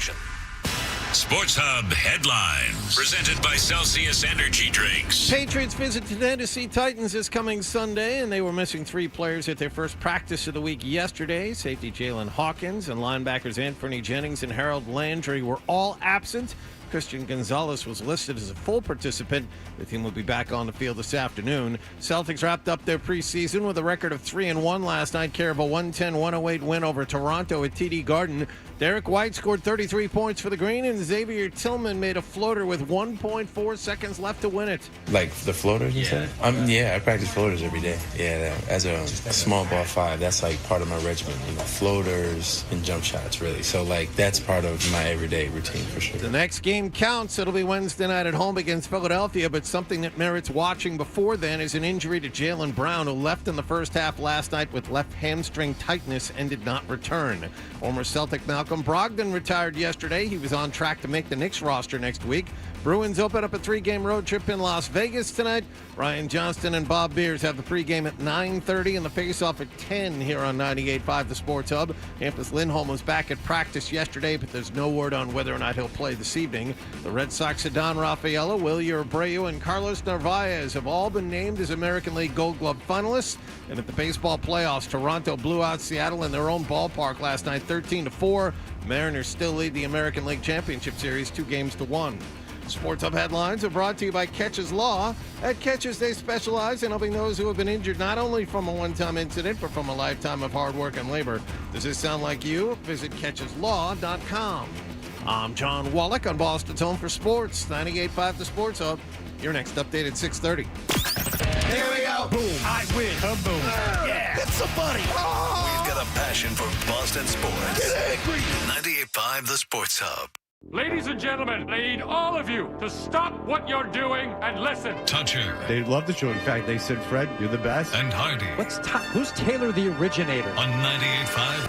information. Sports Hub headlines, presented by Celsius Energy Drinks. Patriots visit the Tennessee Titans this coming Sunday, and they were missing 3 players at their first practice of the week yesterday. Safety Jalen Hawkins and linebackers Anthony Jennings and Harold Landry were all absent. Christian Gonzalez was listed as a full participant. The team will be back on the field this afternoon. Celtics wrapped up their preseason with a record of 3-1 last night. Care of a 110-108 win over Toronto at TD Garden. Derek White scored 33 points for the Green, and Xavier Tillman made a floater with 1.4 seconds left to win it. Like the floaters, you said? I practice floaters every day. Yeah, as a small ball 5, that's like part of my regimen. You know, floaters and jump shots, really. So, like, that's part of my everyday routine for sure. The next game counts. It'll be Wednesday night at home against Philadelphia, but something that merits watching before then is an injury to Jaylen Brown, who left in the first half last night with left hamstring tightness and did not return. Former Celtic Malcolm Brogdon retired yesterday. He was on track to make the Knicks roster next week. Bruins open up a 3-game road trip in Las Vegas tonight. Brian Johnston and Bob Beers have the pregame at 9:30 and the face-off at 10 here on 98.5 The Sports Hub. Hampus Lindholm was back at practice yesterday, but there's no word on whether or not he'll play this evening. The Red Sox Don Rafaela, Wilyer Abreu, and Carlos Narvaez have all been named as American League Gold Glove finalists. And at the baseball playoffs, Toronto blew out Seattle in their own ballpark last night, 13-4. Mariners still lead the American League Championship Series 2-1. Sports Hub headlines are brought to you by Catches Law. At Catches, they specialize in helping those who have been injured not only from a one-time incident, but from a lifetime of hard work and labor. Does this sound like you? Visit CatchesLaw.com. I'm John Wallach on Boston's Home for Sports, 98.5 The Sports Hub. Your next update at 6:30. Here we go. Boom. I win. Kaboom. Yeah. It's so funny. We've got a passion for Boston sports. Get angry. 98.5 The Sports Hub. Ladies and gentlemen, I need all of you to stop what you're doing and listen. Toucher They love the show. In fact, they said, Fred, you're the best. and Hardy Who's Taylor the originator? on 98.5.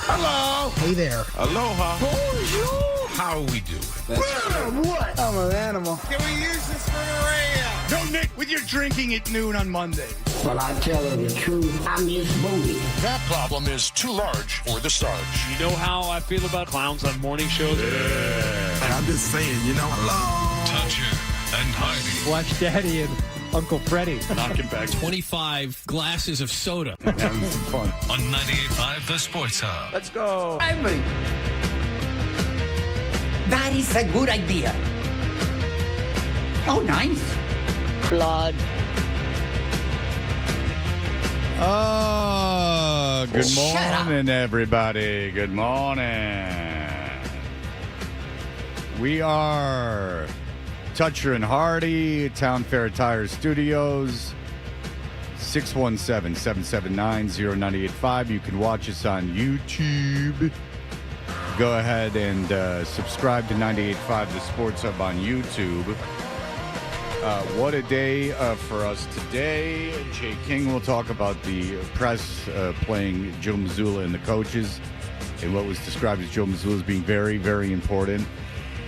Hello. Hey there. Aloha. Bonjour. How are we doing? What? I'm an animal. Can we use this for the radio? No, Nick, with your drinking at noon on Monday. Well, I tell her the truth, I'm his booty. That problem is too large for the Sarge. You know how I feel about clowns on morning shows? I'm just saying, hello. Toucher and Hardy. Watch Daddy and Uncle Freddie. Knocking back 25 glasses of soda. Having some fun. On 98.5 The Sports Hub. Let's go. That is a good idea. Oh, nice. Blood. Good Shut up. morning, everybody. Good morning. We are Toucher and Hardy, Town Fair Tire Studios, 617-779-0985. You can watch us on YouTube. Go ahead and subscribe to 98.5 The Sports Hub on YouTube. What a day for us today. Jay King will talk about the press playing Joe Mazzulla and the coaches and what was described as Joe Mazzulla as being very, very important.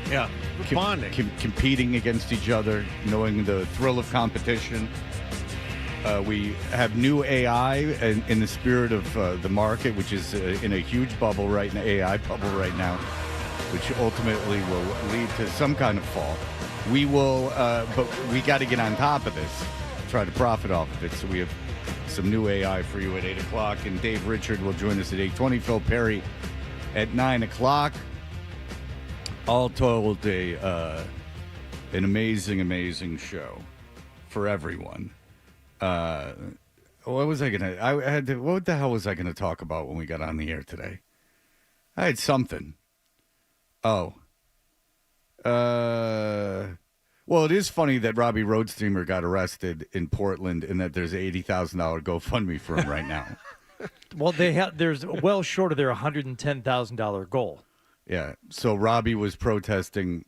Yeah, bonding. Competing against each other, knowing the thrill of competition. We have new AI in the spirit of the market, which is in a huge bubble right now, AI bubble right now, which ultimately will lead to some kind of fall. We will, but we got to get on top of this, try to profit off of it. So we have some new AI for you at 8 o'clock, and Dave Richard will join us at 8:20. Phil Perry at 9 o'clock. All told, an amazing, amazing show for everyone. What was I gonna? I had to, what the hell was I gonna talk about when we got on the air today? I had something. Oh. Well, it is funny that Robbie Roadsteamer got arrested in Portland and that there's an $80,000 GoFundMe for him right now. Well, there's well short of their $110,000 goal. Yeah. So Robbie was protesting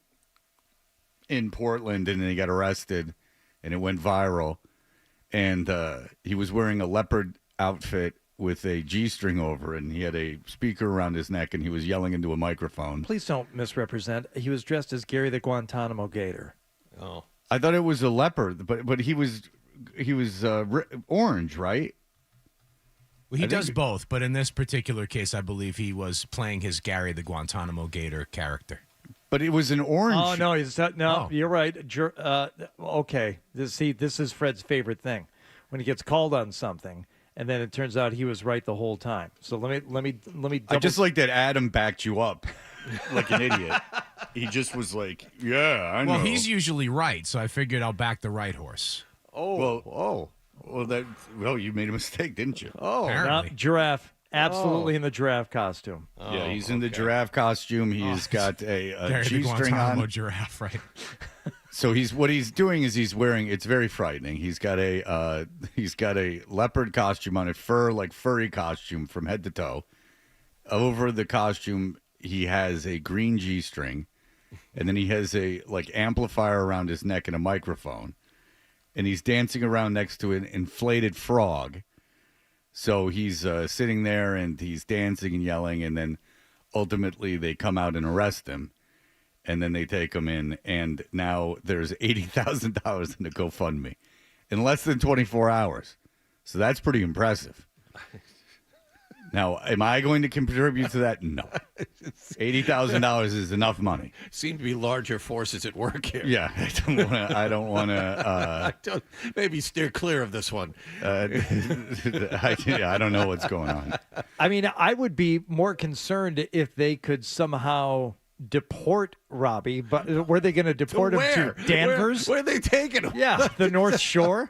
in Portland and then he got arrested and it went viral. And he was wearing a leopard outfit with a G-string over it, and he had a speaker around his neck, and he was yelling into a microphone. Please don't misrepresent. He was dressed as Gary the Guantanamo Gator. Oh, I thought it was a leopard, but he was orange, right? Well, he does both, but in this particular case, I believe he was playing his Gary the Guantanamo Gator character. But it was an orange. Oh no, you're right. Okay, this is Fred's favorite thing, when he gets called on something, and then it turns out he was right the whole time. So let me. I just like that Adam backed you up like an idiot. He just was like, "Yeah, I know." Well, he's usually right, so I figured I'll back the right horse. Well, you made a mistake, didn't you? Apparently. Giraffe. Absolutely in the giraffe costume. Yeah, he's in the giraffe costume. He's got a G-string on. Giraffe, right? So what he's doing is he's wearing. It's very frightening. He's got a leopard costume on, a furry costume from head to toe. Over the costume, he has a green G-string, and then he has a amplifier around his neck and a microphone, and he's dancing around next to an inflated frog. So he's sitting there and he's dancing and yelling, and then ultimately they come out and arrest him, and then they take him in, and now there's $80,000 in the GoFundMe in less than 24 hours. So that's pretty impressive. Now, am I going to contribute to that? No. $80,000 is enough money. Seem to be larger forces at work here. Yeah, I don't want to. Maybe steer clear of this one. I don't know what's going on. I mean, I would be more concerned if they could somehow deport Robbie, but were they going to deport him to Danvers? Where are they taking him? Yeah, the North Shore.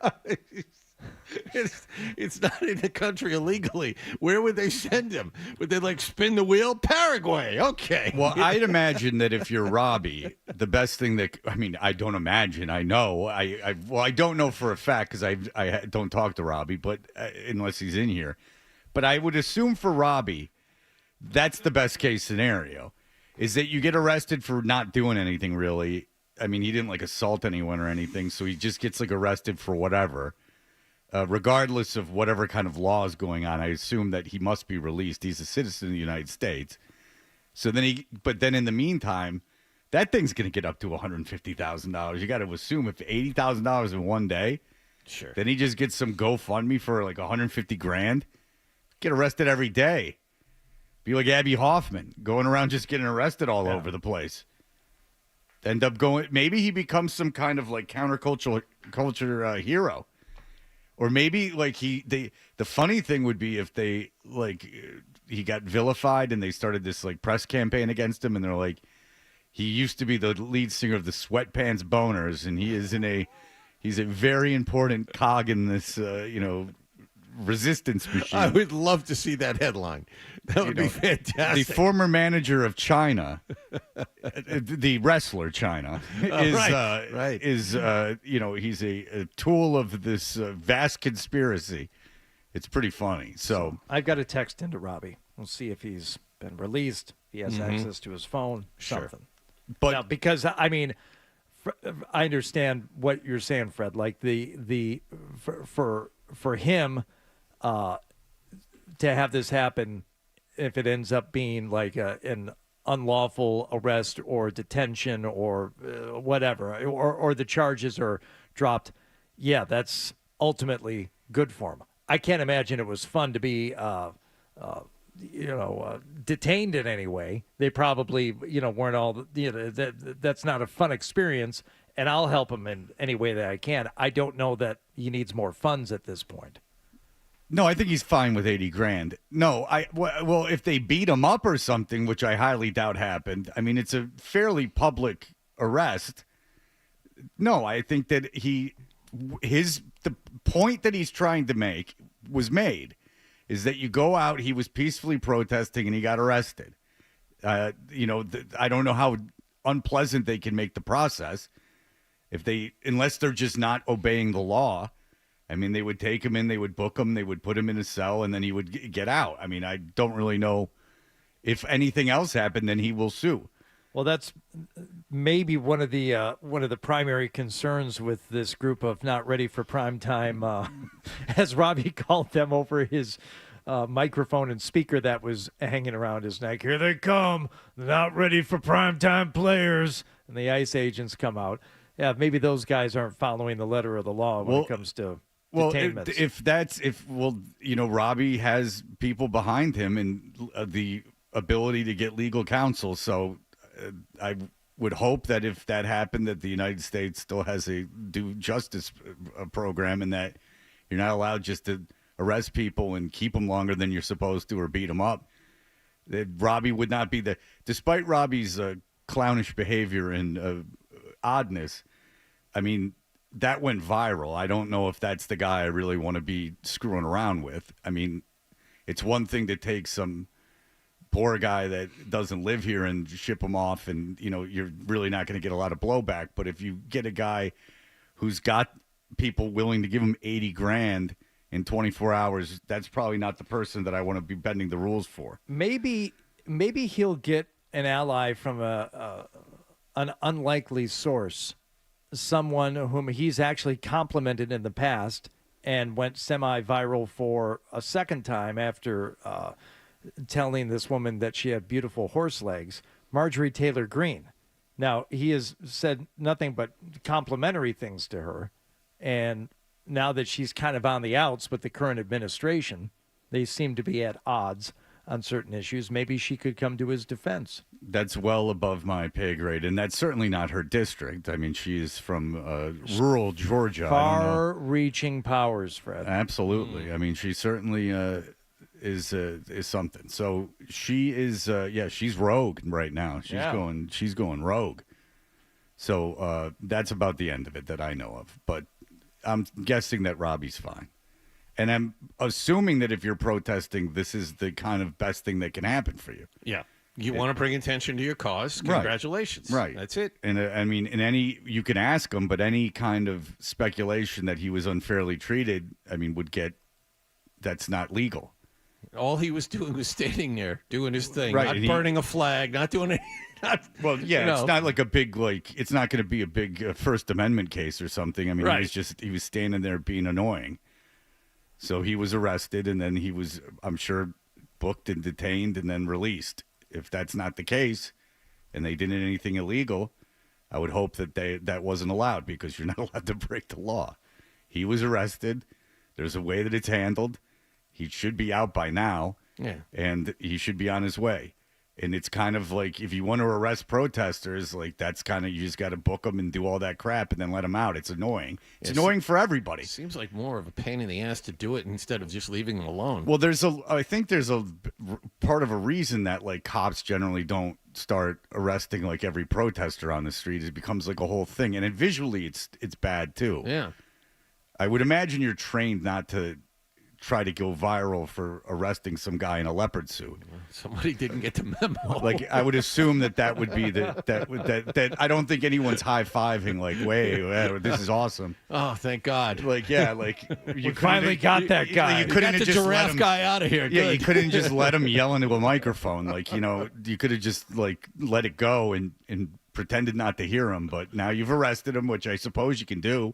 It's not in the country illegally. Where would they send him? Would they spin the wheel? Paraguay. Okay. Well, I'd imagine that if you're Robbie, the best thing I don't imagine. I know. I don't know for a fact because I don't talk to Robbie, but unless he's in here. But I would assume for Robbie, that's the best case scenario, is that you get arrested for not doing anything really. I mean, he didn't assault anyone or anything, so he just gets arrested for whatever. Regardless of whatever kind of law is going on, I assume that he must be released. He's a citizen of the United States. So but then in the meantime, that thing's going to get up to $150,000. You got to assume if $80,000 in one day, sure. Then he just gets some GoFundMe for $150,000. Get arrested every day. Be like Abby Hoffman, going around just getting arrested all over the place. End up going. Maybe he becomes some kind of counterculture hero. Or maybe the funny thing would be if they he got vilified and they started this press campaign against him, and they're like, he used to be the lead singer of the Sweatpants Boners, and he's a very important cog in this resistance machine. I would love to see that headline. That would be fantastic. The former manager of China, the wrestler China, is he's a tool of this vast conspiracy. It's pretty funny. So I've got a text into Robbie. We'll see if he's been released. He has access to his phone. Something. But now, because I mean, I understand what you're saying, Fred. For him to have this happen, if it ends up being an unlawful arrest or detention or whatever, or the charges are dropped, yeah, that's ultimately good for him. I can't imagine it was fun to be detained in any way. They probably weren't all that's not a fun experience, and I'll help him in any way that I can. I don't know that he needs more funds at this point. No, I think he's fine with $80,000. No, well, if they beat him up or something, which I highly doubt happened. I mean, it's a fairly public arrest. No, I think that the point that he's trying to make was made, is that you go out. He was peacefully protesting and he got arrested. I don't know how unpleasant they can make the process unless they're just not obeying the law. I mean, they would take him in, they would book him, they would put him in a cell, and then he would get out. I mean, I don't really know if anything else happened, then he will sue. Well, that's maybe one of the primary concerns with this group of not ready for prime time, as Robbie called them over his microphone and speaker that was hanging around his neck. Here they come, not ready for prime time players, and the ICE agents come out. Yeah, maybe those guys aren't following the letter of the law when it comes to. Well, detainments. Robbie has people behind him and the ability to get legal counsel. So I would hope that if that happened, that the United States still has a due justice program, and that you're not allowed just to arrest people and keep them longer than you're supposed to or beat them up. That Robbie would not be despite Robbie's clownish behavior and oddness. I mean, that went viral. I don't know if that's the guy I really want to be screwing around with. I mean, it's one thing to take some poor guy that doesn't live here and ship him off, and you're really not going to get a lot of blowback. But if you get a guy who's got people willing to give him $80,000 in 24 hours, that's probably not the person that I want to be bending the rules for. Maybe he'll get an ally from an unlikely source, someone whom he's actually complimented in the past and went semi-viral for a second time after telling this woman that she had beautiful horse legs, Marjorie Taylor Greene. Now, he has said nothing but complimentary things to her, and now that she's kind of on the outs with the current administration, they seem to be at odds on certain issues. Maybe she could come to his defense. That's well above my pay grade, and that's certainly not her district. I mean, she is from rural Georgia. Far-reaching powers, Fred. Absolutely. I mean, she certainly is something. So she is, she's rogue right now. She's going rogue. So that's about the end of it that I know of. But I'm guessing that Robbie's fine. And I'm assuming that if you're protesting, this is the kind of best thing that can happen for you. Yeah. You want to bring attention to your cause. Congratulations. Right. That's it. And I mean, you can ask him, but any kind of speculation that he was unfairly treated, I mean, that's not legal. All he was doing was standing there doing his thing, right, not burning a flag, not doing it. It's not like a big, it's not going to be a big First Amendment case or something. I mean, he was standing there being annoying. So he was arrested, and then he was, I'm sure, booked and detained and then released. If that's not the case, and they did anything illegal, I would hope that that wasn't allowed, because you're not allowed to break the law. He was arrested. There's a way that it's handled. He should be out by now, and he should be on his way. And it's kind of like, if you want to arrest protesters, like, that's kind of, you just got to book them and do all that crap and then let them out. It's annoying. It's annoying for everybody. Seems like more of a pain in the ass to do it instead of just leaving them alone. Well, I think there's a part of a reason that, like, cops generally don't start arresting, like, every protester on the street. It becomes like a whole thing. And visually, it's bad too. Yeah. I would imagine you're trained not to try to go viral for arresting some guy in a leopard suit. Somebody didn't get the memo. Like, I would assume that would be that I don't think anyone's high-fiving like, "Way, this is awesome." Oh, thank God. Like, yeah, like you finally got that guy. You couldn't have just giraffe let him, guy out of here. Yeah, Good. you couldn't just let him yell into a microphone. Like, you could have just, like, let it go and pretended not to hear him. But now you've arrested him, which I suppose you can do.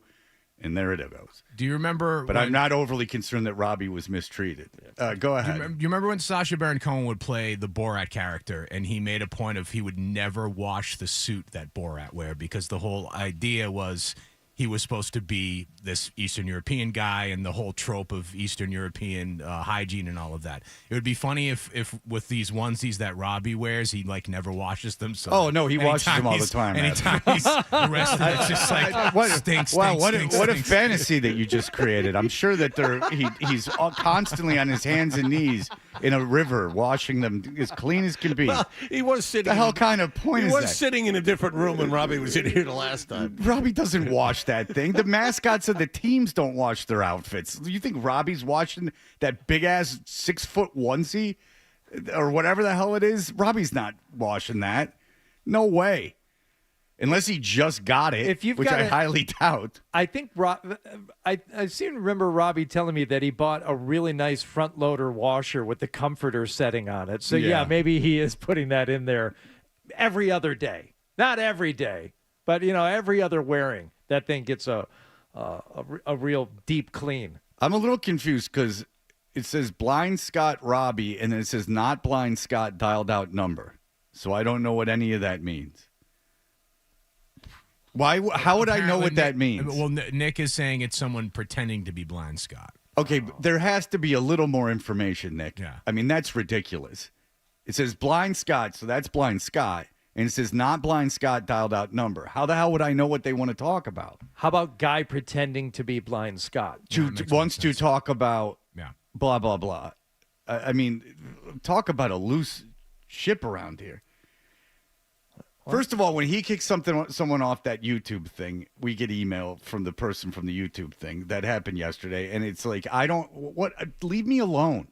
And there it goes. Do you remember? But I'm not overly concerned that Robbie was mistreated. Go ahead. You remember when Sacha Baron Cohen would play the Borat character, and he made a point of he would never wash the suit that Borat wear, because the whole idea was he was supposed to be this Eastern European guy, and the whole trope of Eastern European hygiene and all of that. It would be funny if with these onesies that Robbie wears, he, like, never washes them. So no, he washes them all the time. Anytime he's arrested, it's just like stinks. Wow, what a fantasy that you just created. I'm sure that he's constantly on his hands and knees in a river washing them as clean as can be. Well, he was sitting. The hell kind of point is that? He was sitting in a different room when Robbie was in here the last time. Robbie doesn't wash that thing. The mascots of the teams don't wash their outfits. You think Robbie's washing that big-ass 6-foot onesie or whatever the hell it is? Robbie's not washing that. No way. Unless he just got it, which I highly doubt. I think I seem to remember Robbie telling me that he bought a really nice front-loader washer with the comforter setting on it. So, yeah, maybe he is putting that in there every other day. Not every day, but, every other wearing. That thing gets a real deep clean. I'm a little confused because it says Blind Scott Robbie, and then it says not Blind Scott dialed out number. So I don't know what any of that means. Why? How would I know what that means? Well, Nick is saying it's someone pretending to be Blind Scott. Okay, but there has to be a little more information, Nick. Yeah. I mean, that's ridiculous. It says Blind Scott, so that's Blind Scott. And it says not Blind Scott dialed out number. How the hell would I know what they want to talk about? How about guy pretending to be Blind Scott? Wants to talk about Yeah. blah, blah, blah. I mean, talk about a loose ship around here. First of all, when he kicks someone off that YouTube thing, we get email from the person from the YouTube thing. That happened yesterday, and it's like, leave me alone.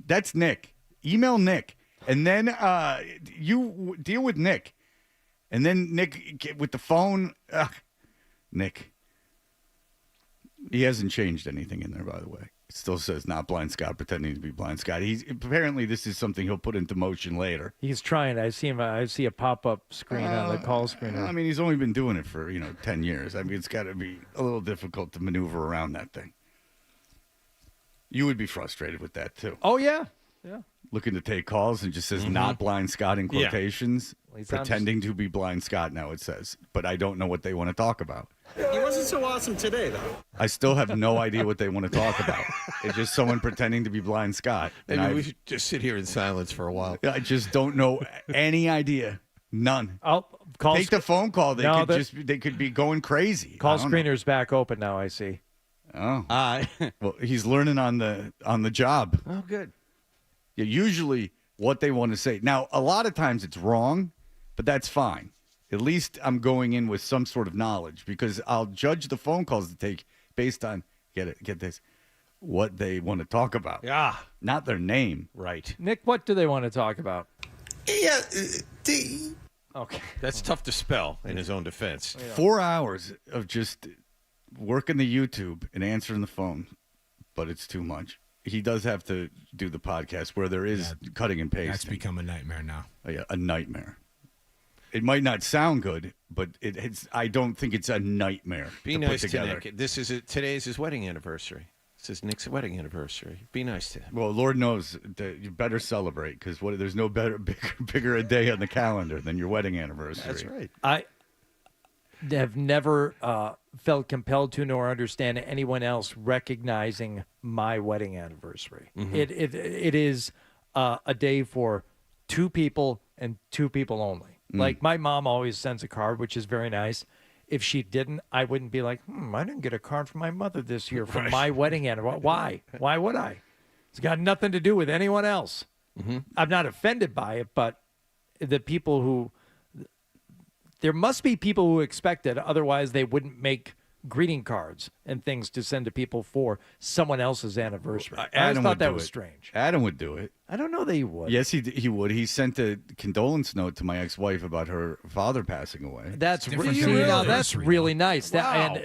That's Nick. Email Nick. And then you deal with Nick. And then Nick with the phone. Nick. He hasn't changed anything in there, by the way. It still says not Blind Scott, pretending to be Blind Scott. Apparently this is something he'll put into motion later. He's trying. I see a pop-up screen on the call screen. I mean, he's only been doing it for 10 years. I mean, it's got to be a little difficult to maneuver around that thing. You would be frustrated with that too. Oh yeah. Looking to take calls and just says not Blind Scott in quotations. Well, pretending to be Blind Scott now it says. But I don't know what they want to talk about. He wasn't so awesome today, though. I still have no idea what they want to talk about. It's just someone pretending to be Blind Scott. Maybe we should just sit here in silence for a while. I just don't know any idea. None. Take the phone call. They could be going crazy. Call screener's back open now, I see. Oh. Well, he's learning on the job. Oh, good. Yeah, usually what they want to say. Now, a lot of times it's wrong, but that's fine. At least I'm going in with some sort of knowledge because I'll judge the phone calls to take based on, get this, what they want to talk about. Yeah. Not their name. Right. Nick, what do they want to talk about? Yeah, Okay. That's tough to spell in his own defense. 4 hours of just working the YouTube and answering the phone, but it's too much. He does have to do the podcast where there is cutting and pasting. That's become a nightmare now. A nightmare. It might not sound good, but I don't think it's a nightmare. Be nice to Nick. Today's his wedding anniversary. This is Nick's wedding anniversary. Be nice to him. Well, Lord knows that you better celebrate because there's no bigger a day on the calendar than your wedding anniversary. That's right. I have never felt compelled to nor understand anyone else recognizing my wedding anniversary. Mm-hmm. It is a day for two people and two people only. Like my mom always sends a card, which is very nice. If she didn't, I wouldn't be like, I didn't get a card from my mother this year for my wedding anniversary. Why? Why would I? It's got nothing to do with anyone else. Mm-hmm. I'm not offended by it, but the people who there must be people who expect it. Otherwise, they wouldn't make greeting cards and things to send to people for someone else's anniversary. I always thought that was strange. Adam would do it. I don't know that he would. Yes, he would. He sent a condolence note to my ex-wife about her father passing away. That's That's really nice. Wow.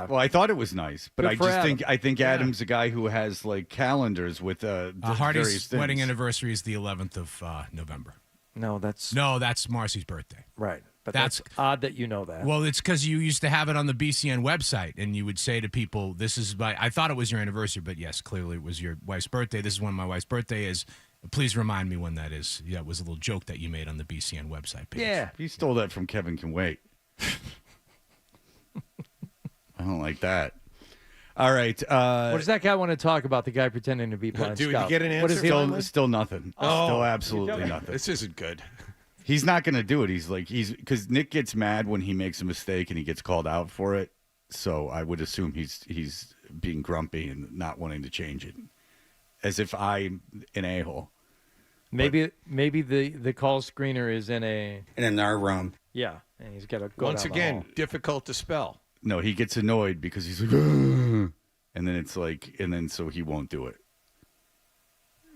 Well, I thought it was nice, but Good for Adam. I think Adam's a guy who has like calendars with various Hardy's things. wedding anniversary is the 11th of November. No, that's Marcy's birthday. right. But That's- that's odd that you know that. Well, it's because you used to have it on the BCN website, and you would say to people, "This is I thought it was your anniversary, but yes, clearly it was your wife's birthday. This is when my wife's birthday is. Please remind me when that is." Yeah, it was a little joke that you made on the BCN website page. Yeah. He stole that from Kevin Can Wait. I don't like that. All right. What does that guy want to talk about? The guy pretending to be Blind Dude, Scott. you get an What answer? is he on? Still nothing. Still absolutely nothing. This isn't good. He's not going to do it. Because Nick gets mad when he makes a mistake and he gets called out for it. So I would assume he's being grumpy and not wanting to change it, as if I'm an a-hole. Maybe the call screener is in our room. Yeah, and he's got to go Once down the again, hall. difficult to spell. No, he gets annoyed because he's like, "Ugh," and then it's like, and then so he won't do it.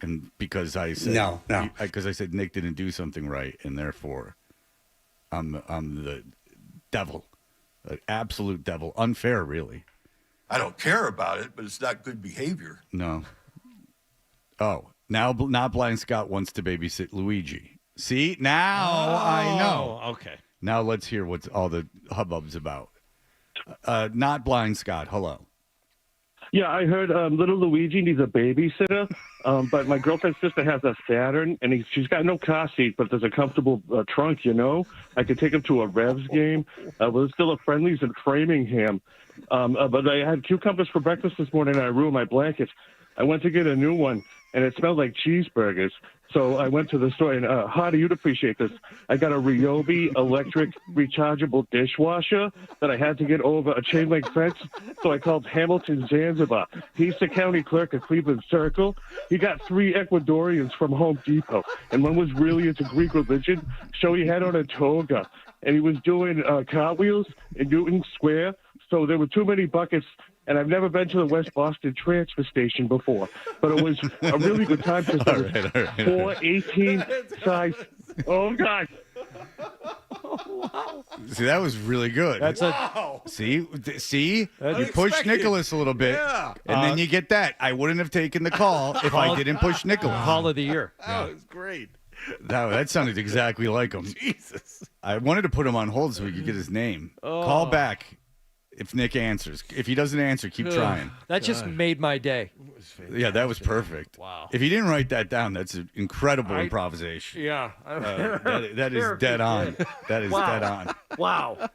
And because I said No. because I said Nick didn't do something right, and therefore I'm the devil, an absolute devil, unfair, really. I don't care about it, but it's not good behavior. No. Oh, now Blind Scott wants to babysit Luigi. See, now I know. Okay. Now let's hear what's all the hubbub's about. Not Blind Scott. Hello. Yeah, I heard little Luigi needs a babysitter, but my girlfriend's sister has a Saturn, and she's got no car seat, but there's a comfortable trunk, you know? I could take him to a Revs game. We're still at Friendly's in Framingham. But I had cucumbers for breakfast this morning, and I ruined my blankets. I went to get a new one, and it smelled like cheeseburgers. So I went to the store, and Hardy, you'd appreciate this. I got a Ryobi electric rechargeable dishwasher that I had to get over a chain link fence. So I called Hamilton Zanzibar. He's the county clerk at Cleveland Circle. He got 3 Ecuadorians from Home Depot, and one was really into Greek religion, so he had on a toga, and he was doing cartwheels in Newton Square. So there were too many buckets, and I've never been to the West Boston transfer station before. But it was a really good time because there was 4 18-size. Oh, God. See, that was really good. That's wow. See, you pushed Unexpected. Nicholas a little bit, Yeah. and then you get that. I wouldn't have taken the call if I didn't push Nicholas. Call of the year. Oh, it was great. That sounded exactly like him. Jesus. I wanted to put him on hold so we could get his name. Call back if Nick answers. If he doesn't answer, keep trying. That just made my day. Yeah, that was perfect. Wow. If he didn't write that down, that's an incredible improvisation. Yeah. That is dead on. That is dead on. Wow.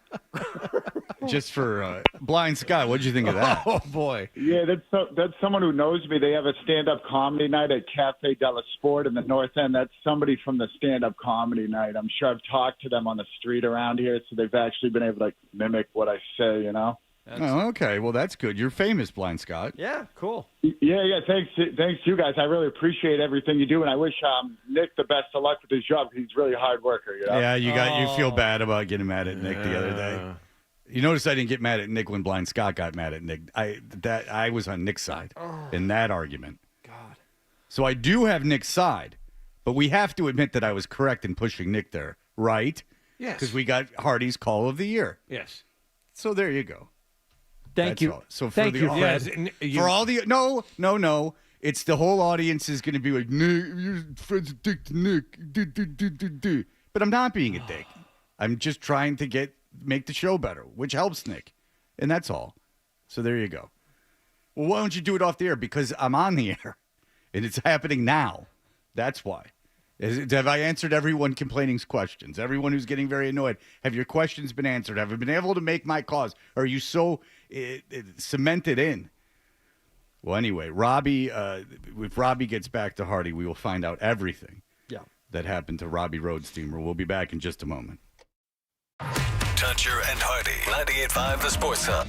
Just for Blind Sky, what'd you think of that? Oh, boy. Yeah, that's someone who knows me. They have a stand-up comedy night at Cafe Della Sport in the North End. That's somebody from the stand-up comedy night. I'm sure I've talked to them on the street around here, so they've actually been able to mimic what I say, you know? Oh, okay. Well, that's good. You're famous, Blind Scott. Yeah, cool. Yeah. Thanks to you guys. I really appreciate everything you do, and I wish Nick the best of luck with his job. He's a really hard worker, you know? Yeah, you feel bad about getting mad at Nick the other day. You notice I didn't get mad at Nick when Blind Scott got mad at Nick. I was on Nick's side in that argument. God. So I do have Nick's side, but we have to admit that I was correct in pushing Nick there, right? Yes. Because we got Hardy's Call of the Year. Yes. So there you go. Thank That's you. all. So for Thank the you, audience, Fred. for all the no, it's the whole audience is going to be like, Nick, your friend's a dick to Nick. But I'm not being a dick. I'm just trying to make the show better, which helps Nick, and that's all. So there you go. Well, why don't you do it off the air? Because I'm on the air, and it's happening now. That's why. Have I answered everyone complaining's questions? Everyone who's getting very annoyed? Have your questions been answered? Have I been able to make my cause? Or are you so cemented in? Well, anyway, Robbie, if Robbie gets back to Hardy, we will find out everything that happened to Robbie Roadsteamer. We'll be back in just a moment. Toucher and Hardy, 98.5 The Sports Hub.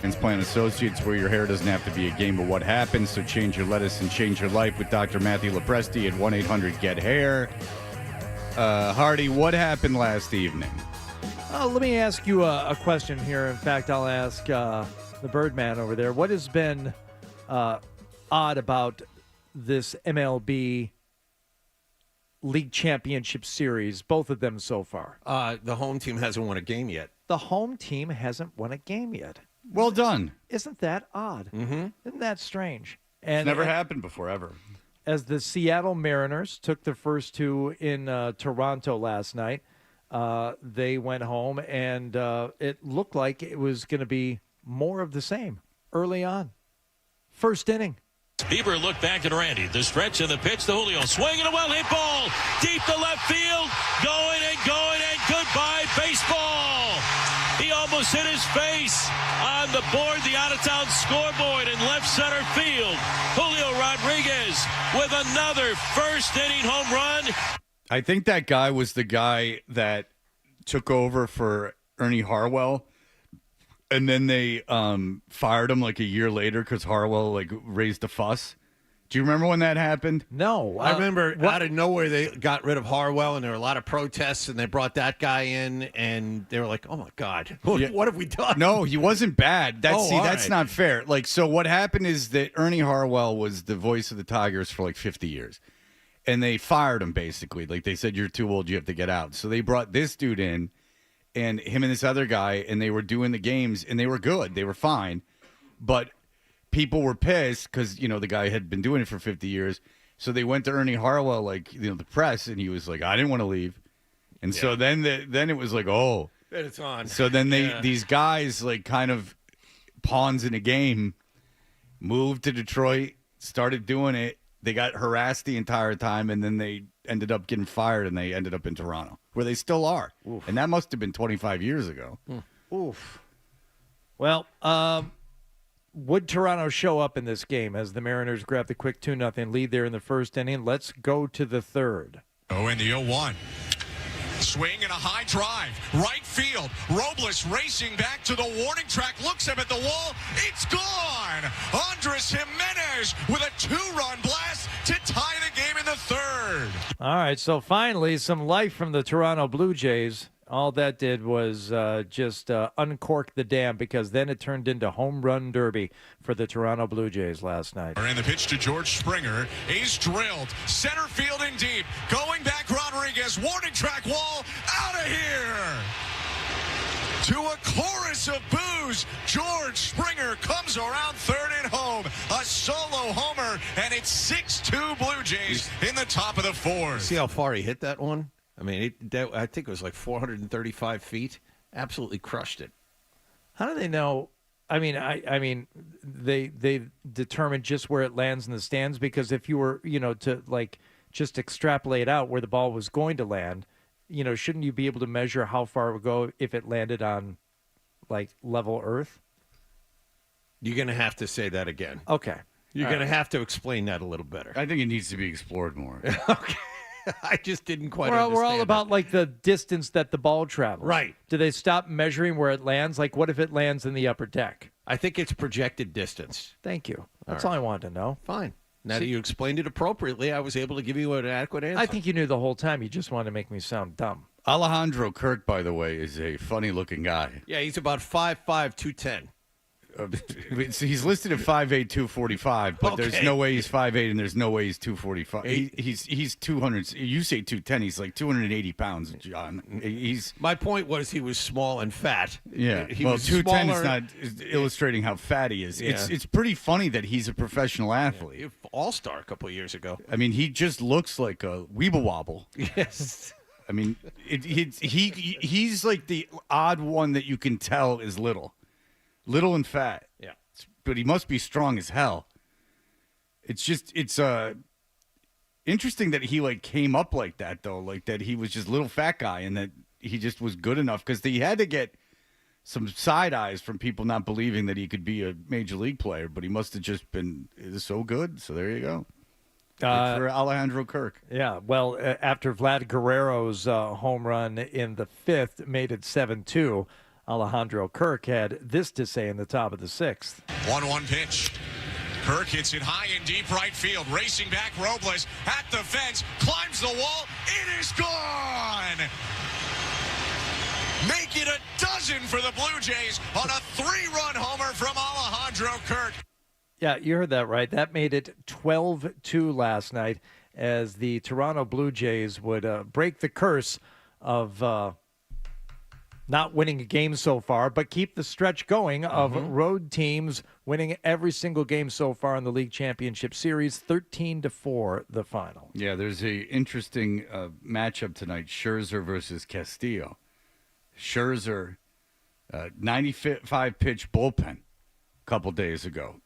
Transplant Associates, where your hair doesn't have to be a game of what happens. So change your lettuce and change your life with Dr. Matthew Lepresti at 1-800-GET-HAIR. Hardy, what happened last evening? Let me ask you a question here. In fact, I'll ask the Birdman over there. What has been odd about this MLB League Championship Series, both of them so far? The home team hasn't won a game yet. The home team hasn't won a game yet. Well done. Isn't that odd? Mm-hmm. Isn't that strange? It's never happened before, ever. As the Seattle Mariners took the first two in Toronto last night, they went home, and it looked like it was going to be more of the same early on. First inning. Bieber looked back at Randy. The stretch and the pitch to Julio. Swinging a well-hit ball. Deep to left field. Going and goodbye baseball. He almost hit his face on the board, the out-of-town scoreboard in left center field. Julio Rodriguez with another first-inning home run. I think that guy was the guy that took over for Ernie Harwell, and then they fired him like a year later because Harwell raised a fuss. Do you remember when that happened? No. I remember out of nowhere they got rid of Harwell, and there were a lot of protests, and they brought that guy in, and they were like, oh, my God, what have we done? No, he wasn't bad. That's right. not fair. So what happened is that Ernie Harwell was the voice of the Tigers for 50 years, and they fired him basically. They said, you're too old, you have to get out. So they brought this dude in, and him and this other guy, and they were doing the games, and they were good. They were fine, but people were pissed because, the guy had been doing it for 50 years. So they went to Ernie Harwell, the press, and he was like, I didn't want to leave. And so then it was like, oh. It's on. So then these guys, kind of pawns in a game, moved to Detroit, started doing it. They got harassed the entire time, and then they ended up getting fired, and they ended up in Toronto, where they still are. Oof. And that must have been 25 years ago. Oof. Well, would Toronto show up in this game as the Mariners grab the quick 2-0 lead there in the first inning? Let's go to the third. Oh, in the 0-1. Swing and a high drive. Right field. Robles racing back to the warning track. Looks up at the wall. It's gone. Andres Jimenez with a 2-run blast to tie the game in the third. All right, so finally some life from the Toronto Blue Jays. All that did was just uncork the dam, because then it turned into home run derby for the Toronto Blue Jays last night. And the pitch to George Springer is drilled. Center field and deep. Going back Rodriguez. Warning track wall. Out of here. To a chorus of boos, George Springer comes around third and home. A solo homer, and it's 6-2 Blue Jays in the top of the fourth. See how far he hit that one? I mean, I think it was 435 feet. Absolutely crushed it. How do they know? I mean, they determined just where it lands in the stands, because if you were, to just extrapolate out where the ball was going to land, shouldn't you be able to measure how far it would go if it landed on level earth? You're going to have to say that again. Okay. You're going to have to explain that a little better. I think it needs to be explored more. Okay. I just didn't quite understand. We're all about the distance that the ball travels. Right. Do they stop measuring where it lands? What if it lands in the upper deck? I think it's projected distance. Thank you. That's all I wanted to know. Fine. Now that you explained it appropriately, I was able to give you an adequate answer. I think you knew the whole time. You just wanted to make me sound dumb. Alejandro Kirk, by the way, is a funny-looking guy. Yeah, he's about 5'5", 210. He's listed at 5'8", 245, but Okay. there's no way he's 5'8", and there's no way he's 245. He's 200. You say 210. He's 280 pounds, John. My point was he was small and fat. Yeah. He well, was 210 smaller. is not illustrating how fat he is. Yeah. It's pretty funny that he's a professional athlete. Yeah, all-star a couple of years ago. I mean, he just looks like a weeble wobble. Yes. I mean, he's like the odd one that you can tell is little and fat. Yeah. But he must be strong as hell. It's interesting that he came up like that, though, that he was just little fat guy, and that he just was good enough, because he had to get some side eyes from people not believing that he could be a major league player, but he must have just been so good. So there you go. For Alejandro Kirk. Yeah, well, after Vlad Guerrero's home run in the fifth made it 7-2, Alejandro Kirk had this to say in the top of the 6th. 1-1 pitch. Kirk hits it high and deep right field. Racing back, Robles at the fence, climbs the wall. It is gone. Make it a dozen for the Blue Jays on a 3-run homer from Alejandro Kirk. Yeah, you heard that right. That made it 12-2 last night as the Toronto Blue Jays would break the curse of not winning a game so far, but keep the stretch going of road teams winning every single game so far in the League Championship Series, 13-4 the final. Yeah, there's a interesting matchup tonight, Scherzer versus Castillo. Scherzer, 95-pitch bullpen a couple days ago.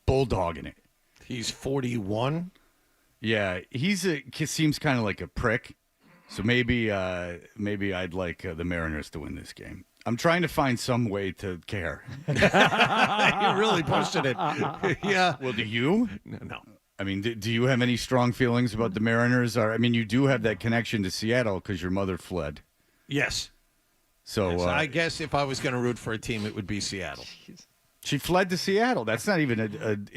Bulldogging it. He's 41. Yeah, he seems kind of like a prick. So maybe I'd like the Mariners to win this game. I'm trying to find some way to care. You're really pushing it. Yeah. Well, do you? No. I mean, do you have any strong feelings about the Mariners? I mean, you do have that connection to Seattle because your mother fled. Yes. So yes, I guess if I was going to root for a team, it would be Seattle. She fled to Seattle. That's not even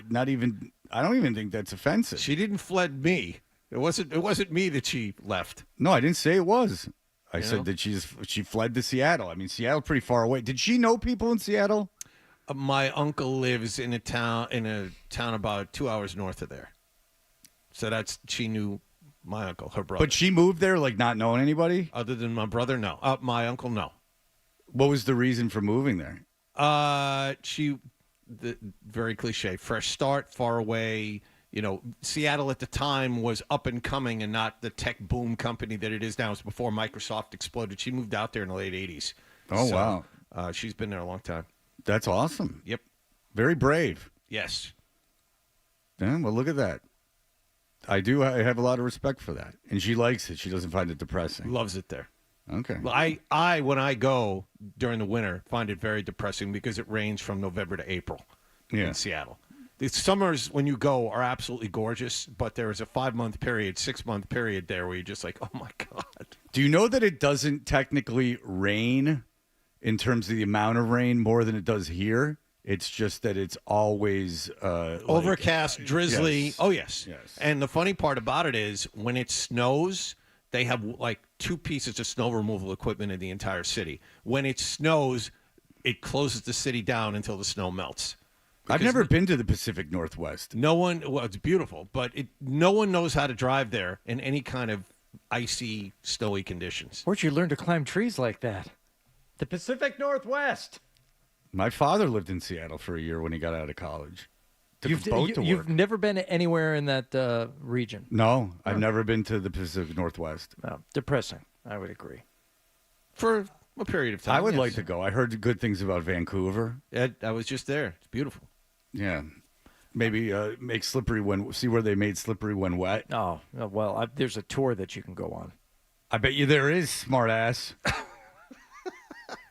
not even. I don't even think that's offensive. She didn't fled me. It wasn't me that she left. No, I didn't say it was. I said that she fled to Seattle. I mean, Seattle's pretty far away. Did she know people in Seattle? My uncle lives in a town about 2 hours north of there. So she knew my uncle, her brother. But she moved there like not knowing anybody? Other than my brother, no. My uncle, no. What was the reason for moving there? Very cliche, fresh start, far away. Seattle at the time was up and coming and not the tech boom company that it is now. It was before Microsoft exploded. She moved out there in the late 80s. Oh, so, wow. She's been there a long time. That's awesome. Yep. Very brave. Yes. Yeah, well, look at that. I have a lot of respect for that. And she likes it. She doesn't find it depressing. Loves it there. Okay. Well, I when I go during the winter, find it very depressing because it rains from November to April in Seattle. The summers when you go are absolutely gorgeous, but there is a 5-month period, 6-month period there where you're just like, oh my God. Do you know that it doesn't technically rain in terms of the amount of rain more than it does here? It's just that it's always overcast, drizzly. Yes. Oh, yes. Yes. And the funny part about it is when it snows, they have like 2 pieces of snow removal equipment in the entire city. When it snows, it closes the city down until the snow melts. I've never been to the Pacific Northwest. Well, it's beautiful, but no one knows how to drive there in any kind of icy, snowy conditions. Where'd you learn to climb trees like that? The Pacific Northwest. My father lived in Seattle for a year when he got out of college. Took a boat to work. You've never been anywhere in that region? No, I've never been to the Pacific Northwest. No, depressing. I would agree. For a period of time. I would like to go. I heard good things about Vancouver. I was just there. It's beautiful. Yeah. Maybe make slippery see where they made slippery when wet. Oh, well, there's a tour that you can go on. I bet you there is, smart ass.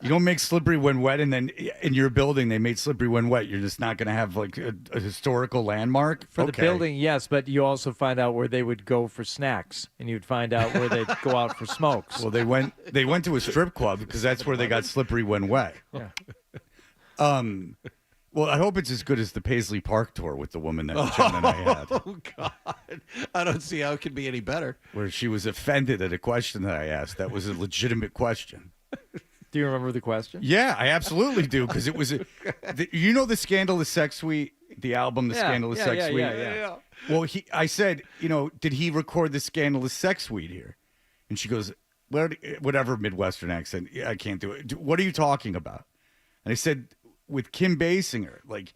You don't make slippery when wet, and then in your building they made slippery when wet. You're just not going to have like a historical landmark for the building. Yes, but you also find out where they would go for snacks, and you'd find out where they'd go out for smokes. Well, they went to a strip club because that's where they got slippery when wet. Yeah. Well, I hope it's as good as the Paisley Park tour with the woman that John and I had. Oh, God. I don't see how it could be any better. Where she was offended at a question that I asked. That was a legitimate question. Do you remember the question? Yeah, I absolutely do, because it was the Scandalous Sex Suite, the album, The Scandalous Sex Suite? Yeah. Well, I said, did he record the Scandalous Sex Suite here? And she goes, whatever Midwestern accent, I can't do it. What are you talking about? And I said, with Kim Basinger, like,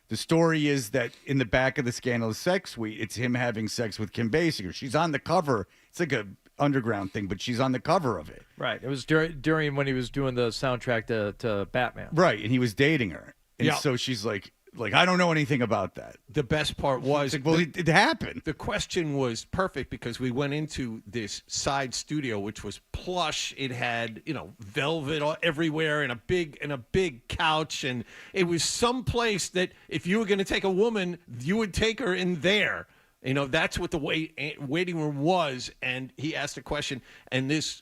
the story is that in the back of the Scandalous Sex Suite, it's him having sex with Kim Basinger. She's on the cover. It's like a underground thing, but she's on the cover of it. Right. It was during when he was doing the soundtrack to Batman. Right, and he was dating her. And so she's like, I don't know anything about that. The best part was... Like, well, it happened. The question was perfect because we went into this side studio, which was plush. It had, velvet everywhere and a big couch. And it was some place that if you were going to take a woman, you would take her in there. That's what the waiting room was. And he asked a question, and this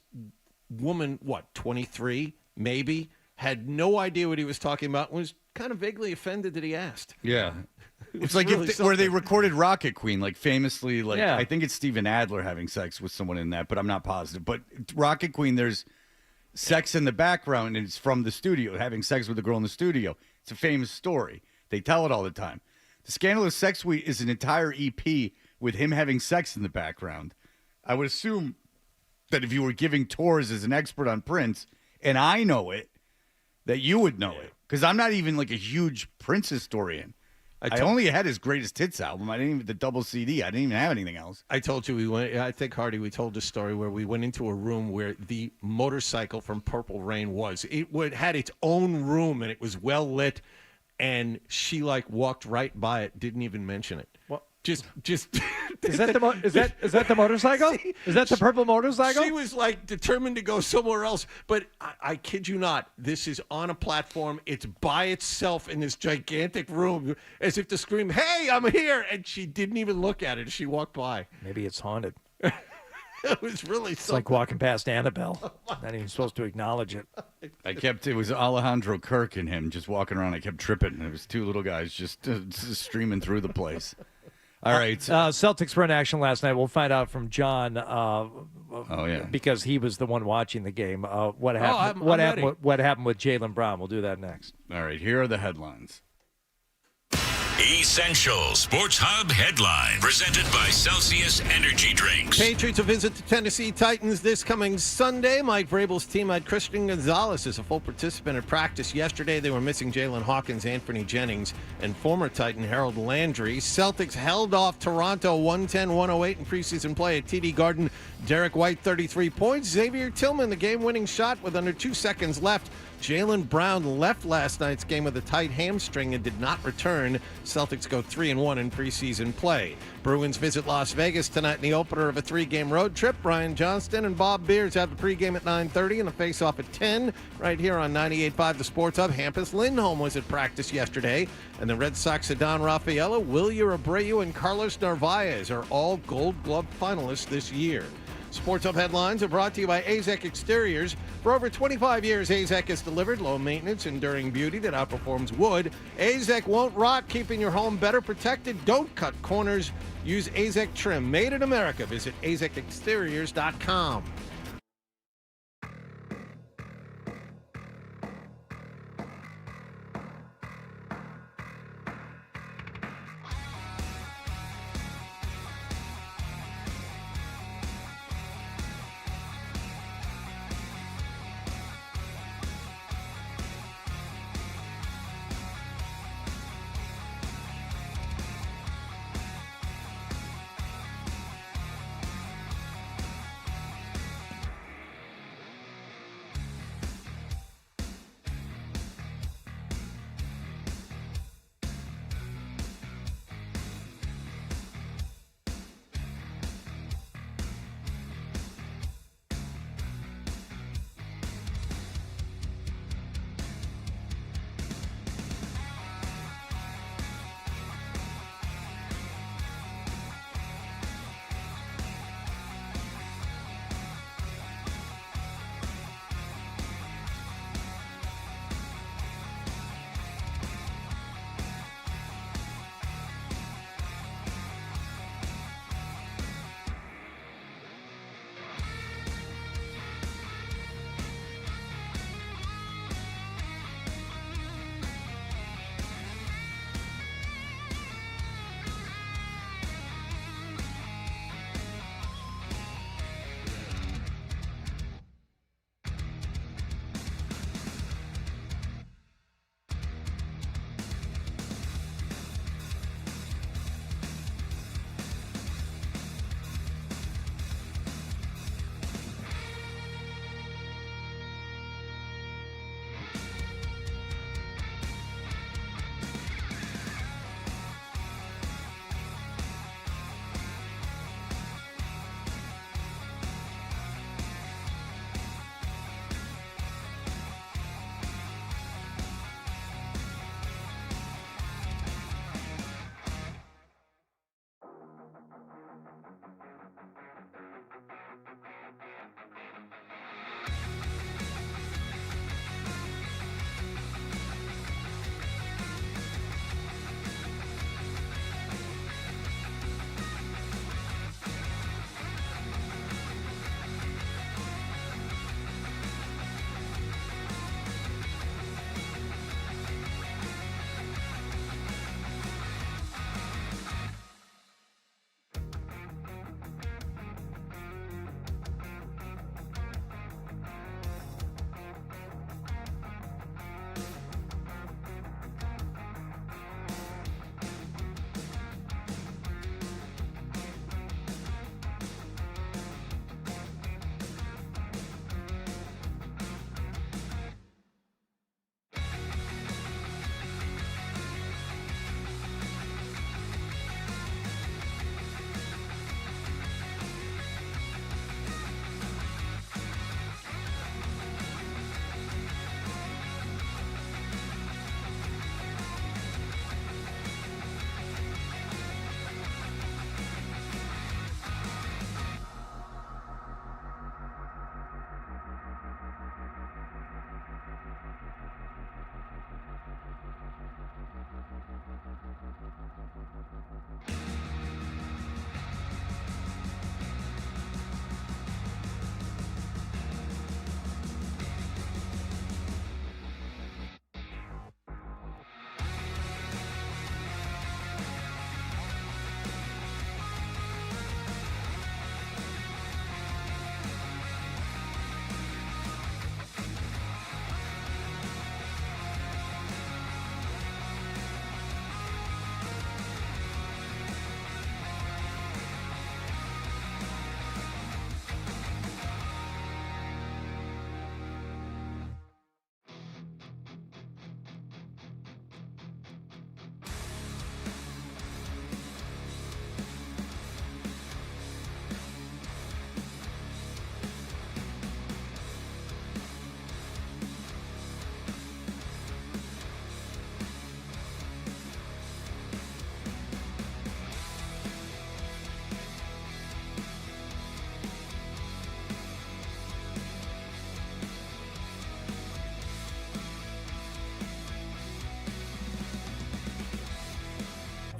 woman, 23, maybe, had no idea what he was talking about, was kind of vaguely offended that he asked. Yeah. It It's was like really where they something. recorded Rocket Queen, like famously, like Yeah. I think it's Steven Adler having sex with someone in that, but I'm not positive. But Rocket Queen, there's sex in the background, and it's from the studio, having sex with a girl in the studio. It's a famous story. They tell it all the time. The Scandalous Sex Suite is an entire EP with him having sex in the background. I would assume that if you were giving tours as an expert on Prince, and I know it, that you would know it. Because I'm not even like a huge Prince historian. I only had his Greatest Hits album. I didn't even the double CD. I didn't even have anything else. I told you we went. I think Hardy. We told a story where we went into a room where the motorcycle from Purple Rain was. Had its own room and it was well lit, and she like walked right by it, didn't even mention it. What? Just Is that the motorcycle? Is that the purple motorcycle? She was like determined to go somewhere else. But I kid you not, this is on a platform. It's by itself in this gigantic room, as if to scream, "Hey, I'm here!" And she didn't even look at it as she walked by. Maybe it's haunted. It was really It's something. like walking past Annabelle. Not even supposed to acknowledge it. It was Alejandro Kirk and him just walking around. I kept tripping. It was two little guys just streaming through the place. All right. Celtics were in action last night. We'll find out from John. Yeah. Because he was the one watching the game. What happened? I'm ready. What happened with Jaylen Brown? We'll do that next. All right. Here are the headlines. Essential Sports Hub headline presented by Celsius Energy Drinks. Patriots will visit the Tennessee Titans this coming Sunday. Mike Vrabel's team had Christian Gonzalez as a full participant in practice yesterday. They were missing Jalen Hawkins, Anthony Jennings, and former Titan Harold Landry. Celtics held off Toronto 110-108 in preseason play at TD Garden. Derek White, 33 points. Xavier Tillman, the game-winning shot with under 2 seconds left. Jaylen Brown left last night's game with a tight hamstring and did not return. Celtics go 3-1 in preseason play. Bruins visit Las Vegas tonight in the opener of a 3-game road trip. Brian Johnston and Bob Beers have the pregame at 9:30 and the face-off at 10 right here on 98.5 The Sports Hub. Hampus Lindholm was at practice yesterday, and the Red Sox Don Rafaela, Wilyer Abreu, and Carlos Narvaez are all Gold Glove finalists this year. Sports Hub headlines are brought to you by AZEK Exteriors. For over 25 years, AZEK has delivered low maintenance, enduring beauty that outperforms wood. AZEK won't rot, keeping your home better protected. Don't cut corners. Use AZEK trim. Made in America. Visit AZEKexteriors.com.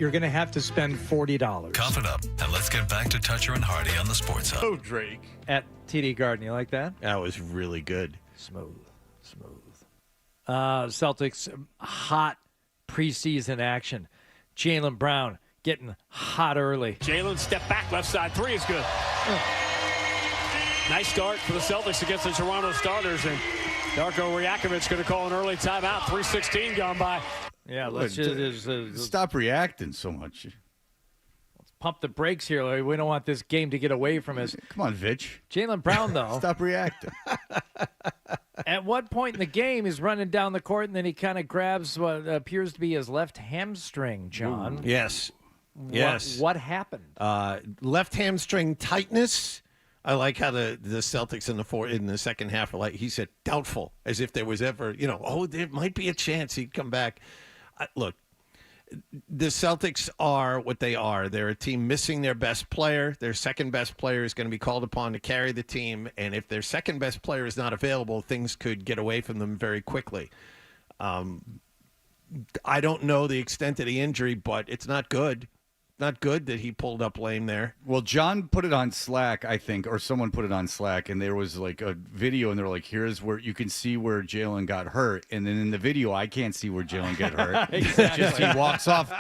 you're going to have to spend $40. Cough it up, and let's get back to Toucher and Hardy on the Sports Hub. Oh, Drake. At TD Garden, you like that? That was really good. Smooth. Celtics, hot preseason action. Jaylen Brown getting hot early. Jalen step back, left side three is good. Nice start for the Celtics against the Toronto starters, and Darko Rajakovic going to call an early timeout. 3:16 gone by. Yeah, let's just stop reacting so much. Let's pump the brakes here, Larry. We don't want this game to get away from us. Come on, Vitch. Jaylen Brown, though. Stop reacting. At one point in the game, he's running down the court, and then he kind of grabs what appears to be his left hamstring, John. Yes. Yes. What happened? Left hamstring tightness. I like how the Celtics in the second half are like, he said doubtful, as if there was ever, there might be a chance he'd come back. Look, the Celtics are what they are. They're a team missing their best player. Their second best player is going to be called upon to carry the team. And if their second best player is not available, things could get away from them very quickly. I don't know the extent of the injury, but it's not good. Not good that he pulled up lame there. Well, John put it on Slack, I think, or someone put it on Slack, and there was like a video, and they're like, here's where you can see where Jalen got hurt. And then in the video, I can't see where Jalen got hurt. Exactly. Just he walks off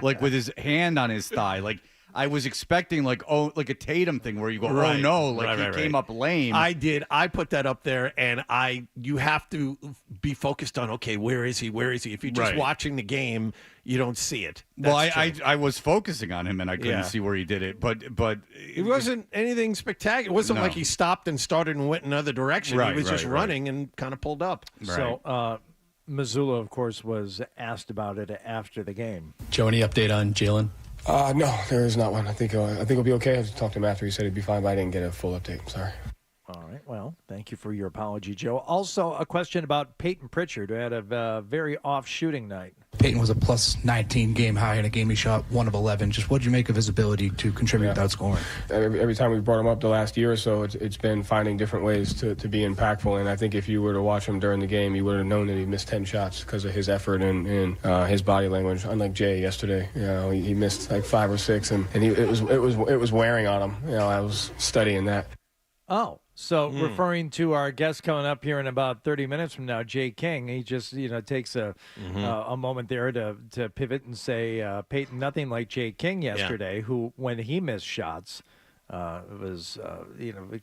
like with his hand on his thigh. Like I was expecting like a Tatum thing where you go, Right. oh no, like Right, he right, came right. up lame. I did. I put that up there, and you have to be focused on, okay, where is he? Where is he? If you're just Right. watching the game, you don't see it. Well, That's true. I was focusing on him, and I couldn't Yeah. see where he did it. But It wasn't anything spectacular. It wasn't No. like he stopped and started and went another direction. Right, he was just right. running and kind of pulled up. So Missoula, of course, was asked about it after the game. Joe, any update on Jalen? No, there is not one. I think he'll be okay. I talked to him after. He said he'd be fine, but I didn't get a full update. I'm sorry. All right. Well, thank you for your apology, Joe. Also, a question about Peyton Pritchard, who had a very off shooting night. Peyton was a plus 19 game high in a game he shot 1 of 11. Just what did you make of his ability to contribute without scoring? Every time we've brought him up the last year or so, it's been finding different ways to be impactful. And I think if you were to watch him during the game, you would have known that he missed 10 shots because of his effort and his body language. Unlike Jay yesterday, he missed like 5 or 6, and it was wearing on him. I was studying that. Oh. So referring to our guest coming up here in about 30 minutes from now, Jay King, he just takes a moment there to pivot and say Peyton, nothing like Jay King yesterday, who when he missed shots was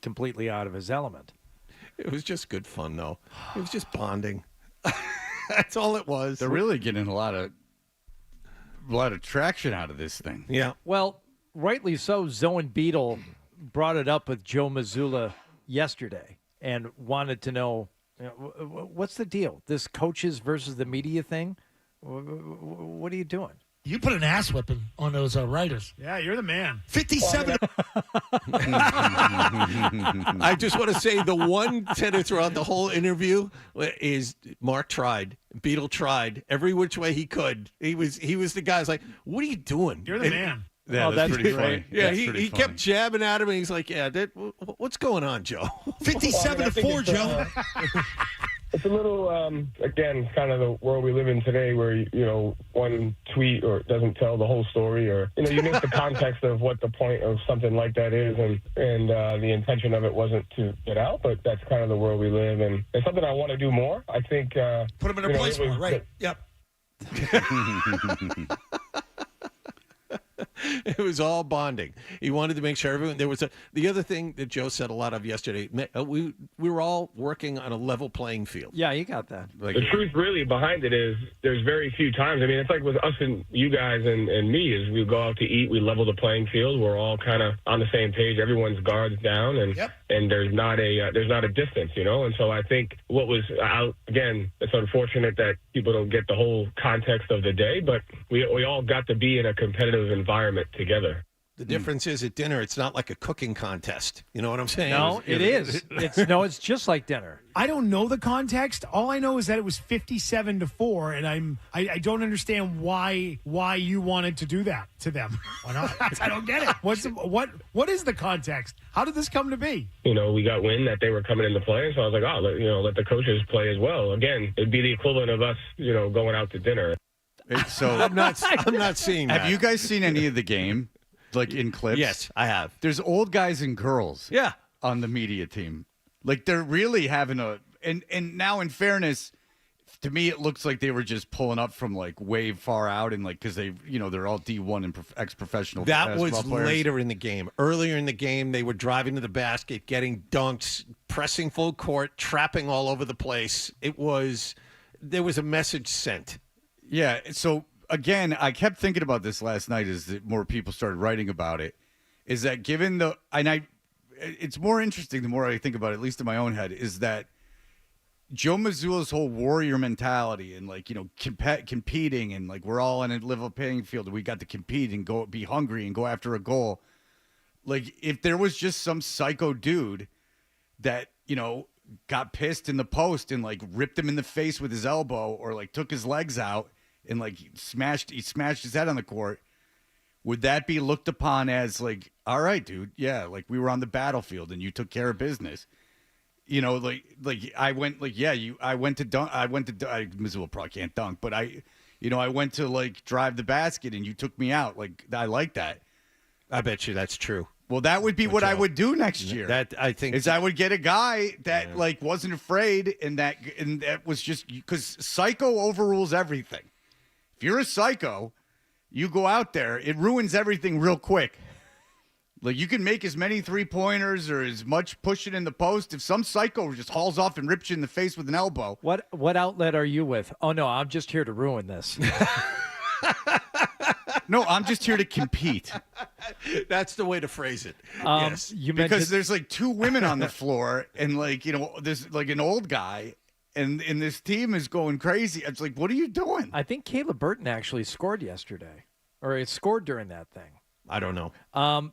completely out of his element. It was just good fun, though. It was just bonding. That's all it was. They're really getting a lot of traction out of this thing. Yeah. Well, rightly so. Zoe Beadle brought it up with Joe Mazzulla yesterday and wanted to know, what's the deal? This coaches versus the media thing? What are you doing? You put an ass whipping on those writers. Yeah, you're the man. 57. I just want to say the one sentence throughout the whole interview is Mark tried. Beadle tried every which way he could. He was the guy who's like, what are you doing? You're the man. Yeah, that's pretty funny. Yeah, That's he pretty kept funny. jabbing at him, and he's like, what's going on, Joe? 57-4, Joe. It's a little, again, kind of the world we live in today where, one tweet or doesn't tell the whole story or, you miss the context of what the point of something like that is and the intention of it wasn't to get out, but that's kind of the world we live in. It's something I want to do more. I think... Put him in a place more, right? Yep. It was all bonding. He wanted to make sure everyone. The other thing that Joe said a lot of yesterday. We were all working on a level playing field. Yeah, you got that. The truth really behind it is there's very few times. I mean, it's like with us and you guys and me is we go out to eat, we level the playing field. We're all kind of on the same page. Everyone's guards down, and there's not a distance, And so I think what was out again. It's unfortunate that people don't get the whole context of the day, but we all got to be in a competitive environment together. The difference is at dinner, it's not like a cooking contest. You know what I'm saying? No, it is. It's just like dinner. I don't know the context. All I know is that it was 57-4, and I don't understand why you wanted to do that to them. Why not? I don't get it. What is the context? How did this come to be? We got wind that they were coming into play, so I was like, let the coaches play as well. Again, it'd be the equivalent of us, going out to dinner. So I'm not seeing that. Have you guys seen any of the game, like in clips? Yes, I have. There's old guys and girls. Yeah. On the media team, like they're really having and now in fairness, to me it looks like they were just pulling up from like way far out and like because they're all D1 and ex-professional. That was players. later in the game. Earlier in the game, they were driving to the basket, getting dunks, pressing full court, trapping all over the place. There was a message sent. Yeah. So again, I kept thinking about this last night as more people started writing about it. Is that given it's more interesting the more I think about it, at least in my own head, is that Joe Mazzulla's whole warrior mentality and like, competing and like we're all on a level playing field and we got to compete and go be hungry and go after a goal. Like if there was just some psycho dude that, got pissed in the post and like ripped him in the face with his elbow or like took his legs out and like he smashed his head on the court, would that be looked upon as like, all right, dude, yeah, like we were on the battlefield and you took care of business? I went to dunk. Missoula probably can't dunk, but I went to like drive the basket and you took me out. Like I like that. I bet you that's true. Well, that would be what I would do next year. That I think is I would get a guy that like wasn't afraid and that was just because psycho overrules everything. If you're a psycho, you go out there, it ruins everything real quick. Like you can make as many 3-pointers or as much pushing in the post. If some psycho just hauls off and rips you in the face with an elbow. What outlet are you with? Oh no, I'm just here to ruin this. No, I'm just here to compete. That's the way to phrase it. Yes. Because there's like 2 women on the floor and like, there's like an old guy and this team is going crazy. It's like, what are you doing? I think Caleb Burton actually scored yesterday or he scored during that thing. I don't know.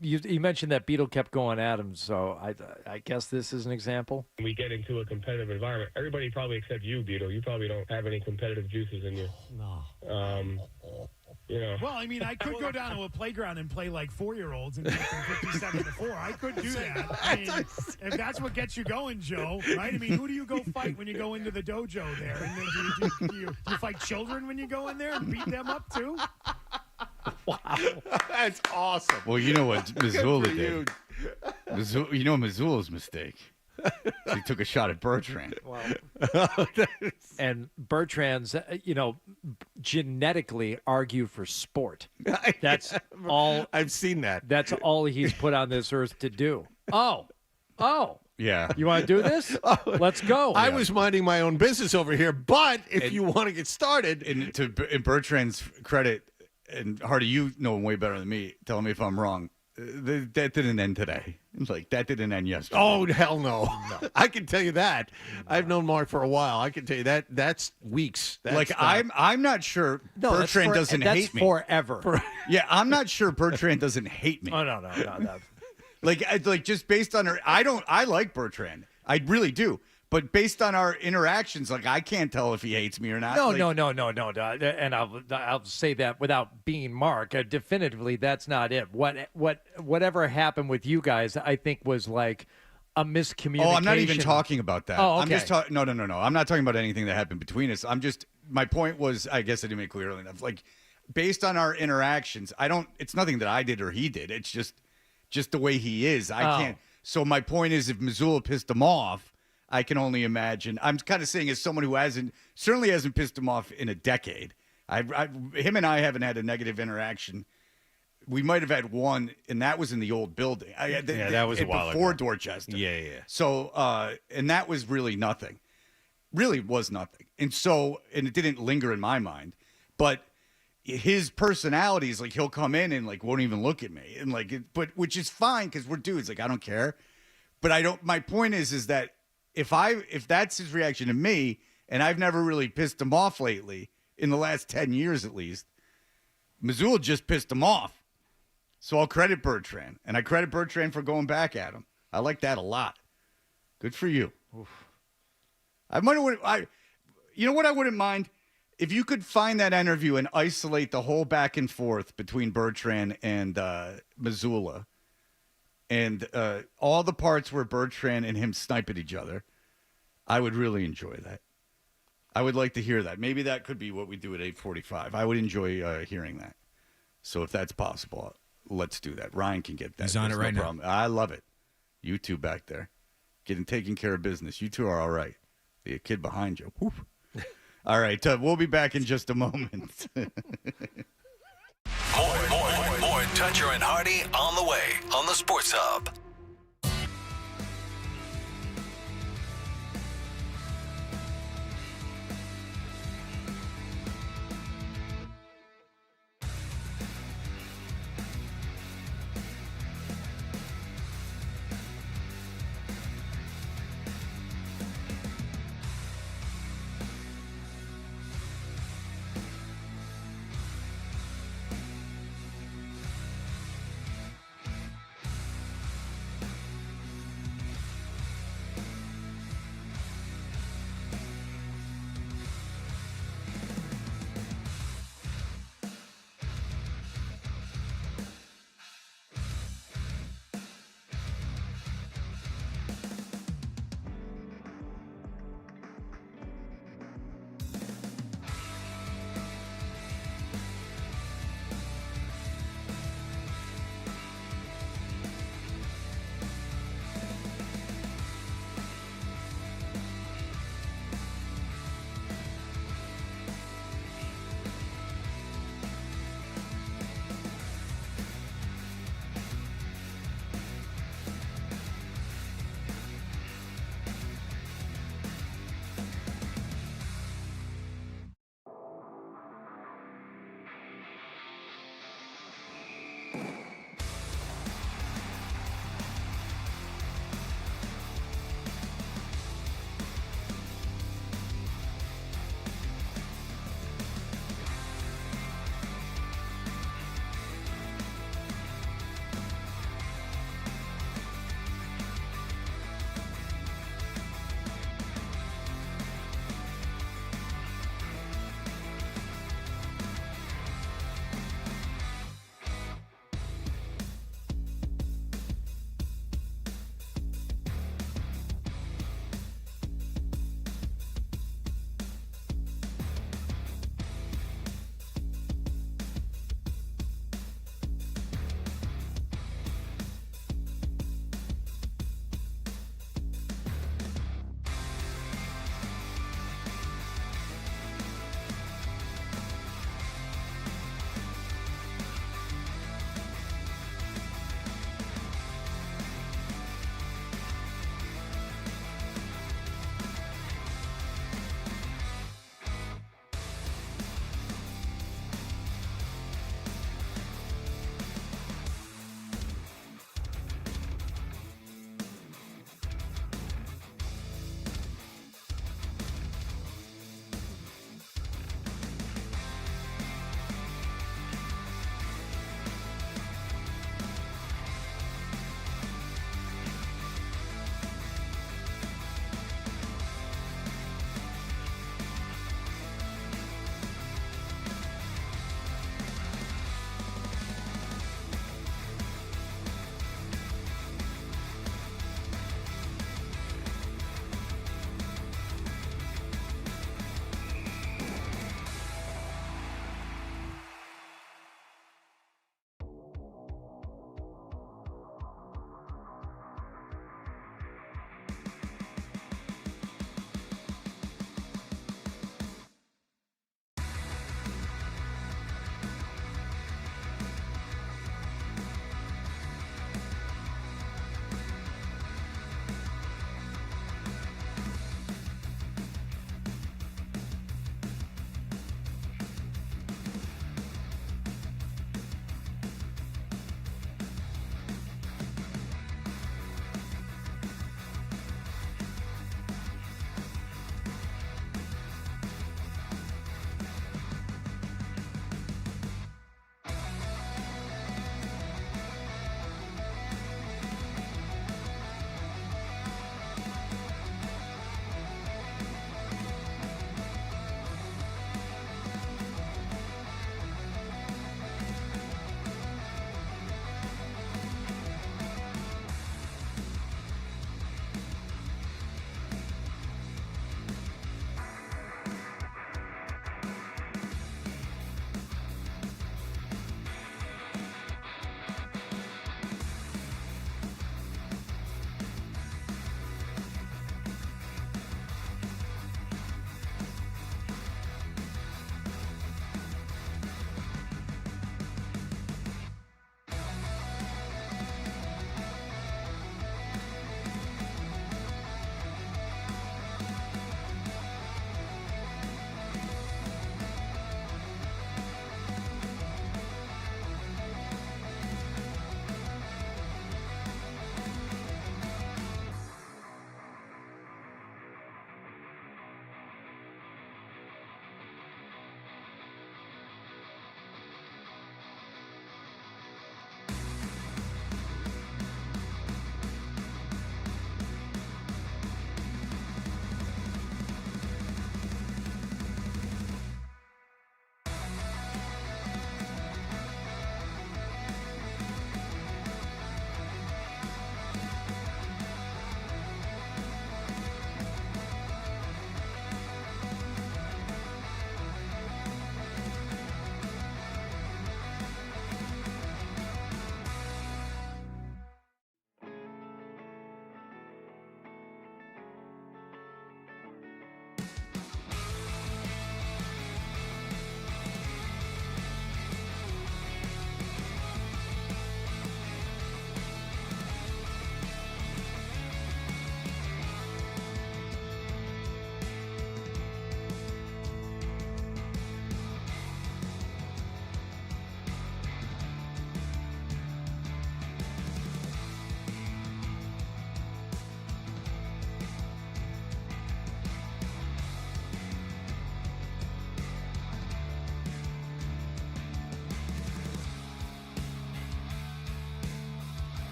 You mentioned that Beetle kept going at him, so I guess this is an example. We get into a competitive environment. Everybody probably except you, Beetle. You probably don't have any competitive juices in you. No. Well, I mean, I could go down to a playground and play like 4-year-olds and make them 57-4. I could do that. I mean, if that's what gets you going, Joe, right? I mean, who do you go fight when you go into the dojo there? And then do you fight children when you go in there and beat them up too? Wow, that's awesome. Well, you know what Missoula did. Missoula's mistake. He took a shot at Bertrand. Wow. And Bertrand's, genetically argue for sport. That's all. I've seen that. That's all he's put on this earth to do. Oh. Yeah. You want to do this? Let's go. I was minding my own business over here, but if you want to get started. In Bertrand's credit, and Hardy, you know him way better than me. Tell me if I'm wrong. That didn't end today. Like that didn't end yesterday. Oh hell no! I can tell you that. I've known Mark for a while. I can tell you that. That's weeks. I'm not sure Bertrand doesn't hate me forever. Yeah, I'm not sure Bertrand doesn't hate me. Oh no. Like just based on her, I like Bertrand. I really do. But based on our interactions, like I can't tell if he hates me or not. No. And I'll say that without being Mark. Definitively, that's not it. Whatever happened with you guys, I think was like a miscommunication. Oh, I'm not even talking about that. Oh, okay. I'm just talking. No. I'm not talking about anything that happened between us. My point was, I guess I didn't make it clear enough. Like based on our interactions, it's nothing that I did or he did. It's just the way he is. I can't. So my point is, if Missoula pissed him off, I can only imagine. I'm kind of saying as someone who certainly hasn't pissed him off in a decade. Him and I haven't had a negative interaction. We might have had one, and that was in the old building. That was a while before ago. Dorchester. Yeah. So, and that was really nothing. Really was nothing. And it didn't linger in my mind. But his personality is like he'll come in and like won't even look at me, and but which is fine because we're dudes. Like I don't care. But I don't. My point is that. If that's his reaction to me, and I've never really pissed him off lately, in the last 10 years at least, Missoula just pissed him off. So I'll credit Bertrand, and I credit Bertrand for going back at him. I like that a lot. Good for you. Oof. You know what I wouldn't mind? If you could find that interview and isolate the whole back and forth between Bertrand and Missoula, and all the parts where Bertrand and him snipe at each other, I would really enjoy that. I would like to hear that. Maybe that could be what we do at 8:45. I would enjoy hearing that. So if that's possible, let's do that. Ryan can get that. He's on it right now. I love it. You two back there, taking care of business. You two are all right. The kid behind you. Whoop. All right, we'll be back in just a moment. More Toucher and Hardy on the way on the Sports Hub.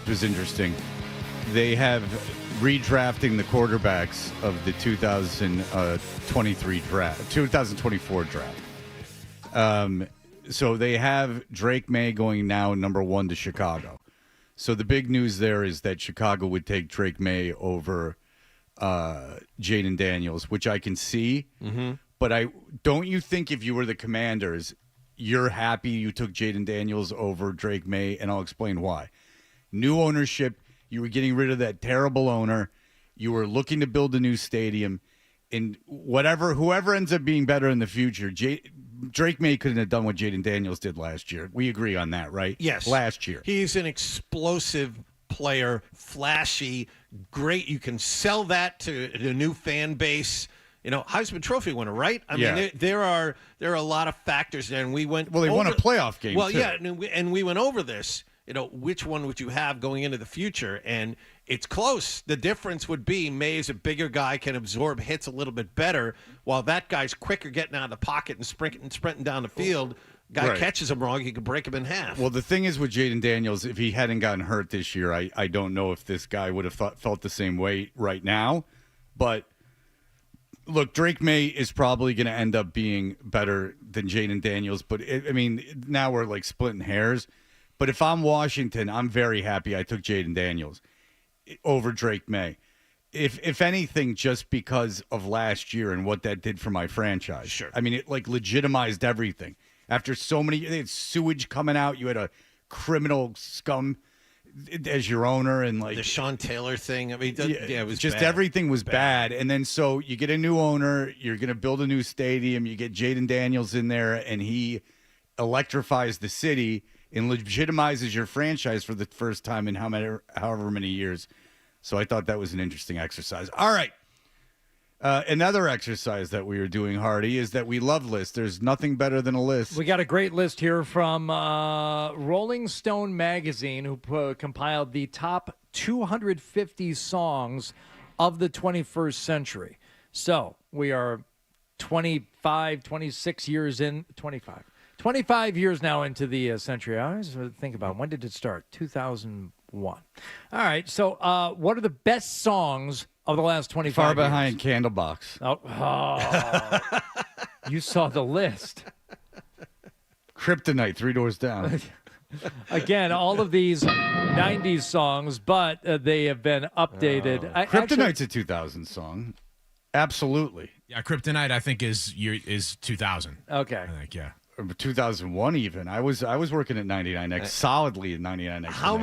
was interesting. They have redrafting the quarterbacks of the 2024 draft. So they have Drake May going now number 1 to Chicago. So the big news there is that Chicago would take Drake May over Jaden Daniels, which I can see. Mm-hmm. But don't you think if you were the Commanders, you're happy you took Jaden Daniels over Drake May? And I'll explain why. New ownership. You were getting rid of that terrible owner. You were looking to build a new stadium. And whoever ends up being better in the future, Drake May couldn't have done what Jaden Daniels did last year. We agree on that, right? Yes. Last year. He's an explosive player, flashy, great. You can sell that to a new fan base. Heisman Trophy winner, right? I mean, there are a lot of factors there, and we went. Well, they won a playoff game. Well, too. yeah, and we went over this. Which one would you have going into the future? And it's close. The difference would be May is a bigger guy, can absorb hits a little bit better, while that guy's quicker getting out of the pocket and sprinting down the field. Guy Right. catches him wrong, he could break him in half. Well, the thing is with Jaden Daniels, if he hadn't gotten hurt this year, I don't know if this guy would have felt the same way right now. But look, Drake May is probably going to end up being better than Jaden Daniels. But, now we're like splitting hairs. But if I'm Washington, I'm very happy I took Jaden Daniels over Drake May. If anything, just because of last year and what that did for my franchise. Sure. I mean, it like legitimized everything. After so many, they had sewage coming out. You had a criminal scum as your owner, and like the Sean Taylor thing. I mean, it was just bad. everything was bad. And then so you get a new owner. You're going to build a new stadium. You get Jaden Daniels in there, and he electrifies the city and legitimizes your franchise for the first time in however many years. So I thought that was an interesting exercise. All right. Another exercise that we were doing, Hardy, is that we love lists. There's nothing better than a list. We got a great list here from Rolling Stone magazine, who compiled the top 250 songs of the 21st century. So we are 26 years in, 25 years now into the century. I always think about, when did it start? 2001. All right, so what are the best songs of the last 25 Far years? behind Candlebox. Oh. You saw the list. Kryptonite, 3 Doors Down. Again, all of these 90s songs, but they have been updated. Kryptonite's a 2000 song. Absolutely. Yeah, Kryptonite, I think, is 2000. Okay. I think, yeah. 2001 even. I was working at 99X, solidly at 99X. How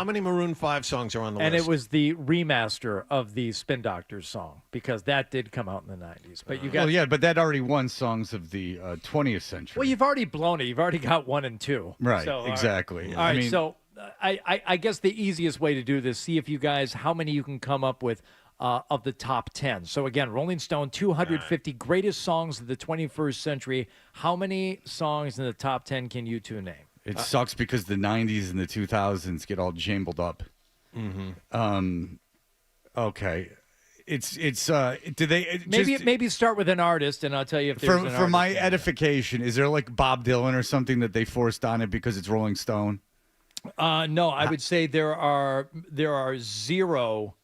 many Maroon 5 songs are on the and list? it was the remaster of the Spin Doctors song, because that did come out in the 90s. But you got Well, yeah, but that already won songs of the 20th century. Well, you've already blown it. You've already got 1 and 2. Right, So, exactly. All right, so I guess the easiest way to do this, see if you guys, how many you can come up with of the top 10. So again, Rolling Stone, 250 greatest songs of the 21st century. How many songs in the top 10 can you two name? It sucks because the 90s and the 2000s get all jumbled up. Mm-hmm. Okay. Do they maybe start with an artist, and I'll tell you if there's an for artist my in there. edification, is there like Bob Dylan or something that they forced on it because it's Rolling Stone? No, I would say there are 0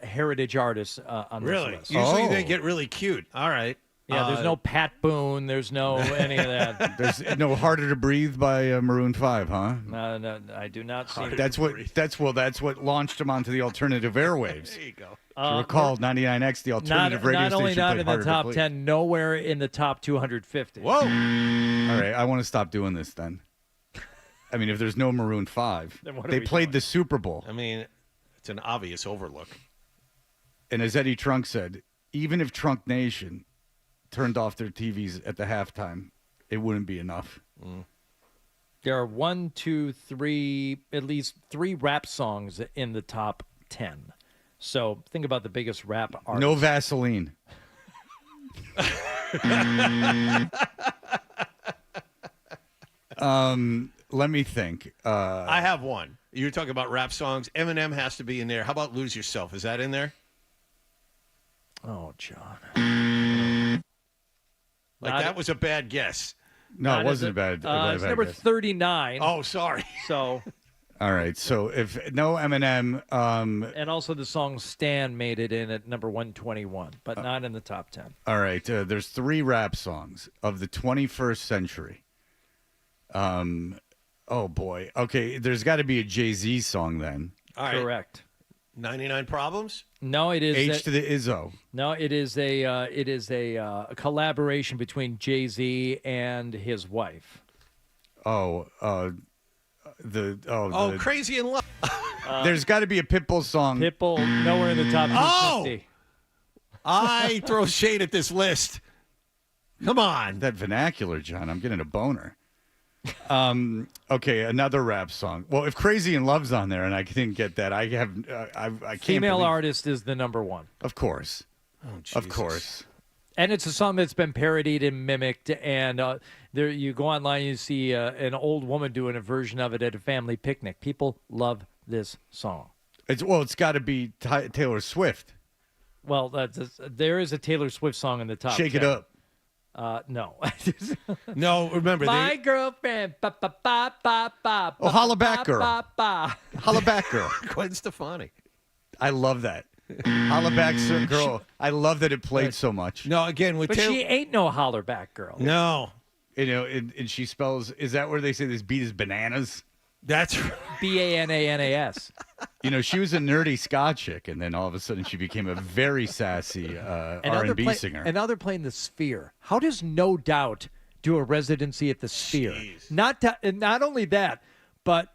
heritage artists on this list. Usually they get really cute. All right. Yeah, there's no Pat Boone. There's no any of that. There's no Harder to Breathe by Maroon 5, huh? No, I do not see. That's what launched them onto the alternative airwaves. There you go. If you recall, 99X, the alternative radio not only station, not played in the Harder to top Breathe. 10, nowhere in the top 250. Whoa! All right, I want to stop doing this then. I mean, if there's no Maroon 5, Then what are they we played doing? the Super Bowl. I mean, it's an obvious overlook. And as Eddie Trunk said, even if Trunk Nation turned off their TVs at the halftime, it wouldn't be enough. There are 1, 2, 3, at least 3 rap songs in the top 10. So think about the biggest rap artists. No Vaseline. Let me think. I have one. You're talking about rap songs. Eminem has to be in there. How about Lose Yourself? Is that in there? Oh, John. That was a bad guess. No, it wasn't a bad. It's number 39. Oh, sorry. So. All right. So if no Eminem, and also the song "Stan" made it in at number 121, but not in the top 10. all right. There's 3 rap songs of the 21st century. Oh boy. Okay. There's got to be a Jay-Z song then. All right. Correct. 99 Problems? No, it is H to the Izzo. No, it is a collaboration between Jay-Z and his wife. Crazy in Love. There's got to be a Pitbull song. Pitbull, nowhere in the top 250. I throw shade at this list. Come on. That vernacular, John. I'm getting a boner. Okay, another rap song. Well, if Crazy in Love's on there and I didn't get that, I can't. Female artist is the number one. Of course. Oh, Jesus. Of course. And it's a song that's been parodied and mimicked. And there, you go online, you see an old woman doing a version of it at a family picnic. People love this song. It's got to be Taylor Swift. Well, there is a Taylor Swift song in the top. Shake 10. It Up. No. No, remember. My girlfriend. Ba, ba, ba, ba, ba, Oh, Holla Back Girl. Ba, ba. Holla Back Girl. Gwen Stefani. I love that. Holla Back Girl. I love that it played so much. No, again, with But she ain't no holler back girl. No. You know, and she spells, is that where they say this beat is bananas? That's Bananas. You know, she was a nerdy ska chick, and then all of a sudden she became a very sassy R&B singer. And now they're playing the Sphere. How does No Doubt do a residency at the Sphere? Not only that, but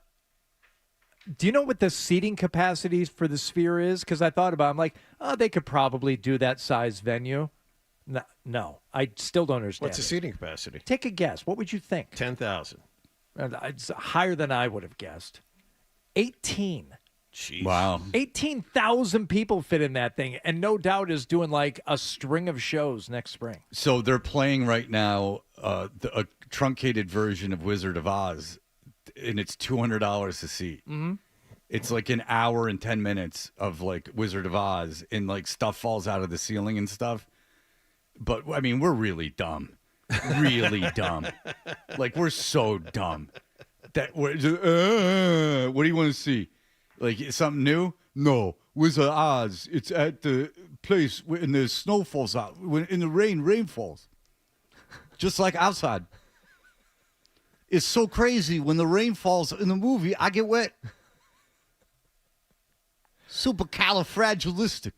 do you know what the seating capacities for the Sphere is? Because I thought about it. I'm like, they could probably do that size venue. No, I still don't understand. What's the seating capacity? Take a guess. What would you think? 10,000. It's higher than I would have guessed. 18. Jeez. Wow. 18,000 people fit in that thing. And No Doubt is doing like a string of shows next spring. So they're playing right now a truncated version of Wizard of Oz, and it's $200 a seat. Mm-hmm. It's like an hour and 10 minutes of like Wizard of Oz, and like stuff falls out of the ceiling and stuff. But I mean, we're really dumb. Really dumb. Like, we're so dumb. What do you want to see? Like, something new? No. Wizard of Oz. It's at the place when the snow falls out. When in the rain falls. Just like outside. It's so crazy. When the rain falls in the movie, I get wet. Supercalifragilistic.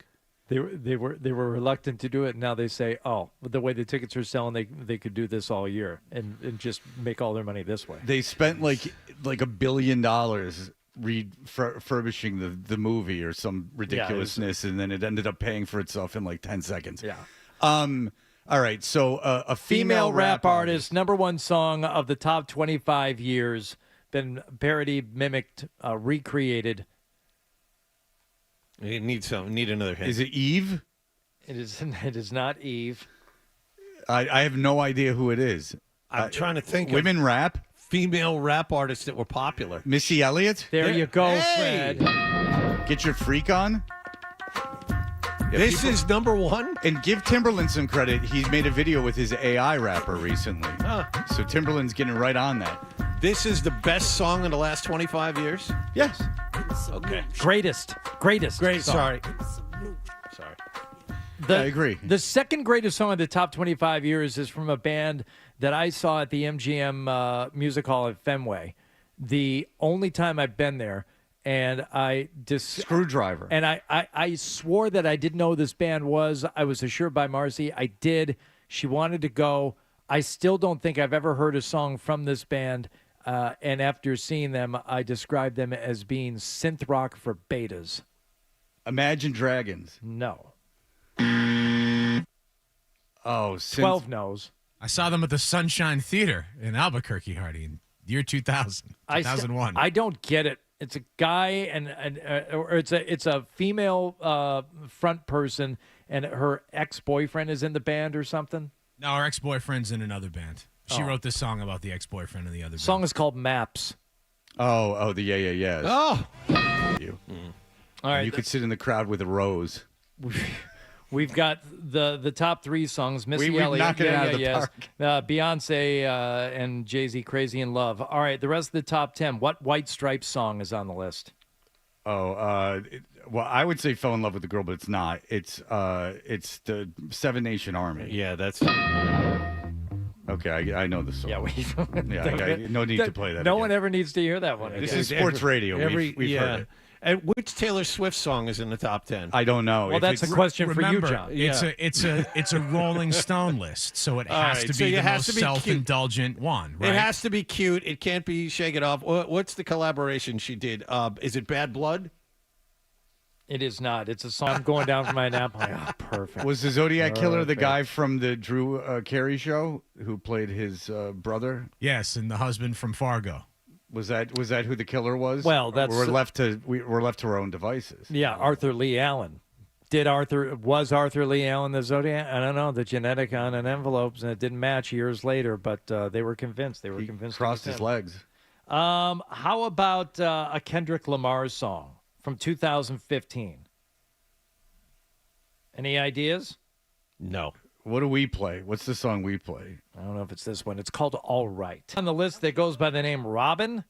They were reluctant to do it. And now they say, the way the tickets are selling, they could do this all year and just make all their money this way. They spent like $1 billion refurbishing the movie or some ridiculousness, and then it ended up paying for itself in like 10 seconds. Yeah. All right. So a female rap artist, number one song of the top 25 years, been parodied, mimicked, recreated. You need another hint. Is it Eve? It is not Eve. I have no idea who it is. I'm trying to think. Women rap? Female rap artists that were popular. Missy Elliott? There you go, Hey! Fred. Get your freak on? Yeah, This is number one? And give Timberland some credit. He's made a video with his AI rapper recently. So Timberland's getting right on that. This is the best song in the last 25 years? Yes. Okay. Greatest. Great. song. Sorry. I agree. The second greatest song of the top 25 years is from a band that I saw at the MGM Music Hall at Fenway. The only time I've been there, and Screwdriver. And I swore that I didn't know who this band was. I was assured by Marcy I did. She wanted to go. I still don't think I've ever heard a song from this band. And after seeing them, I described them as being synth rock for betas. Imagine Dragons. No. Oh, 12 no's. I saw them at the Sunshine Theater in Albuquerque, Hardy, in year 2000, 2001. I don't get it. It's a guy or it's a female front person, and her ex-boyfriend is in the band or something. No, her ex-boyfriend's in another band. She wrote this song about the ex-boyfriend in the other band. The song is called Maps. Oh, the yeah. Oh. You. All right. You could sit in the crowd with a rose. We've got the top 3 songs. Missy We Elliott, knock it out of the yes. park. Beyonce and Jay-Z, Crazy in Love. All right, the rest of the top 10. What White Stripes song is on the list? Well, I would say Fell in Love with the Girl, but it's not. It's the Seven Nation Army. Yeah, that's. Okay, I know the song. Yeah, no need to play that. No again. one ever needs to hear that one. This again. is sports radio. We've heard it. And which Taylor Swift song is in the top 10? I don't know. Well, that's a question for you, John. It's a Rolling Stone list, so it has to be the most self-indulgent one, right? It has to be cute. It can't be Shake It Off. What's the collaboration she did? Is it Bad Blood? It is not. It's a song. I'm going down for my nap. I'm like, perfect. Was the Zodiac Killer the Perfect. guy from the Drew Carey show who played his brother? Yes, and the husband from Fargo. Was that who the killer was? Well, that's we're left to our own devices. Yeah, Arthur Lee Allen. Was Arthur Lee Allen the Zodiac? I don't know. The genetic on an envelopes, and it didn't match years later, but they were convinced. They were convinced. Crossed his legs. How about a Kendrick Lamar song from 2015? Any ideas? No. What do we play? What's the song we play? I don't know if it's this one. It's called All Right. On the list that goes by the name Robin.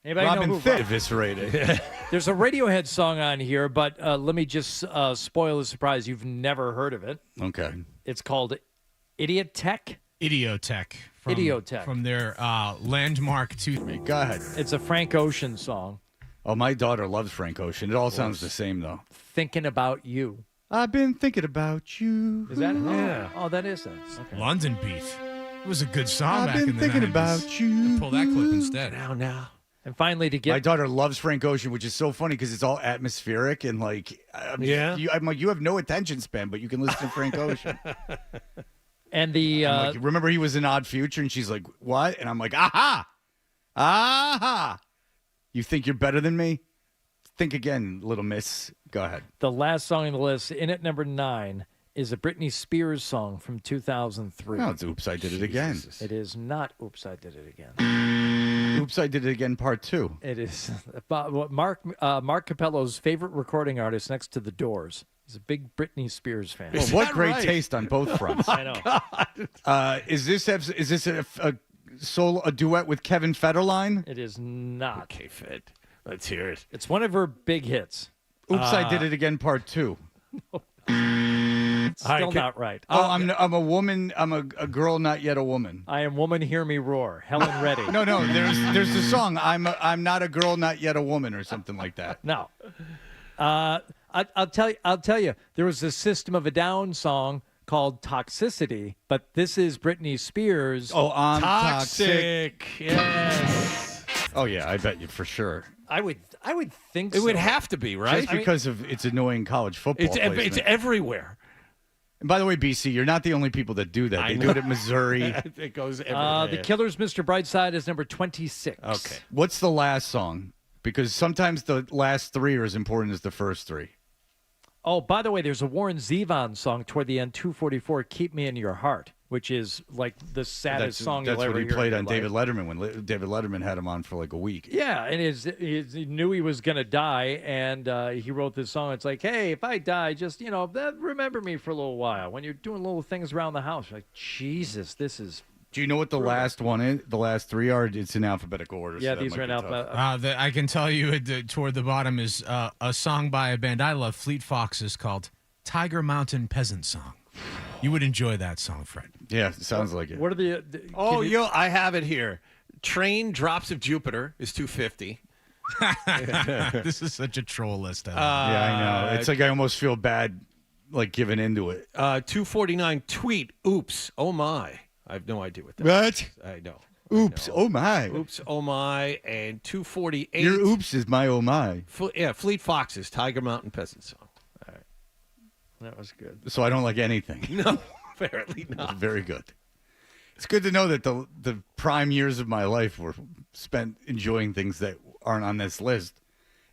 Anybody Robin know who Thicke. Eviscerated. There's a Radiohead song on here, but let me just spoil the surprise. You've never heard of it. Okay. It's called Idiot Tech. Idiotech. Idiotech. From their landmark 2. Go ahead. It's a Frank Ocean song. Oh, my daughter loves Frank Ocean. It all sounds the same, though. Thinking About You. I've been thinking about you. Is that? Yeah. Oh, that is it. Okay. London Beat. It was a good song back I've been in the thinking 90s. about you. Pull that clip instead. Now. And finally, to My get daughter loves Frank Ocean, which is so funny because it's all atmospheric and like, I'm like, you have no attention span, but you can listen to Frank Ocean. and the I'm like, remember he was in Odd Future, and she's like, what? And I'm like, aha. You think you're better than me? Think again, little miss. Go ahead. the last song on the list, in at number 9, is a Britney Spears song from 2003. No, it's Oops, I Did It Again. It is not Oops, I Did It Again. Oops, I Did It Again Part 2. It is Mark Capello's favorite recording artist next to The Doors. He's a big Britney Spears fan. Well, what great taste on both fronts. I know. Is this a duet with Kevin Federline? It is not. Okay, Fed. Let's hear it. It's one of her big hits. Oops, I Did It Again Part 2. Still not right. Oh, I'm a woman. I'm a girl, not yet a woman. I am Woman, Hear Me Roar. Helen Reddy. No. There's the song. I'm not a girl, not yet a woman, or something like that. No. I'll tell you. There was a System of a Down song called Toxicity, but this is Britney Spears. Oh, I'm Toxic. Yes. Oh yeah, I bet you for sure. I would think It so. would have to be, right? Just because of its annoying college football. It's everywhere. And by the way, BC, you're not the only people that do that. They do it at Missouri. It goes everywhere. The Killers' Mr. Brightside is number 26. Okay. What's the last song? Because sometimes the last 3 are as important as the first 3. Oh, by the way, there's a Warren Zevon song toward the end, 244, Keep Me in Your Heart, which is like the saddest song you'll ever hear. That's what he played on in your David life. Letterman when David Letterman had him on for like a week. Yeah, and he knew he was going to die, and he wrote this song. It's like, hey, if I die, just, remember me for a little while. When you're doing little things around the house, you're like, Jesus, this is... Do you know what the last one is? The last 3 are? It's in alphabetical order. Yeah, so these are in alphabetical. I can tell you toward the bottom is a song by a band I love, Fleet Foxes, called Tiger Mountain Peasant Song. You would enjoy that song, Fred. Yeah, it sounds like it. What are I have it here. Train Drops of Jupiter is 250. This is such a troll list. Yeah, I know. It's like I almost feel bad, like giving into it. 249 Tweet. Oops. Oh my. I have no idea what that What? is. I know. Oops. Oh my. Oops. Oh my. And 248. Your oops is my oh my. Fleet Foxes, Tiger Mountain Peasant Song. All right. That was good. So I don't like anything. No, apparently not. Very good. It's good to know that the prime years of my life were spent enjoying things that aren't on this list.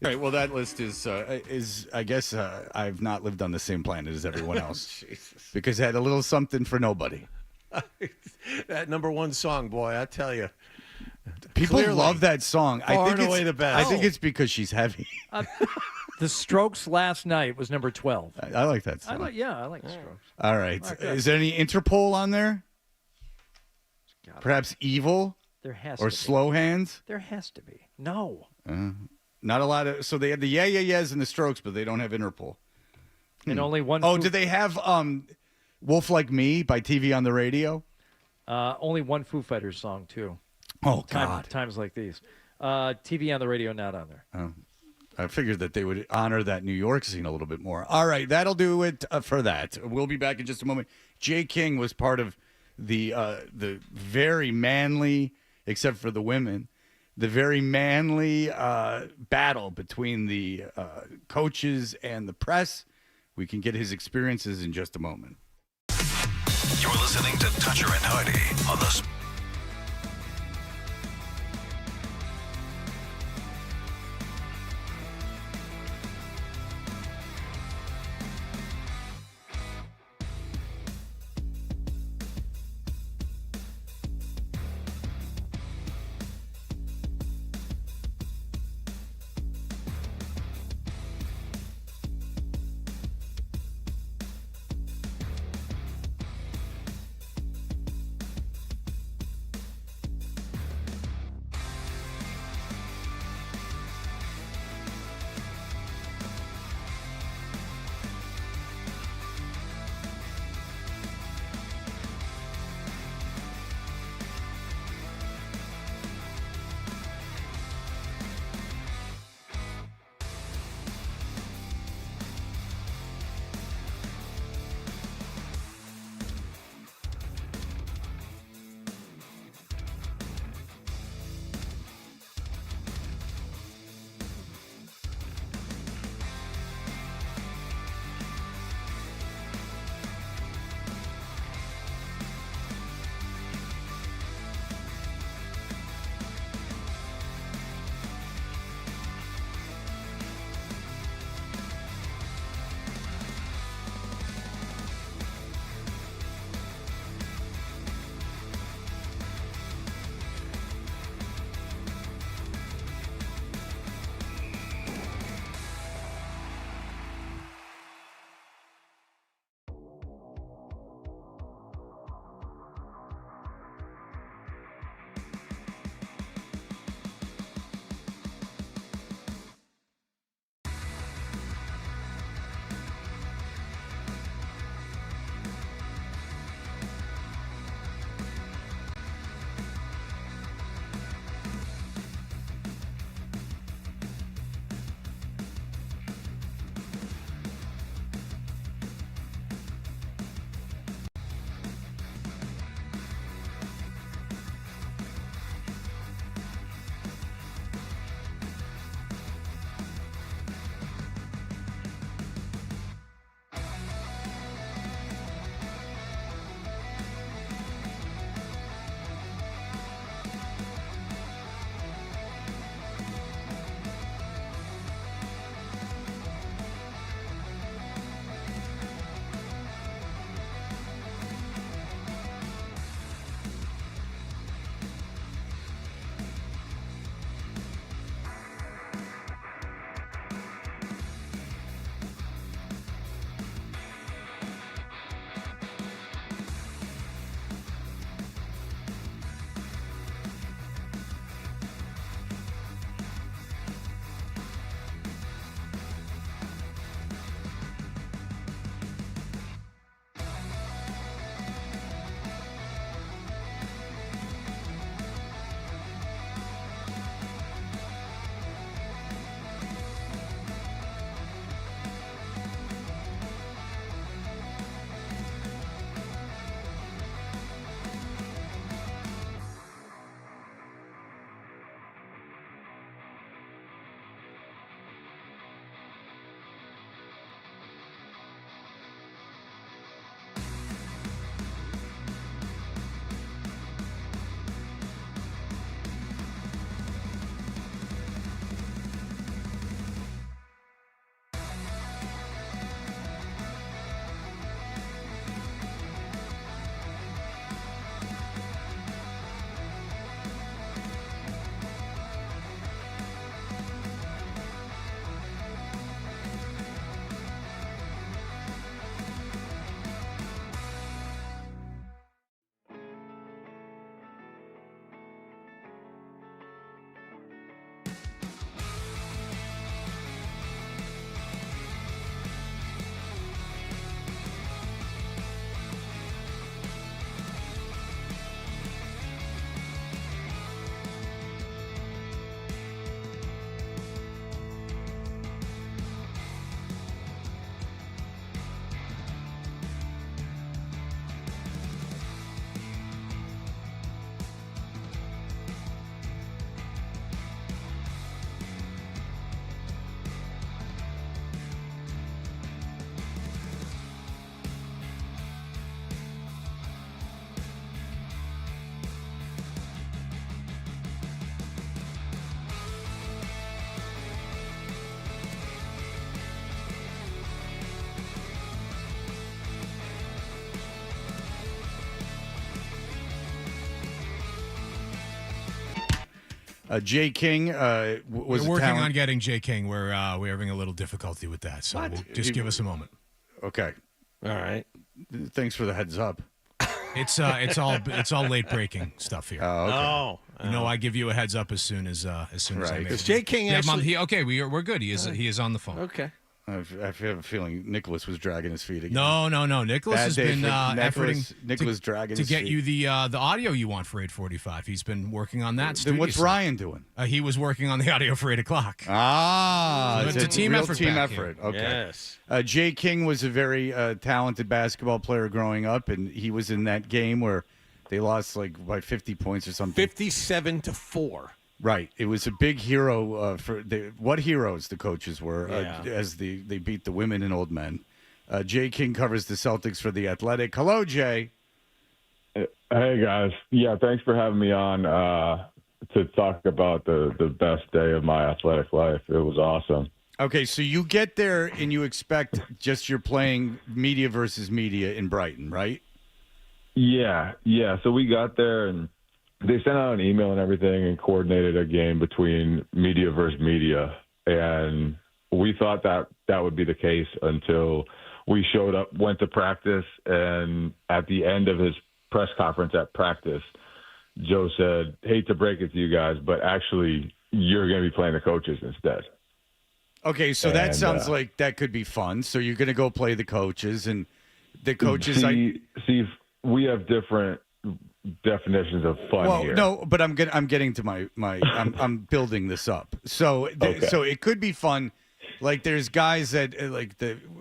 All right. Well, that list is I guess I've not lived on the same planet as everyone else. Jesus. Because I had a little something for nobody. That number 1 song, boy, I tell you. People Clearly, love that song. far and away the best. I think it's because she's heavy. The Strokes last night was number 12. I like that I song. like the Strokes. All right. Okay. Is there any Interpol on there? Perhaps Evil? There has or to be. Slow Hands? There has to be. No. Not a lot of. So they have the Yeah Yeah Yeahs and the Strokes, but they don't have Interpol. And only one. Oh, did they have Wolf Like Me by TV on the Radio? Only one Foo Fighters song too. Oh God. Times like these. TV on the radio not on there. Oh. I figured that they would honor that New York scene a little bit more. All right, that'll do it for that. We'll be back in just a moment. Jay King was part of the very manly, except for the women, the very manly battle between the coaches and the press. We can get his experiences in just a moment. You're listening to Toucher and Hardy on the Jay King was We're working talent. on getting Jay King. We're having a little difficulty with that, so just give us a moment. Okay. All right. Thanks for the heads up. It's all late breaking stuff here. Oh, okay. You know, I give you a heads up as soon as I make Because it. Jay King actually. We're good. He is on the phone. Okay. I have a feeling Nicholas was dragging his feet again. No. Nicholas has been efforting Nicholas dragging to his get feet. you the audio you want for 8:45. He's been working on that. Then what's studiously. Ryan doing? He was working on the audio for 8 o'clock. Ah, So it's a team real effort Team back here. effort. Okay. Yes. Jay King was a very talented basketball player growing up, and he was in that game where they lost like by 50 points or something. 57-4. Right. It was a big hero for what heroes the coaches were as they beat the women and old men. Jay King covers the Celtics for The Athletic. Hello, Jay. Hey, guys. Yeah, thanks for having me on to talk about the best day of my athletic life. It was awesome. Okay, so you get there and you expect just you're playing media versus media in Brighton, right? Yeah. So we got there and they sent out an email and everything and coordinated a game between media versus media. And we thought that would be the case until we showed up, went to practice, and at the end of his press conference at practice, Joe said, hate to break it to you guys, but actually you're going to be playing the coaches instead. Okay, so that sounds like that could be fun. So you're going to go play the coaches, and the coaches. See, we have different definitions of fun here. No, but I'm getting to my I'm building this up. So so it could be fun. Like there's guys that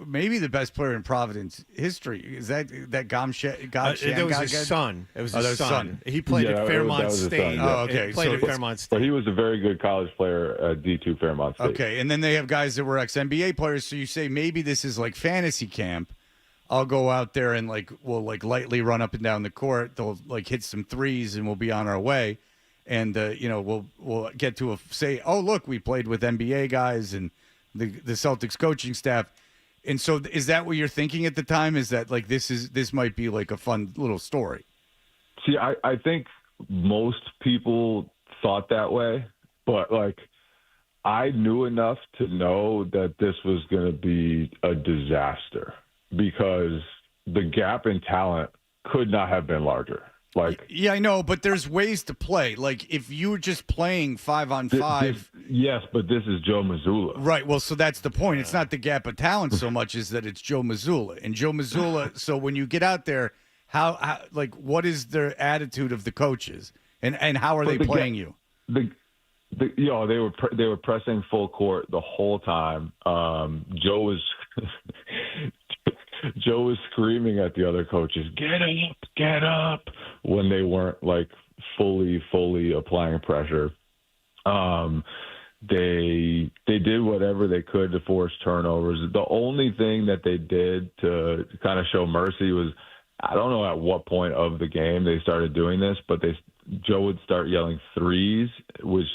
maybe the best player in Providence history is that Gomshed. It was his son. It was his son. He played at Fairmont State. Oh, okay. He played at Fairmont State. But he was a very good college player at D2 Fairmont State. Okay, and then they have guys that were ex-NBA players. So you say maybe this is like fantasy camp. I'll go out there and we'll lightly run up and down the court. They'll hit some threes and we'll be on our way. And we'll get to say, oh look, we played with NBA guys and the Celtics coaching staff. And so is that what you're thinking at the time? Is that this might be like a fun little story? See, I think most people thought that way, but I knew enough to know that this was going to be a disaster because the gap in talent could not have been larger. Yeah, I know, but there's ways to play. Like if you were just playing 5-on-5. Yes, but this is Joe Mazzulla. Right. Well, so that's the point. It's not the gap of talent so much as that it's Joe Mazzulla. And Joe Mazzulla, so when you get out there, how what is their attitude of the coaches? And how are they playing you? They were pressing full court the whole time. Joe was screaming at the other coaches, get up, when they weren't fully applying pressure. They did whatever they could to force turnovers. The only thing that they did to kind of show mercy was, I don't know at what point of the game they started doing this, but Joe would start yelling threes, which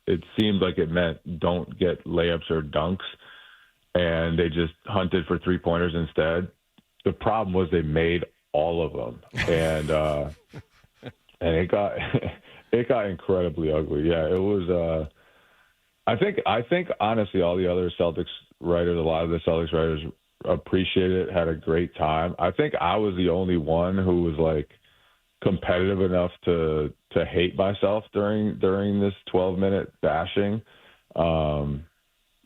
it seemed like it meant don't get layups or dunks, and they just hunted for three-pointers instead. The problem was they made all of them, and it got incredibly ugly. Yeah, it was. I think honestly, all the other Celtics writers, a lot of the Celtics writers appreciated it, had a great time. I think I was the only one who was competitive enough to hate myself during this 12-minute bashing.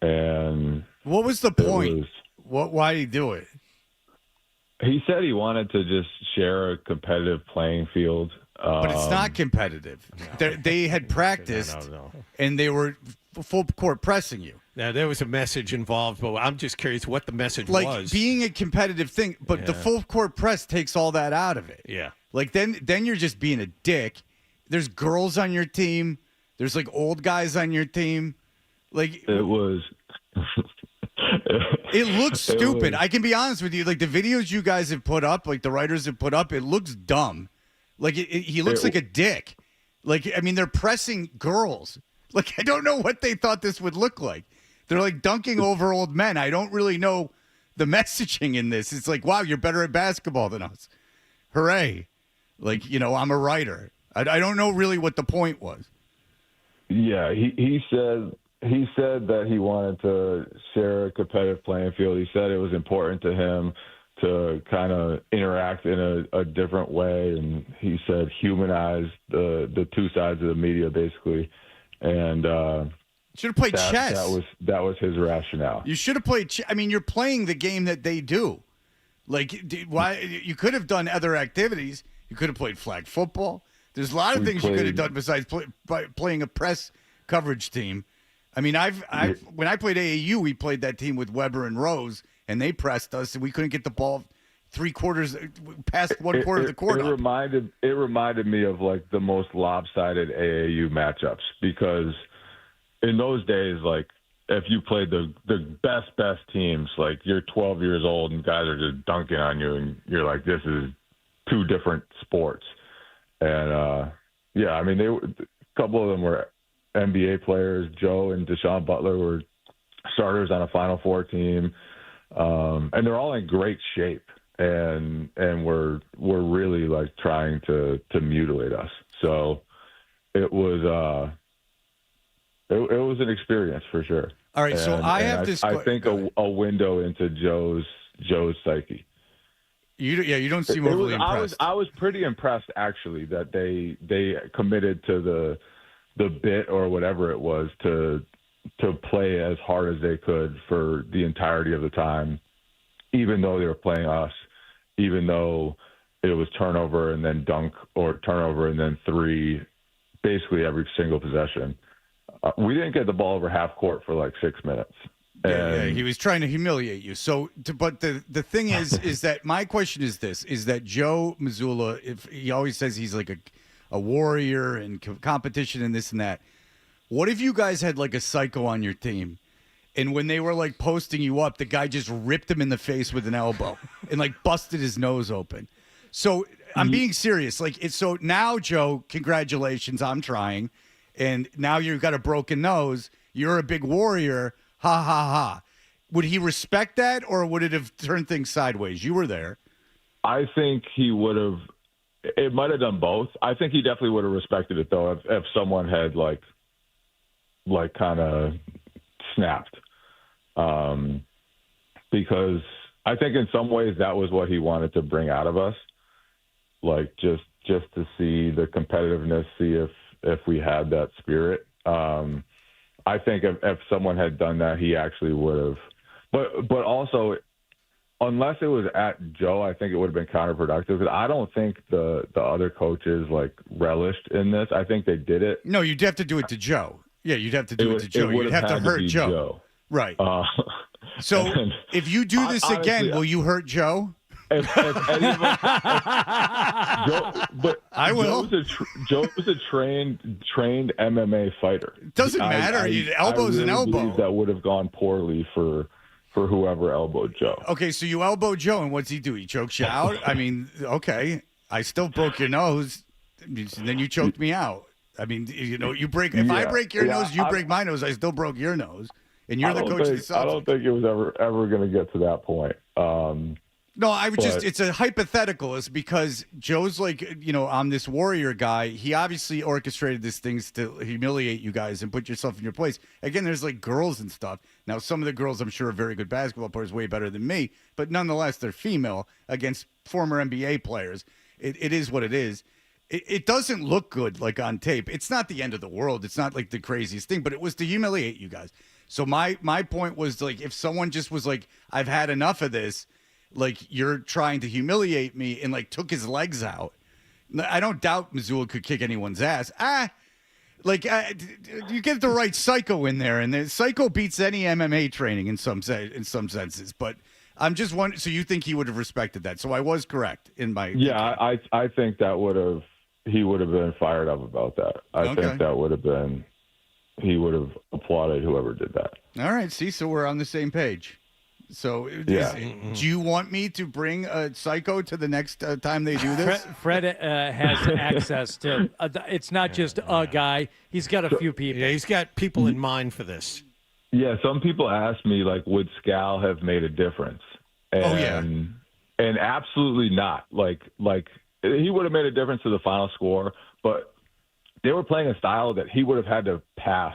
And what was the point? Why did he do it? He said he wanted to just share a competitive playing field. But it's not competitive. No. They had practiced, and they were full court pressing you. Now, there was a message involved, but I'm just curious what the message was. Being a competitive thing, but the full court press takes all that out of it. Yeah. Then you're just being a dick. There's girls on your team. There's old guys on your team. It was... It looks stupid. I can be honest with you. The videos you guys have put up, the writers have put up, it looks dumb. He looks like a dick. They're pressing girls. I don't know what they thought this would look like. They're dunking over old men. I don't really know the messaging in this. It's wow, you're better at basketball than us. Hooray. I'm a writer. I don't know really what the point was. Yeah, he said that he wanted to share a competitive playing field. He said it was important to him to kind of interact in a different way, and he said humanize the two sides of the media, basically. And should have played chess. That was his rationale. You should have played. I mean, you're playing the game that they do. Like, why you could have done other activities. You could have played flag football. There's a lot of things you could have done besides playing a press coverage team. I mean, when I played AAU, we played that team with Weber and Rose, and they pressed us, and we couldn't get the ball past one quarter of the court. It reminded me of like the most lopsided AAU matchups, because in those days, like if you played the best teams, like you're 12 years old and guys are just dunking on you, and you're like, this is two different sports. And yeah, I mean, a couple of them were NBA players. Joe and Deshaun Butler were starters on a Final Four team, and they're all in great shape. And we're really like trying to mutilate us. So it was an experience for sure. All right, so I think a window into Joe's psyche. You don't seem overly impressed. I was pretty impressed actually that they committed to the bit or whatever it was to play as hard as they could for the entirety of the time, even though they were playing us, even though it was turnover and then dunk or turnover and then three, basically every single possession. We didn't get the ball over half court for like 6 minutes. Yeah, he was trying to humiliate you. So, but the thing is that my question is this: is that Joe Mazzulla, if he always says he's like a warrior and competition and this and that, what if you guys had like a psycho on your team, and when they were like posting you up, the guy just ripped him in the face with an elbow and like busted his nose open? So I'm being serious. Like so now, Joe, congratulations, I'm trying, and now you've got a broken nose. You're a big warrior. Ha, ha, ha. Would he respect that, or would it have turned things sideways? You were there. I think he would have. It might have done both. I think he definitely would have respected it, though, if someone had, like kind of snapped. Because I think in some ways that was what he wanted to bring out of us, like just to see the competitiveness, see if we had that spirit. I think if someone had done that, he actually would have. But also, unless it was at Joe, I think it would have been counterproductive. Because I don't think the other coaches like relished in this. I think they did it. No, you'd have to do it to Joe. Yeah, you'd have to do it to Joe. You'd have to hurt Joe. Right. So if you do this again, will you hurt Joe? If anyone, I will. Joe's a trained MMA fighter. It doesn't matter. Elbow's an elbow. That would have gone poorly for whoever elbowed Joe. Okay, so you elbow Joe, and what's he do? He chokes you out? I mean, okay, I still broke your nose, and then you choked me out. I mean, you break. If I break your nose, you break my nose. I still broke your nose, and you're the coach of the Celtics. I don't think it was ever going to get to that point. No, it's a hypothetical. It's because Joe's like, I'm this warrior guy. He obviously orchestrated these things to humiliate you guys and put yourself in your place. Again, there's like girls and stuff. Now, some of the girls I'm sure are very good basketball players, way better than me, but nonetheless, they're female against former NBA players. It is what it is. It doesn't look good like on tape. It's not the end of the world. It's not like the craziest thing, but it was to humiliate you guys. So my point was like, if someone just was like, I've had enough of this, like you're trying to humiliate me, and like took his legs out. I don't doubt Mazzulla could kick anyone's ass. You get the right psycho in there, and the psycho beats any MMA training in some senses. But I'm just wondering. So you think he would have respected that? So I was correct in my. Yeah, I think that he would have been fired up about that. I think that would have been. He would have applauded whoever did that. All right. See, so we're on the same page. So, do you want me to bring a psycho to the next time they do this? Fred has access to. It's not just a guy; he's got a few people. Yeah, he's got people in mind for this. Yeah, some people ask me like, would Scal have made a difference? And absolutely not. Like he would have made a difference to the final score, but they were playing a style that he would have had to pass.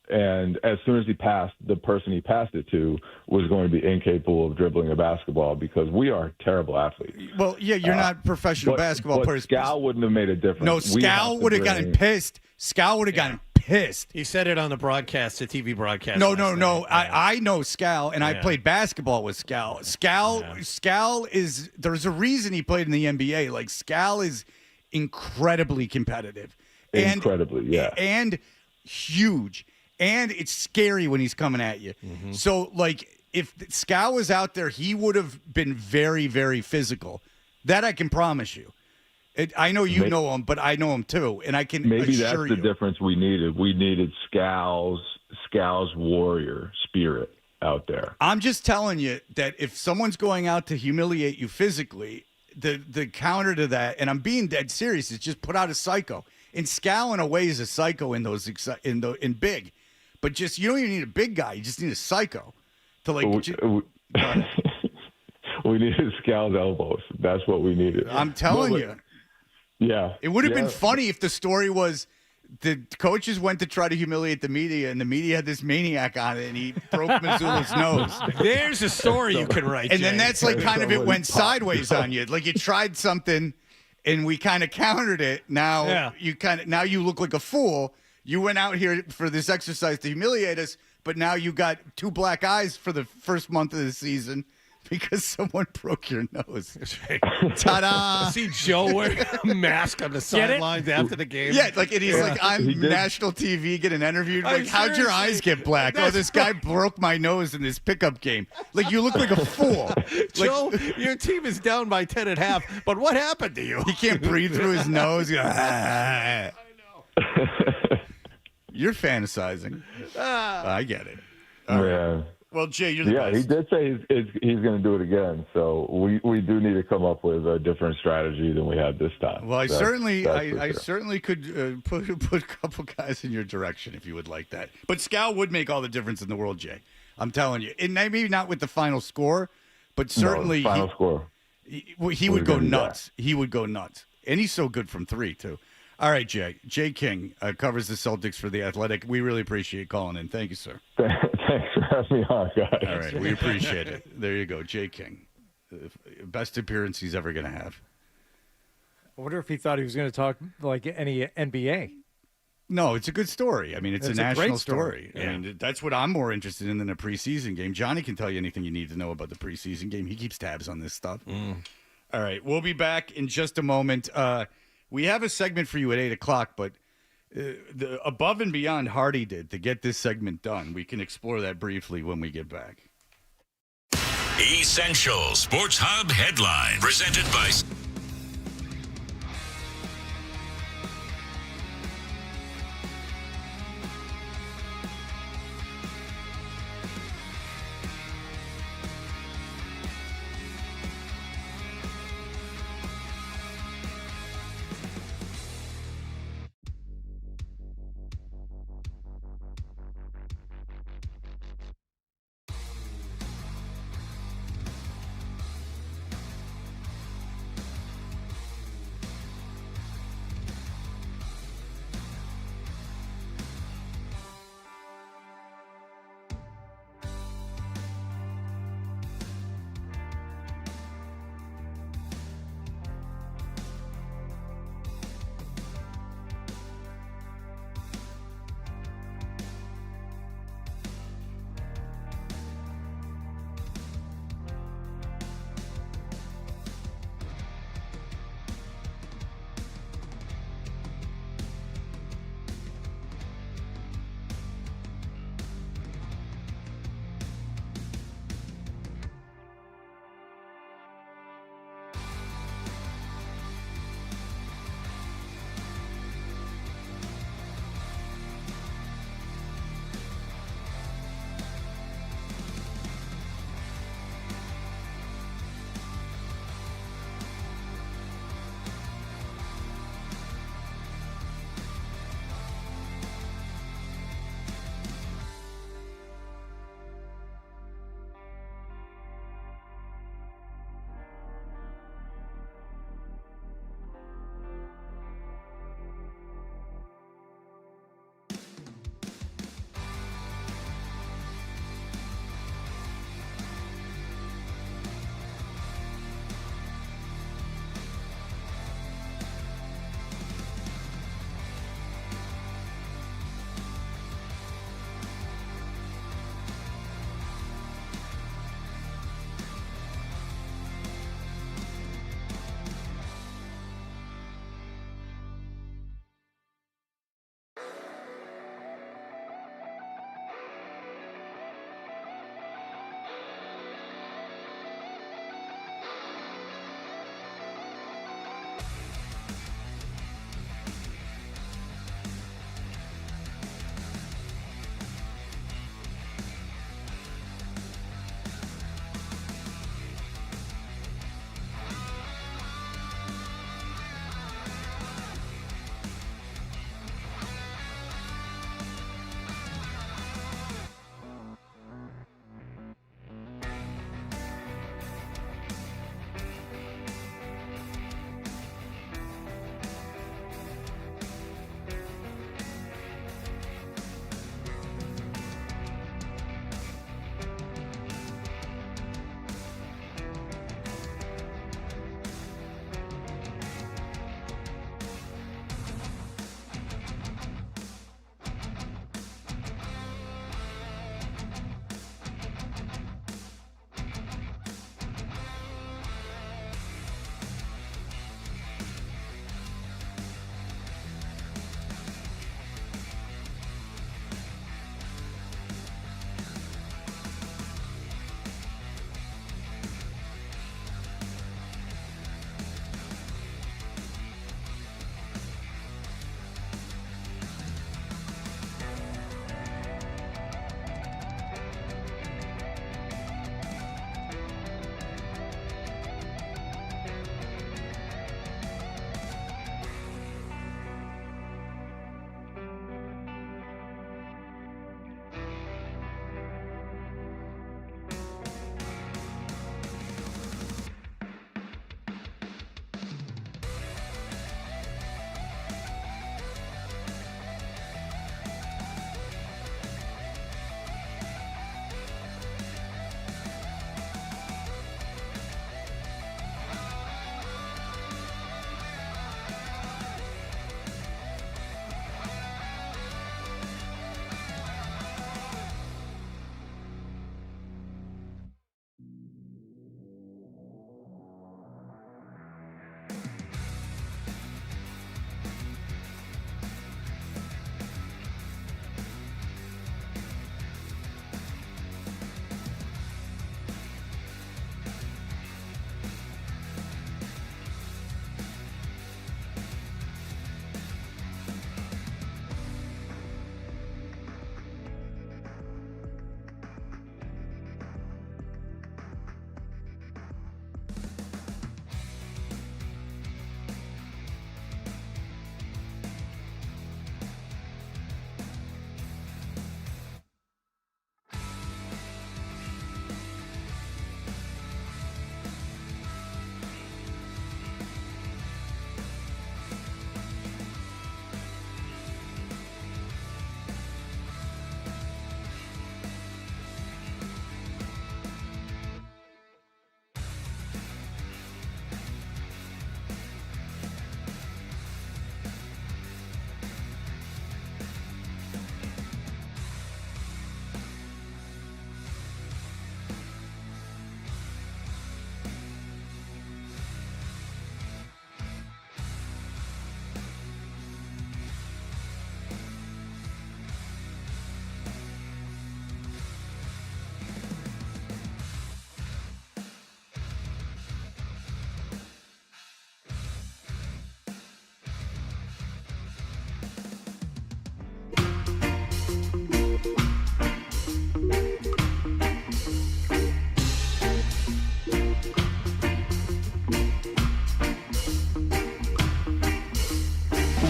And as soon as he passed, the person he passed it to was going to be incapable of dribbling a basketball because we are terrible athletes. Well, yeah, you're not professional basketball players. Scal wouldn't have made a difference. No, Scal would have gotten pissed. Scal would have gotten pissed. He said it on the broadcast, the TV broadcast. No. I know Scal, and I played basketball with Scal. Scal is, there's a reason he played in the NBA. Like, Scal is incredibly competitive. And huge. And it's scary when he's coming at you. Mm-hmm. So, like, if Scal was out there, he would have been very, very physical. That I can promise you. I know you know him, but I know him too, and I can maybe assure that's the difference we needed. We needed Scal's warrior spirit out there. I'm just telling you that if someone's going out to humiliate you physically, the counter to that, and I'm being dead serious, is just put out a psycho. And Scal, in a way, is a psycho in those in big. But just, you don't even need a big guy. You just need a psycho to like. We needed Scal's elbows. That's what we needed. I'm telling you. Yeah. It would have been funny if the story was the coaches went to try to humiliate the media, and the media had this maniac on it, and he broke Missoula's nose. There's a story you can write. And then Jay. that's like kind of it went sideways on you. Like you tried something, and we kind of countered it. Now you look like a fool. You went out here for this exercise to humiliate us, but now you got 2 black eyes for the first month of the season because someone broke your nose. Ta-da! See Joe wear a mask on the sidelines after the game. Yeah, like and he's like on national TV getting interviewed. Like, how'd your eyes get black? Oh, this guy broke my nose in this pickup game. Like, you look like a fool. Joe, your team is down by 10 at half, but what happened to you? He can't breathe through his nose. I know. You're fantasizing. I get it. All right. Well, Jay, you're the best. He did say he's going to do it again. So we do need to come up with a different strategy than we had this time. Well, I certainly could put a couple guys in your direction if you would like that. But Scal would make all the difference in the world, Jay. I'm telling you. And maybe not with the final score, but certainly final score. He would go nuts. He would go nuts. And he's so good from 3, too. All right, Jay. Jay King covers the Celtics for The Athletic. We really appreciate calling in. Thank you, sir. Thanks for having me on, guys. All right, we appreciate it. There you go, Jay King. Best appearance he's ever going to have. I wonder if he thought he was going to talk like any NBA. No, it's a good story. I mean, it's a national great story. I mean, that's what I'm more interested in than a preseason game. Johnny can tell you anything you need to know about the preseason game. He keeps tabs on this stuff. All right, we'll be back in just a moment. We have a segment for you at 8 o'clock, but the above and beyond Hardy did to get this segment done. We can explore that briefly when we get back. Essential Sports Hub headline presented by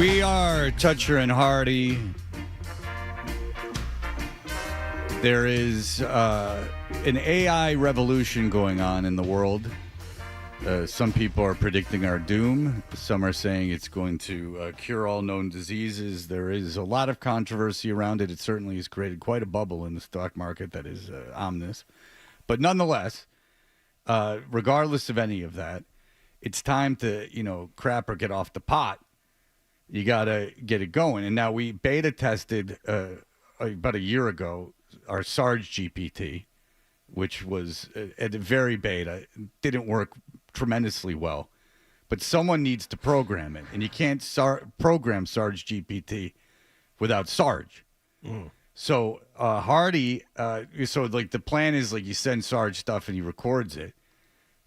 We are Toucher and Hardy. There is an AI revolution going on in the world. Some people are predicting our doom. Some are saying it's going to cure all known diseases. There is a lot of controversy around it. It certainly has created quite a bubble in the stock market that is ominous. But nonetheless, regardless of any of that, it's time to, crap or get off the pot. You got to get it going. And now we beta tested about a year ago our Sarge GPT, which was at a very beta. Didn't work tremendously well. But someone needs to program it. And you can't program Sarge GPT without Sarge. So Hardy, the plan is like you send Sarge stuff and he records it.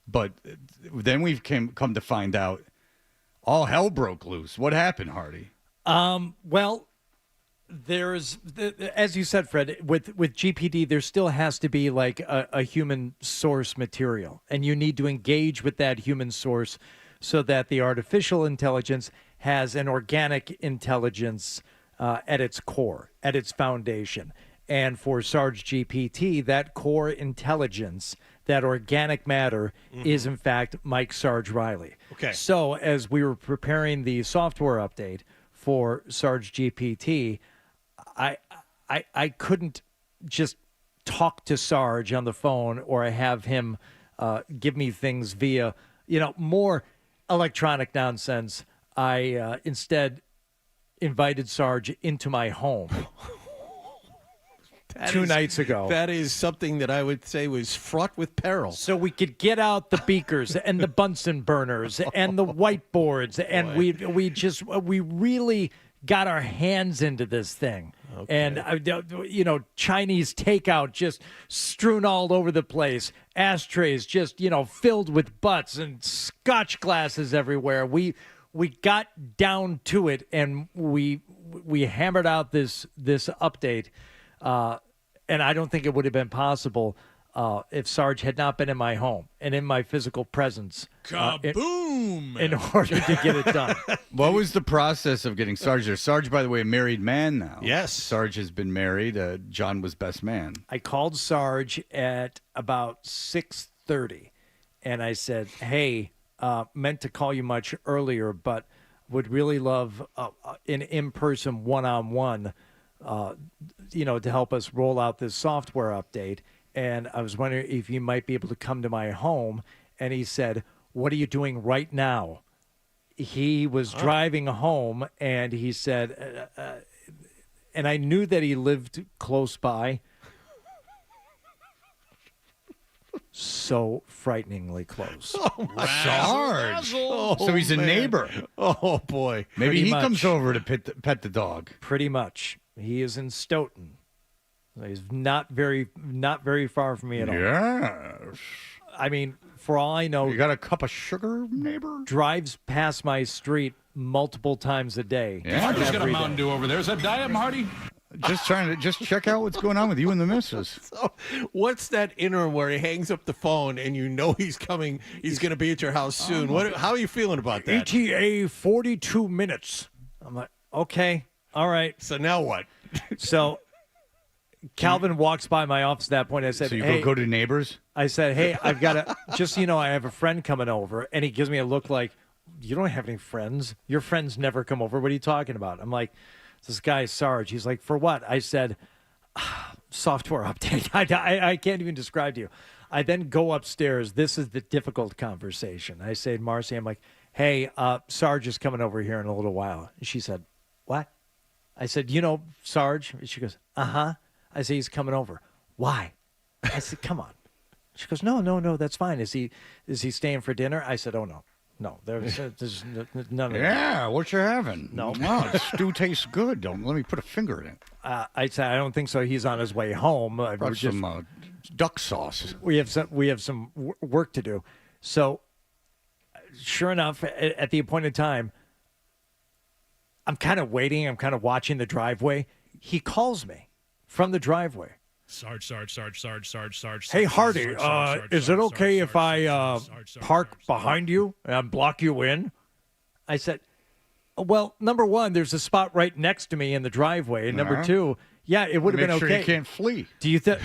But then we've come to find out all hell broke loose. What happened, Hardy? Well, there's, as you said, Fred, with GPT, there still has to be like a human source material. And you need to engage with that human source so that the artificial intelligence has an organic intelligence at its core, at its foundation. And for Sarge GPT, that core intelligence, that organic matter, is in fact Mike Sarge Riley. Okay. So as we were preparing the software update for Sarge GPT, I couldn't just talk to Sarge on the phone or have him give me things via, more electronic nonsense. I instead invited Sarge into my home. Two nights ago. That is something that I would say was fraught with peril. So we could get out the beakers and the Bunsen burners and the whiteboards, and we really got our hands into this thing. Okay. And Chinese takeout just strewn all over the place, ashtrays just filled with butts and scotch glasses everywhere. We got down to it, and we hammered out this update. And I don't think it would have been possible if Sarge had not been in my home and in my physical presence. Kaboom! In order to get it done. What was the process of getting Sarge there? Sarge, by the way, a married man now. Yes. Sarge has been married. John was best man. I called Sarge at about 6:30, and I said, hey, meant to call you much earlier, but would really love an in-person one-on-one to help us roll out this software update. And I was wondering if you might be able to come to my home. And he said, what are you doing right now? He was driving home, and he said, and I knew that he lived close by. So frighteningly close. Sarge. So he's a neighbor. Oh, boy. Maybe Pretty he much. comes over to pet the dog. Pretty much. He is in Stoughton. He's not very far from me at all. Yes. I mean, for all I know, You got a cup of sugar, neighbor? drives past my street multiple times a day. Yeah. Just got a Every Mountain day. Dew over there. Is that Diet Marty? Just trying to check out what's going on with you and the missus. So, what's that interim where he hangs up the phone and he's coming? He's going to be at your house soon. How are you feeling about that? ETA 42 minutes. I'm like, okay, all right. So now what? So Calvin walks by my office at that point. I said, So you hey, go to neighbors? I said, hey, I've got to, just so you know, I have a friend coming over. And he gives me a look like, you don't have any friends. Your friends never come over. What are you talking about? I'm like, this guy, Sarge. He's like, for what? I said, software update. I can't even describe to you. I then go upstairs. This is the difficult conversation. I say to Marcy, I'm like, hey, Sarge is coming over here in a little while. And she said, what? I said, Sarge? And she goes, uh-huh. I say, he's coming over. Why? I said, come on. She goes, no, that's fine. Is he staying for dinner? I said, oh, no. No, there's none of that. Yeah, what you having? No. Wow, the stew tastes good. Don't let me put a finger in it. I said, I don't think so. He's on his way home. Brought some duck sauce. We have some work to do. So, sure enough, at the appointed time, I'm kind of waiting. I'm kind of watching the driveway. He calls me from the driveway. Sarge. Hey, Hardy, is it okay if I park behind you and block you in? I said, Well, number one, there's a spot right next to me in the driveway. And number two, yeah, it would have been Make sure okay. you can't flee. Do you think?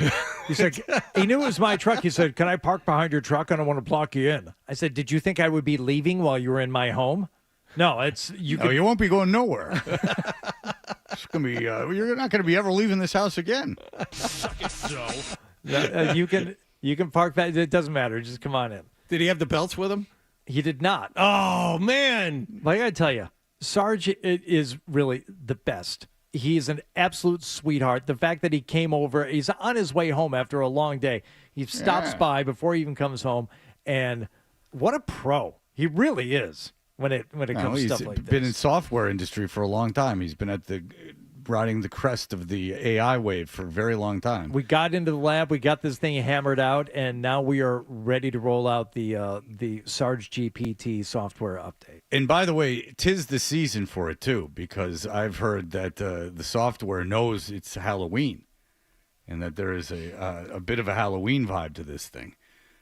He said, he knew it was my truck. He said, can I park behind your truck? I don't want to block you in. I said, did you think I would be leaving while you were in my home? No, it's you. No, you won't be going nowhere. It's gonna be. You're not going to be ever leaving this house again. You can park that. It doesn't matter. Just come on in. Did he have the belts with him? He did not. Oh, man. But I got to tell you, Sarge is really the best. He is an absolute sweetheart. The fact that he came over, he's on his way home after a long day. He stops by before he even comes home, and what a pro. He really is when it comes to stuff like this. He's been in software industry for a long time. He's been riding the crest of the AI wave for a very long time. We got into the lab, we got this thing hammered out, and now we are ready to roll out the Sarge GPT software update. And by the way, 'tis the season for it too, because I've heard that the software knows it's Halloween, and that there is a bit of a Halloween vibe to this thing.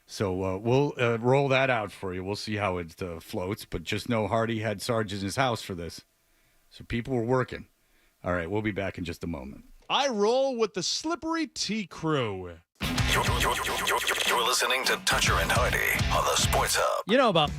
So we'll roll that out for you. We'll see how it floats, but just know Hardy had Sarge in his house for this, so people were working. All right, we'll be back in just a moment. I roll with the Slippery Tea Crew. You're listening to Toucher and Hardy on the Sports Hub. You know about...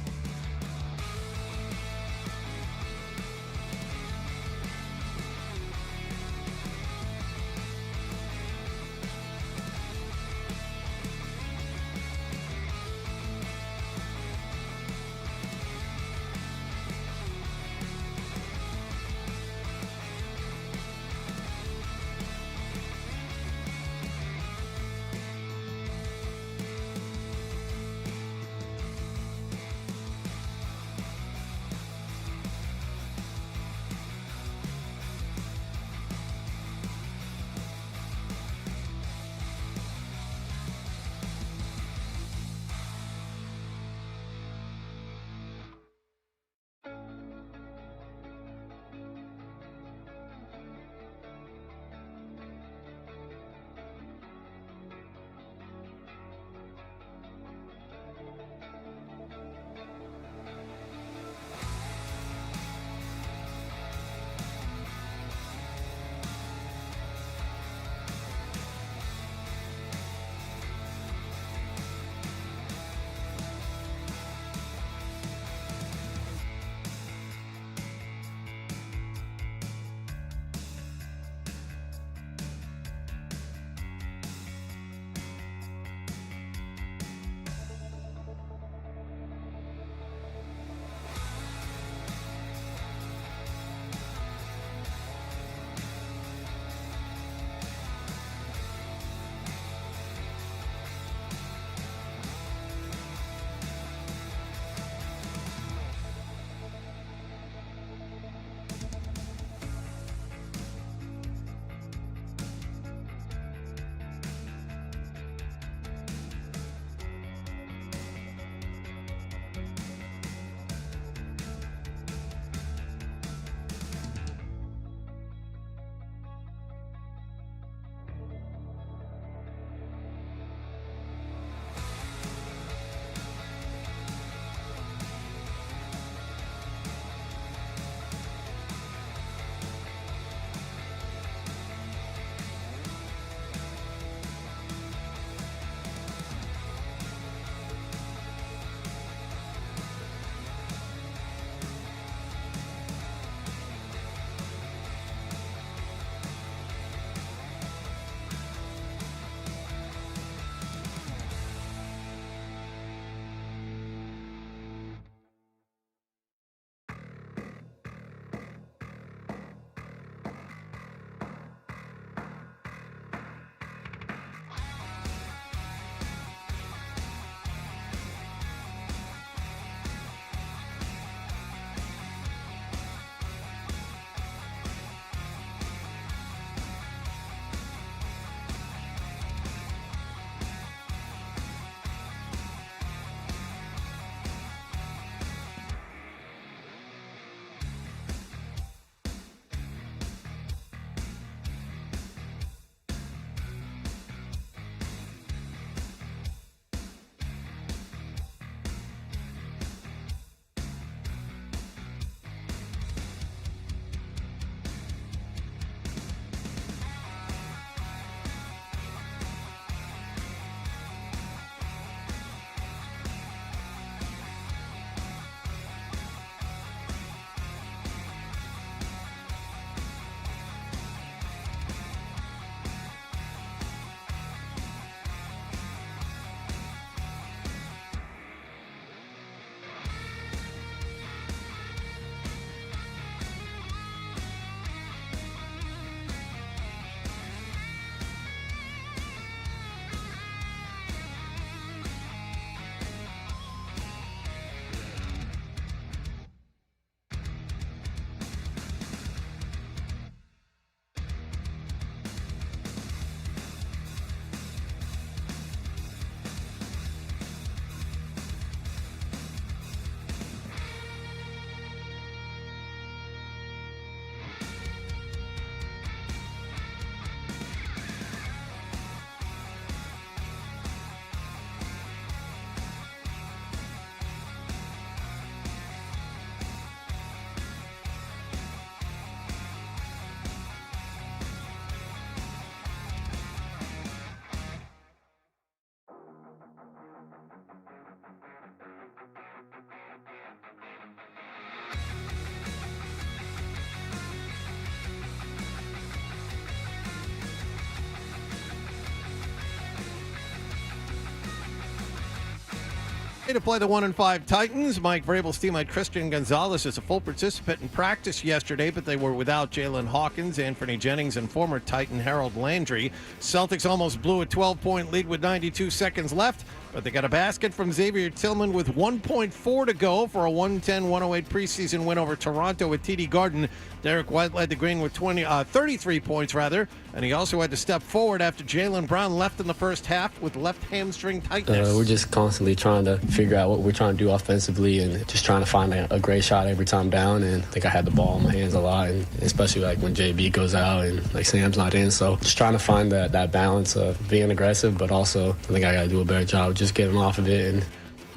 To play the 1-5 Titans, Mike Vrabel's teammate Christian Gonzalez is a full participant in practice yesterday, but they were without Jalen Hawkins, Anthony Jennings, and former Titan Harold Landry. Celtics almost blew a 12-point lead with 92 seconds left, but they got a basket from Xavier Tillman with 1.4 to go for a 110-108 preseason win over Toronto at TD Garden. Derek White led the Green with 33 points, and he also had to step forward after Jaylen Brown left in the first half with left hamstring tightness. We're just constantly trying to figure out what we're trying to do offensively and just trying to find a great shot every time down. And I think I had the ball in my hands a lot, and especially like when JB goes out and like Sam's not in. So just trying to find that balance of being aggressive, but also I think I got to do a better job of just getting off of it. And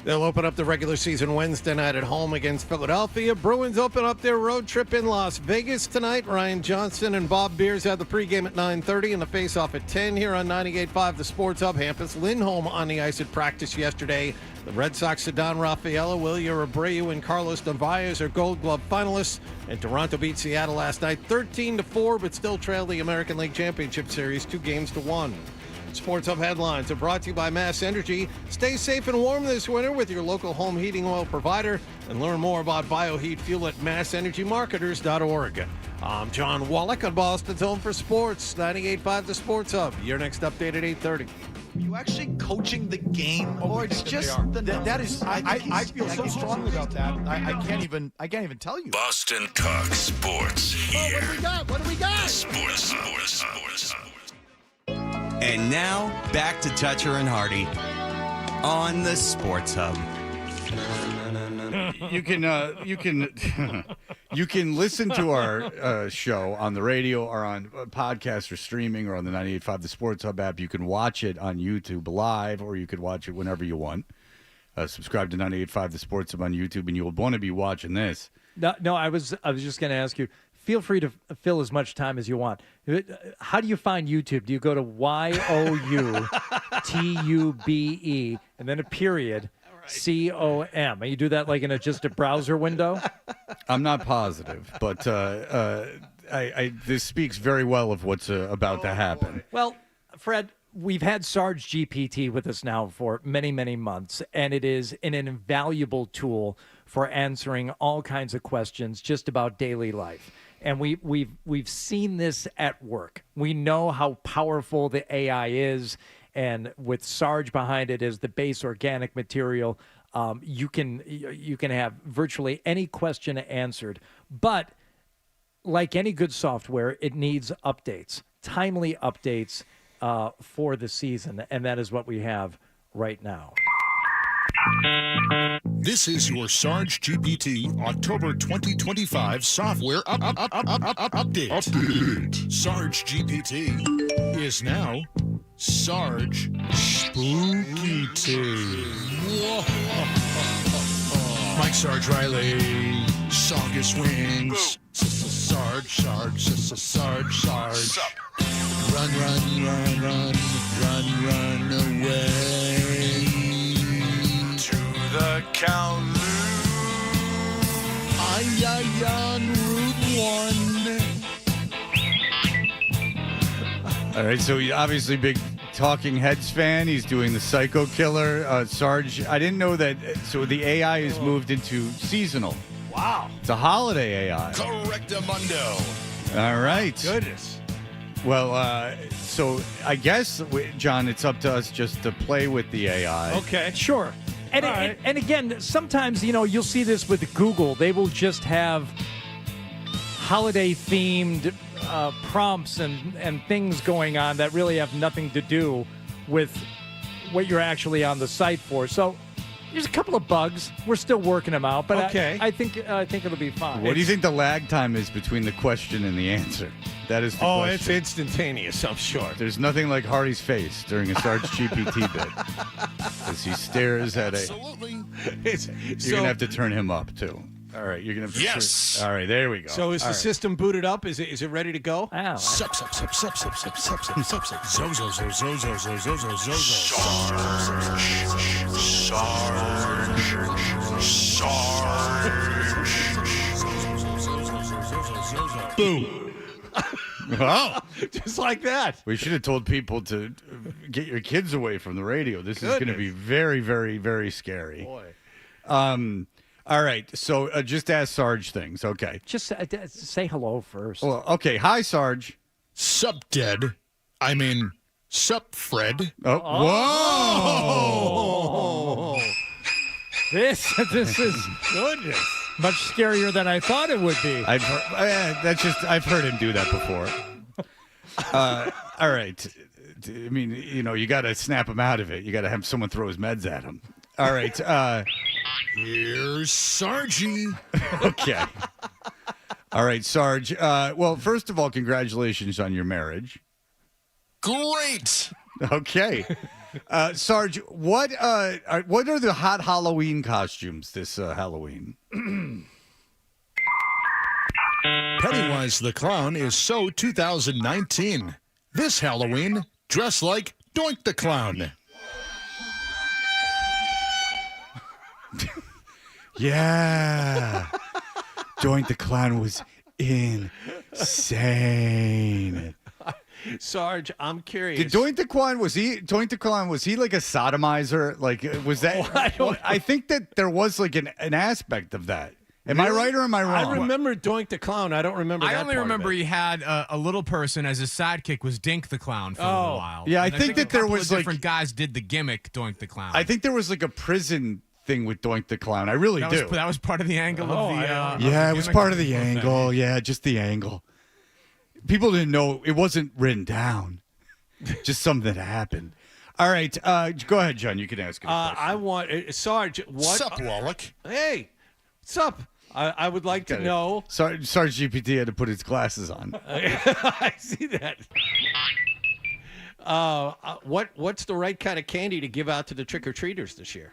they'll open up the regular season Wednesday night at home against Philadelphia. Bruins open up their road trip in Las Vegas tonight. Ryan Johnson and Bob Beers have the pregame at 9:30 and the face-off at 10 here on 98.5 The Sports Hub. Hampus Lindholm on the ice at practice yesterday. The Red Sox, Cedon Rafaela, William Abreu, and Carlos Narvaez are Gold Glove finalists. And Toronto beat Seattle last night 13-4, but still trailed the American League Championship Series 2-1. Sports Hub headlines are brought to you by Mass Energy. Stay safe and warm this winter with your local home heating oil provider, and learn more about BioHeat Fuel at massenergymarketers.org. I'm John Wallach on Boston's Home for Sports, 98.5 The Sports Hub. Your next update at 8:30. Are you actually coaching the game, or it's just that is? I feel so strongly about that. I can't even tell you. Boston talk sports here. What do we got? The Sports Hub. And now back to Toucher and Hardy on the Sports Hub. You can listen to our show on the radio or on podcast or streaming or on the 98.5 The Sports Hub app. You can watch it on YouTube live, or you could watch it whenever you want. Subscribe to 98.5 The Sports Hub on YouTube, and you'll want to be watching this. No, I was just going to ask you. Feel free to fill as much time as you want. How do you find YouTube? Do you go to YOUTUBE and then a period, COM? You do that like in just a browser window? I'm not positive, but this speaks very well of what's about to happen. Boy. Well, Fred, we've had Sarge GPT with us now for many, many months, and it is an invaluable tool for answering all kinds of questions just about daily life. And we've seen this at work. We know how powerful the AI is, and with Sarge behind it as the base organic material, you can have virtually any question answered. But like any good software, it needs updates, timely updates for the season, and that is what we have right now. This is your Sarge GPT October 2025 software update. Sarge GPT is now Sarge Spooky AI. Mike Sarge Riley, Saugus Wings, Sarge. Run away. The Kowloon. On Route 1. All right, so he's obviously a big Talking Heads fan. He's doing the Psycho Killer. Sarge, I didn't know that. So the AI is moved into seasonal. Wow. It's a holiday AI. Correctamundo. All right. Goodness. Well, so I guess, John, it's up to us just to play with the AI. Okay. Sure. And again, sometimes, you'll see this with Google. They will just have holiday-themed prompts and things going on that really have nothing to do with what you're actually on the site for. So there's a couple of bugs. We're still working them out, but okay. I think it'll be fine. What do you think the lag time is between the question and the answer? That is the question. It's instantaneous, I'm sure. There's nothing like Hardy's face during a Sarge GPT bit. As he stares at Absolutely. You're going to have to turn him up, too. All right, you're going to have to Yes. All right, there we go. So is the system booted up? Is it ready to go? Ow. Boom. Oh, just like that. We should have told people to get your kids away from the radio. This is going to be very, very, very scary. Boy. All right. So just ask Sarge things. Okay. Just say hello first. Well, okay. Hi, Sarge. Sup, Dead. I mean, sup, Fred. Oh. Whoa. This is goodness. Much scarier than I thought it would be. I've heard him do that before. All right. I mean, you got to snap him out of it. You got to have someone throw his meds at him. All right. Here's Sargy. Okay. All right, Sarge. Well, first of all, congratulations on your marriage. Great. Okay. Sarge, what are the hot Halloween costumes this Halloween? Pennywise the Clown is so 2019. This Halloween, dress like Doink the Clown. Yeah. Doink the Clown was insane. Sarge, I'm curious. Did Doink the Clown was he like a sodomizer? Like was that I think that there was like an aspect of that. Am I right or am I wrong? I remember Doink the Clown. I don't remember that I only part remember of it. he had a little person as his sidekick was Dink the Clown for a little while. Yeah, I And think that there was like different guys did the gimmick Doink the Clown. I think there was like a prison thing with Doink the Clown. I really do. That was part of the angle of the yeah, it was part of the angle. Yeah, just the angle. People didn't know. It wasn't written down. Just something that happened. All right. Go ahead, John. You can ask it. I want Sarge. What? Sup, Wallach? Hey, what's up? I would like to know. Sarge GPT had to put his glasses on. I see that. What's the right kind of candy to give out to the trick-or-treaters this year?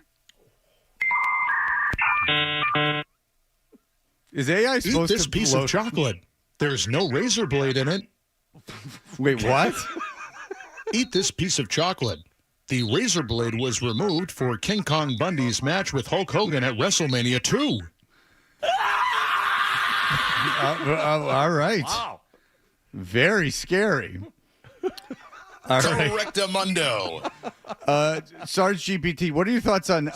Is AI supposed Eat this to piece blow- of chocolate. There's no razor blade in it. Wait, what? Eat this piece of chocolate. The razor blade was removed for King Kong Bundy's match with Hulk Hogan at WrestleMania 2. All right. Wow. Very scary. All right. Correctamundo. Sarge GPT, what are your thoughts on...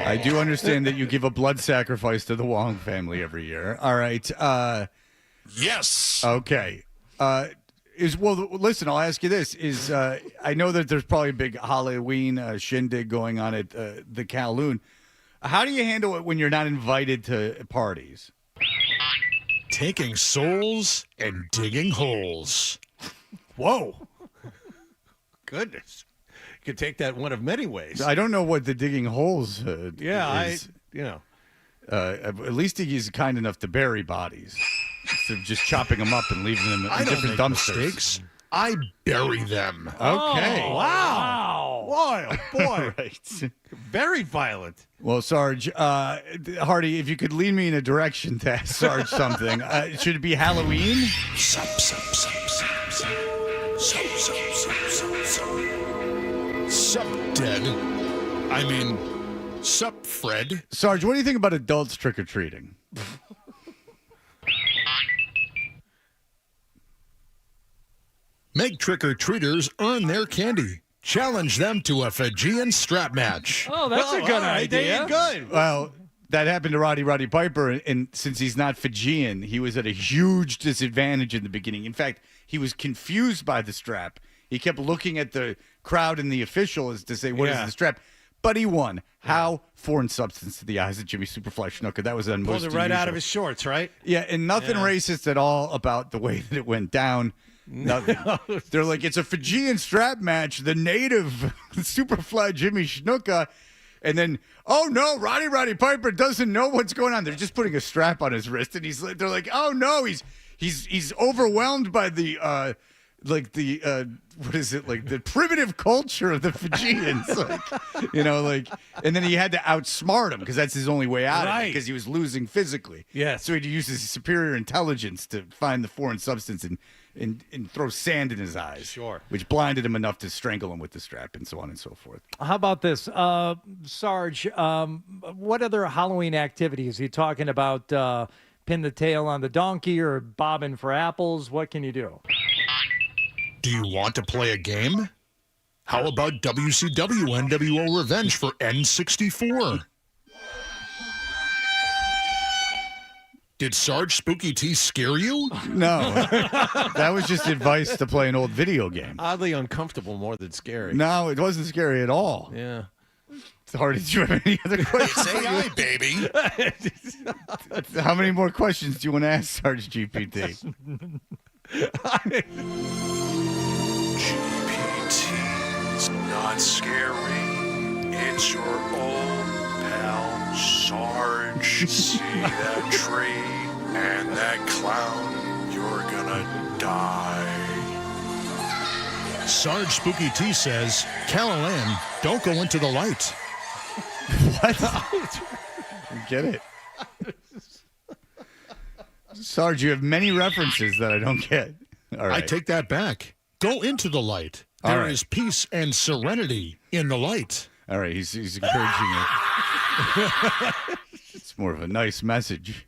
I do understand that you give a blood sacrifice to the Wong family every year. All right. Yes. Okay. Listen, I'll ask you this. I know that there's probably a big Halloween shindig going on at the Kowloon. How do you handle it when you're not invited to parties? Taking souls and digging holes. Whoa. Goodness. You could take that one of many ways. I don't know what the digging holes Yeah, is. At least he's kind enough to bury bodies. Instead of just chopping them up and leaving them in different dumpsters. Mistakes. I bury them. Okay. Oh, wow. Boy. Right. Very violent. Well, Sarge, Hardy, if you could lead me in a direction to ask Sarge something. Should it be Halloween? Sup, sup, sup, sup, sup. Sup, sup, sup, sup, sup. Sup, Dead. I mean, sup, Fred. Sarge, what do you think about adults trick-or-treating? Make trick-or-treaters earn their candy. Challenge them to a Fijian strap match. Oh, that's a good idea. Good. Well, that happened to Roddy Piper, and since he's not Fijian, he was at a huge disadvantage in the beginning. In fact, he was confused by the strap. He kept looking at the crowd and the officials to say, what is the strap? But he won. How? Foreign substance to the eyes of Jimmy Superfly Snuka. That was the most Pulled it right out unusual. of his shorts, right? Yeah, and nothing racist at all about the way that it went down. Nothing. They're like, it's a Fijian strap match. The native Superfly Jimmy Snuka. And then, oh no, Roddy Piper doesn't know what's going on. They're just putting a strap on his wrist, and they're like, oh no, he's overwhelmed by the like the what is it, like the primitive culture of the Fijians, and then he had to outsmart him because that's his only way out of it because he was losing physically. Yeah. So he'd use his superior intelligence to find the foreign substance and throw sand in his eyes. Sure. Which blinded him enough to strangle him with the strap and so on and so forth. How about this, Sarge? What other Halloween activities? Are you talking about pin the tail on the donkey or bobbing for apples? What can you do? Do you want to play a game? How about WCW NWO Revenge for N64? Did Sarge Spooky T scare you? No. That was just advice to play an old video game. Oddly uncomfortable more than scary. No, it wasn't scary at all. Yeah. Hardy, did you have any other questions? It's AI, baby. How many more questions do you want to ask Sarge GPT? GPT's not scary. It's your old pal Sarge. See that tree and that clown? You're gonna die. Sarge Spooky T says, Callahan, don't go into the light. What? Get it. Sarge, you have many references that I don't get. All right. I take that back. Go into the light. There is peace and serenity in the light. All right, he's encouraging it. It's more of a nice message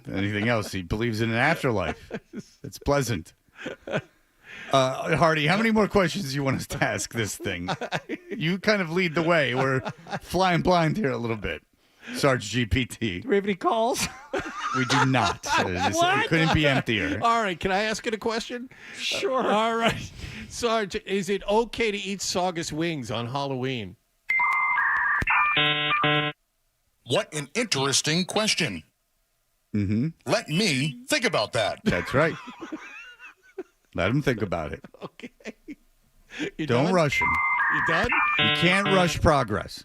than anything else. He believes in an afterlife. It's pleasant. Hardy, how many more questions do you want us to ask this thing? You kind of lead the way. We're flying blind here a little bit. Sarge GPT. Do we have any calls? We do not. It couldn't be emptier. All right, can I ask it a question? Sure. All right. Sarge, is it okay to eat Saugus wings on Halloween? What an interesting question. Mm-hmm. Let me think about that. That's right. Let him think about it. Okay. Don't rush him. You done? You can't rush progress.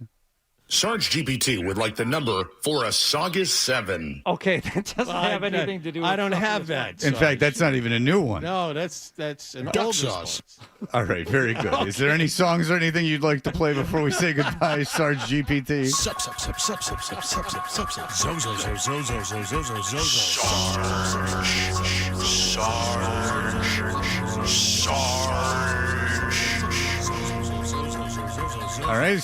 Sarge GPT would like the number for a Saugus 7. Okay, that doesn't have anything to do with I don't have that. In fact, that's not even a new one. No, that's an Duck old sauce. All right, very good. Okay. Is there any songs or anything you'd like to play before we say goodbye, Sarge GPT? Sup, sup, sup, sup, sup, sup, sup, sup, sup, sup. Zo, zo, zo, zo, zo, zo, zo, zo, zo, Sarge. All right,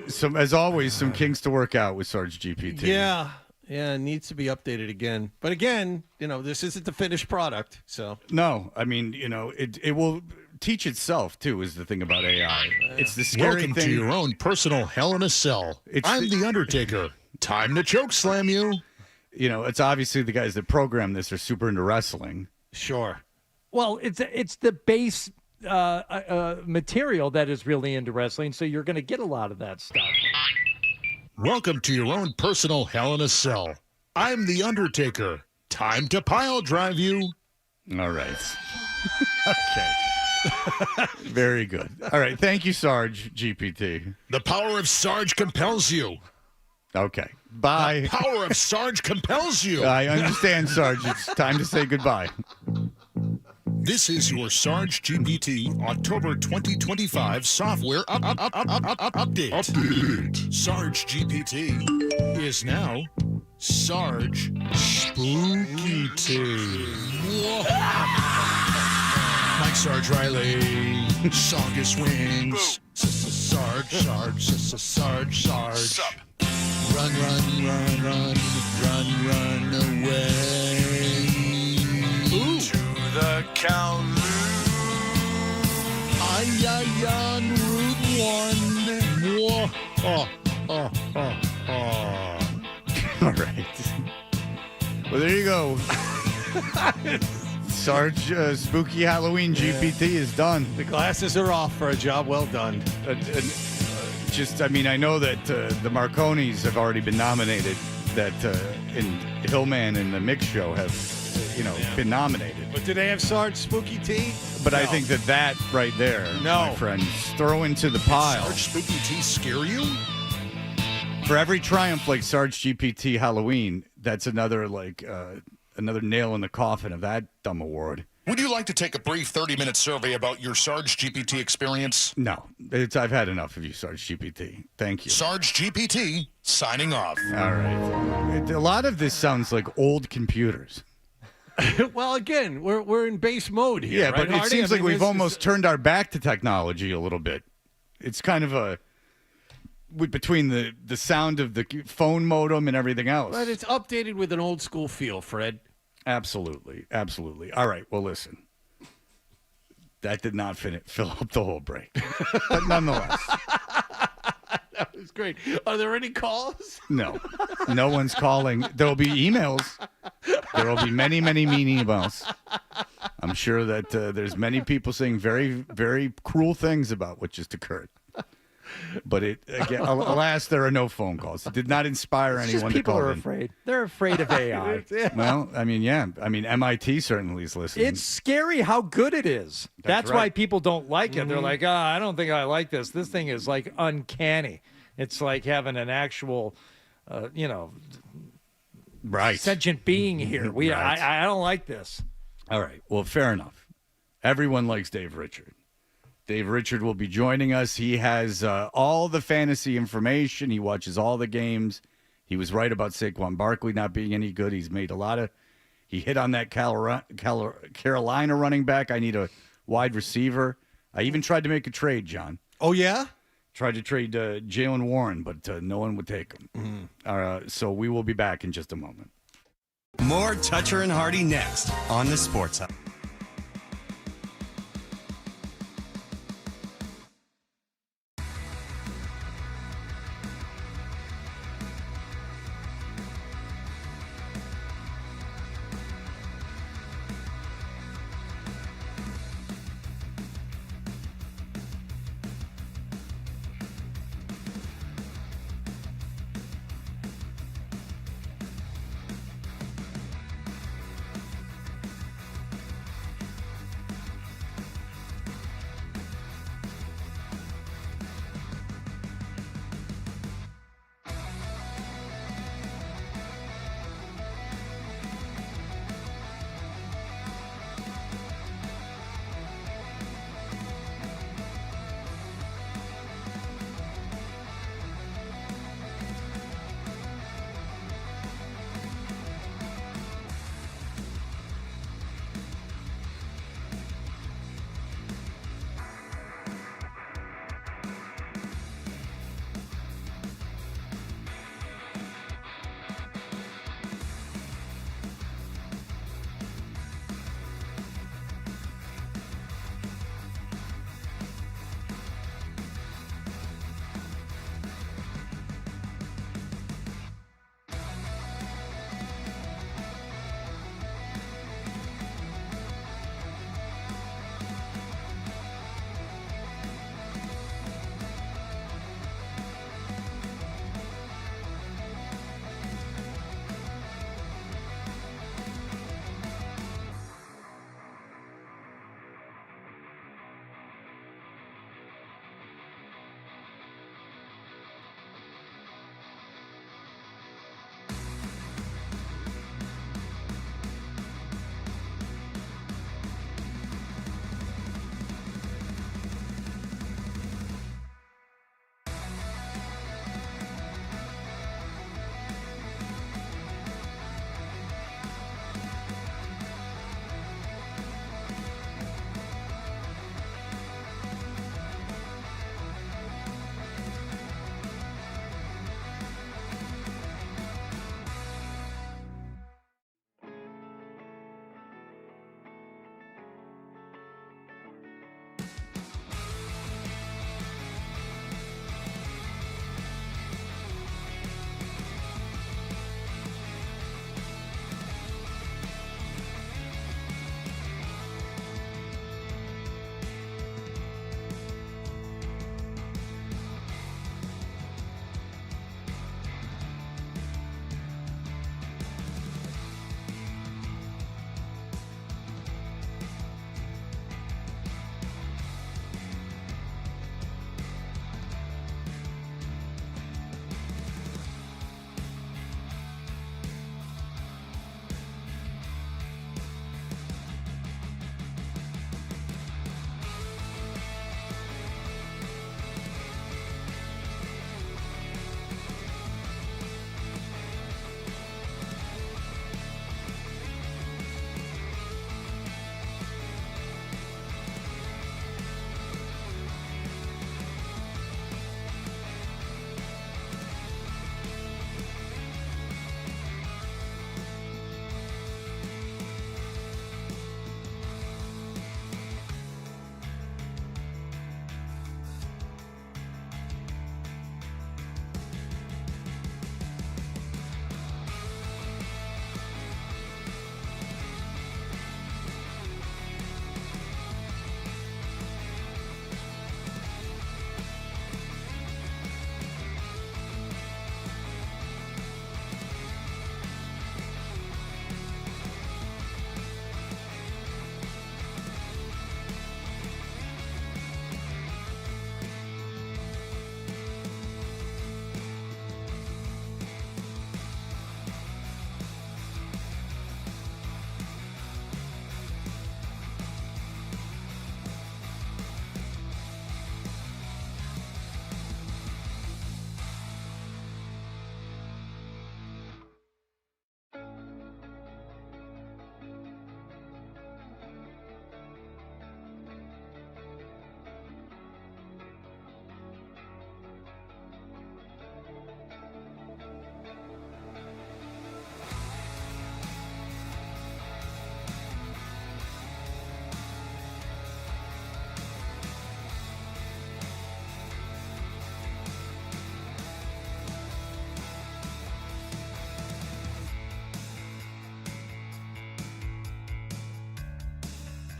so as always, some kinks to work out with Sarge GPT. Yeah, it needs to be updated again. But again, this isn't the finished product, so. No, I mean, it will teach itself, too, is the thing about AI. It's the scary Welcome thing. to your own personal Hell in a Cell. I'm the Undertaker. Time to choke slam you. It's obviously the guys that program this are super into wrestling. Sure. Well, it's the base material that is really into wrestling, so you're going to get a lot of that stuff. Welcome to your own personal Hell in a Cell. I'm the Undertaker. Time to pile drive you. All right. Okay. Very good. All right. Thank you, Sarge GPT. The power of Sarge compels you. Okay. Bye. The power of Sarge compels you. I understand, Sarge. It's time to say goodbye. This is your Sarge GPT October 2025 software update. Sarge GPT is now Sarge Spooky T. Mike Sarge Riley, Saugus Wings, Sarge. Run away. Ooh. To the Kowloon. On Route 1. All right. Well, there you go. Sarge Spooky Halloween GPT is done. The glasses are off for a job well done. I know that the Marconis have already been nominated. That in Hillman and the Mix Show have, been nominated. But do they have Sarge Spooky T? But No. I think that right there, my friends, throw into the pile. Did Sarge Spooky T scare you? For every triumph like Sarge GPT Halloween, that's another nail in the coffin of that dumb award. Would you like to take a brief 30-minute survey about your Sarge GPT experience? No, I've had enough of you, Sarge GPT. Thank you. Sarge GPT signing off. All right. A lot of this sounds like old computers. Well, again, we're in base mode here. Yeah, right, but it Hardy? seems I like mean, we've almost turned our back to technology a little bit. It's kind of between the sound of the phone modem and everything else. But it's updated with an old school feel, Fred. Absolutely. All right, well, listen. That did not fill up the whole break. But nonetheless. That was great. Are there any calls? No. No one's calling. There will be emails. There will be many, many mean emails. I'm sure that there's many people saying very, very cruel things about what just occurred. But again, alas, there are no phone calls. It did not inspire anyone to call people are in. afraid. They're afraid of AI. Well, I mean, yeah. I mean, MIT certainly is listening. It's scary how good it is. That's why people don't like it. They're like, I don't think I like this. This thing is like uncanny. It's like having an actual, sentient being here. I don't like this. All right. Well, fair enough. Everyone likes Dave Richard. Dave Richard will be joining us. He has all the fantasy information. He watches all the games. He was right about Saquon Barkley not being any good. He's made he hit on that Carolina running back. I need a wide receiver. I even tried to make a trade, John. Oh, yeah? Tried to trade Jaylen Warren, but no one would take him. So we will be back in just a moment. More Toucher and Hardy next on the Sports Hub.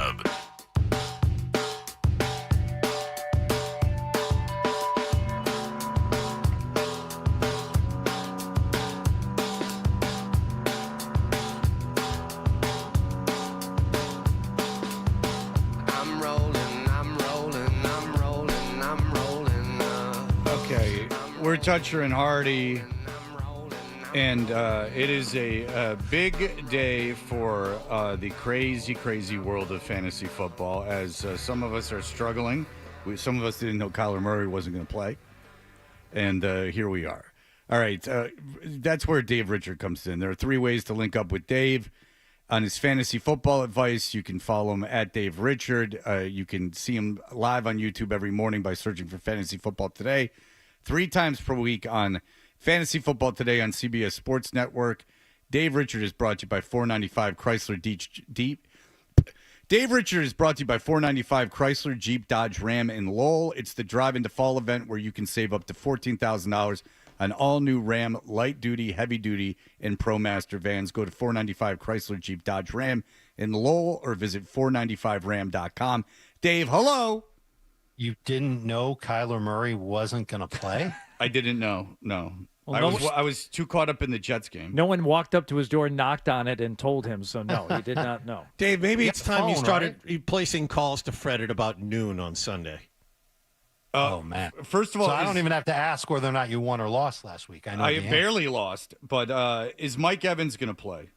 Okay, we're Toucher and Hardy, and it is a big day for the crazy, crazy world of fantasy football. As some of us are struggling, some of us didn't know Kyler Murray wasn't going to play, and here we are. All right, that's where Dave Richard comes in. There are 3 ways to link up with Dave on his fantasy football advice. You can follow him at Dave Richard. You can see him live on YouTube every morning by searching for Fantasy Football Today. 3 times per week on Fantasy Football Today on CBS Sports Network. Dave Richard is brought to you by 495 Chrysler Jeep. Dave Richard is brought to you by 495 Chrysler Jeep Dodge Ram in Lowell. It's the Drive into Fall event where you can save up to $14,000 on all new Ram light duty, heavy duty, and ProMaster vans. Go to 495 Chrysler Jeep Dodge Ram in Lowell or visit 495ram.com. Dave, hello. You didn't know Kyler Murray wasn't going to play? I didn't know. No. Well, I was too caught up in the Jets game. No one walked up to his door, knocked on it, and told him. So, no, he did not know. Dave, maybe it's time you phone, started placing calls to Fred at about noon on Sunday. Oh, man. First of all, so I don't even have to ask whether or not you won or lost last week. I know I barely lost, but is Mike Evans going to play?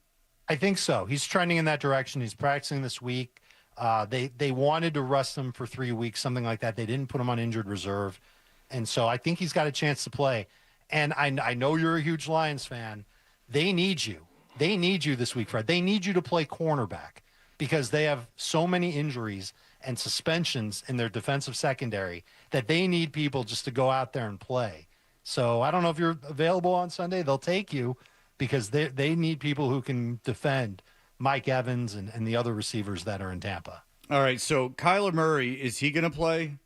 I think so. He's trending in that direction. He's practicing this week. They wanted to rest him for 3 weeks, something like that. They didn't put him on injured reserve. And so I think he's got a chance to play. And I know you're a huge Lions fan. They need you. They need you this week, Fred. They need you to play cornerback because they have so many injuries and suspensions in their defensive secondary that they need people just to go out there and play. So I don't know if you're available on Sunday. They'll take you because they need people who can defend Mike Evans and the other receivers that are in Tampa. All right, so Kyler Murray, is he going to play?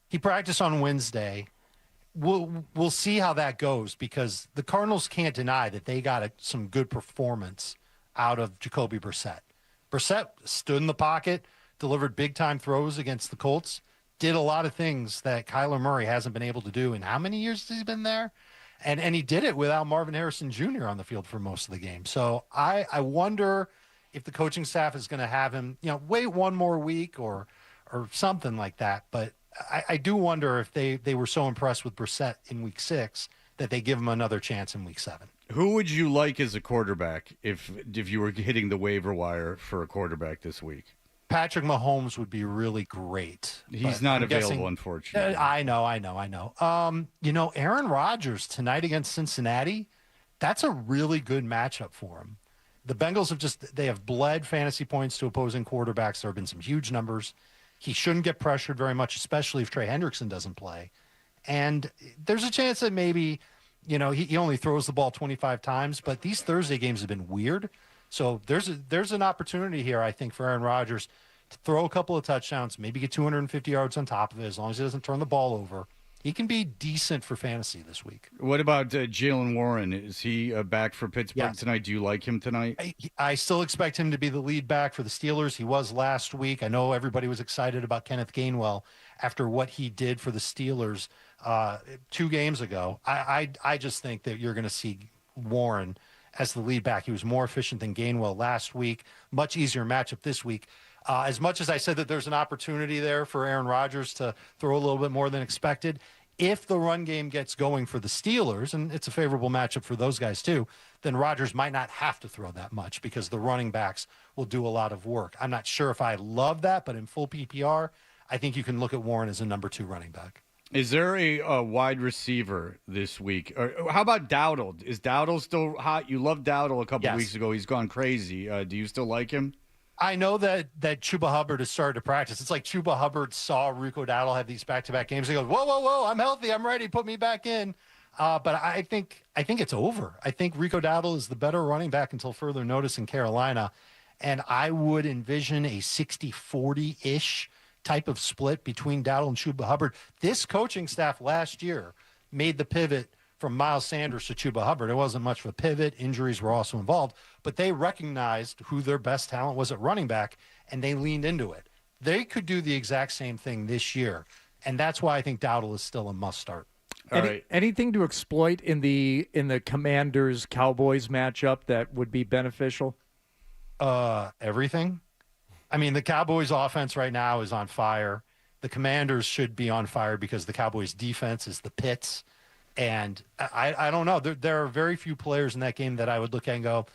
He practiced on Wednesday. We'll see how that goes because the Cardinals can't deny that they got some good performance out of Jacoby Brissett. Brissett stood in the pocket, delivered big-time throws against the Colts, did a lot of things that Kyler Murray hasn't been able to do in how many years has he been there? And he did it without Marvin Harrison Jr. on the field for most of the game. So I wonder if the coaching staff is going to have him, wait one more week or something like that. But I do wonder if they were so impressed with Brissett in week 6 that they give him another chance in week 7. Who would you like as a quarterback if you were hitting the waiver wire for a quarterback this week? Patrick Mahomes would be really great. He's not available, unfortunately. I know. Aaron Rodgers tonight against Cincinnati, that's a really good matchup for him. The Bengals have bled fantasy points to opposing quarterbacks. There have been some huge numbers. He shouldn't get pressured very much, especially if Trey Hendrickson doesn't play. And there's a chance that maybe, he only throws the ball 25 times, but these Thursday games have been weird. So there's an opportunity here, I think, for Aaron Rodgers to throw a couple of touchdowns, maybe get 250 yards on top of it, as long as he doesn't turn the ball over. He can be decent for fantasy this week. What about Jalen Warren? Is he back for Pittsburgh tonight? Do you like him tonight? I still expect him to be the lead back for the Steelers. He was last week. I know everybody was excited about Kenneth Gainwell after what he did for the Steelers 2 games ago. I just think that you're going to see Warren as the lead back. He was more efficient than Gainwell last week. Much easier matchup this week. As much as I said that there's an opportunity there for Aaron Rodgers to throw a little bit more than expected, if the run game gets going for the Steelers, and it's a favorable matchup for those guys too, then Rodgers might not have to throw that much because the running backs will do a lot of work. I'm not sure if I love that, but in full PPR, I think you can look at Warren as a number 2 running back. Is there a wide receiver this week? Or how about Dowdle? Is Dowdle still hot? You loved Dowdle a couple weeks ago. He's gone crazy. Do you still like him? I know that Chuba Hubbard has started to practice. It's like Chuba Hubbard saw Rico Dowdle have these back-to-back games. He goes, whoa, I'm healthy. I'm ready. Put me back in. But I think it's over. I think Rico Dowdle is the better running back until further notice in Carolina. And I would envision a 60-40-ish type of split between Dowdle and Chuba Hubbard. This coaching staff last year made the pivot from Miles Sanders to Chuba Hubbard. It wasn't much of a pivot. Injuries were also involved, but they recognized who their best talent was at running back, and they leaned into it. They could do the exact same thing this year, and that's why I think Dowdle is still a must start. Anything to exploit in the Commanders Cowboys matchup that would be beneficial? Everything. I mean, the Cowboys offense right now is on fire. The Commanders should be on fire because the Cowboys defense is the pits. And I don't know. There are very few players in that game that I would look at and go,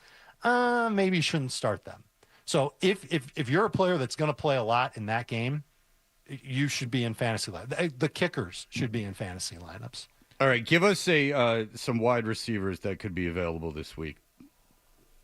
maybe you shouldn't start them. So if you're a player that's going to play a lot in that game, you should be in fantasy lineups. The kickers should be in fantasy lineups. All right, give us some wide receivers that could be available this week.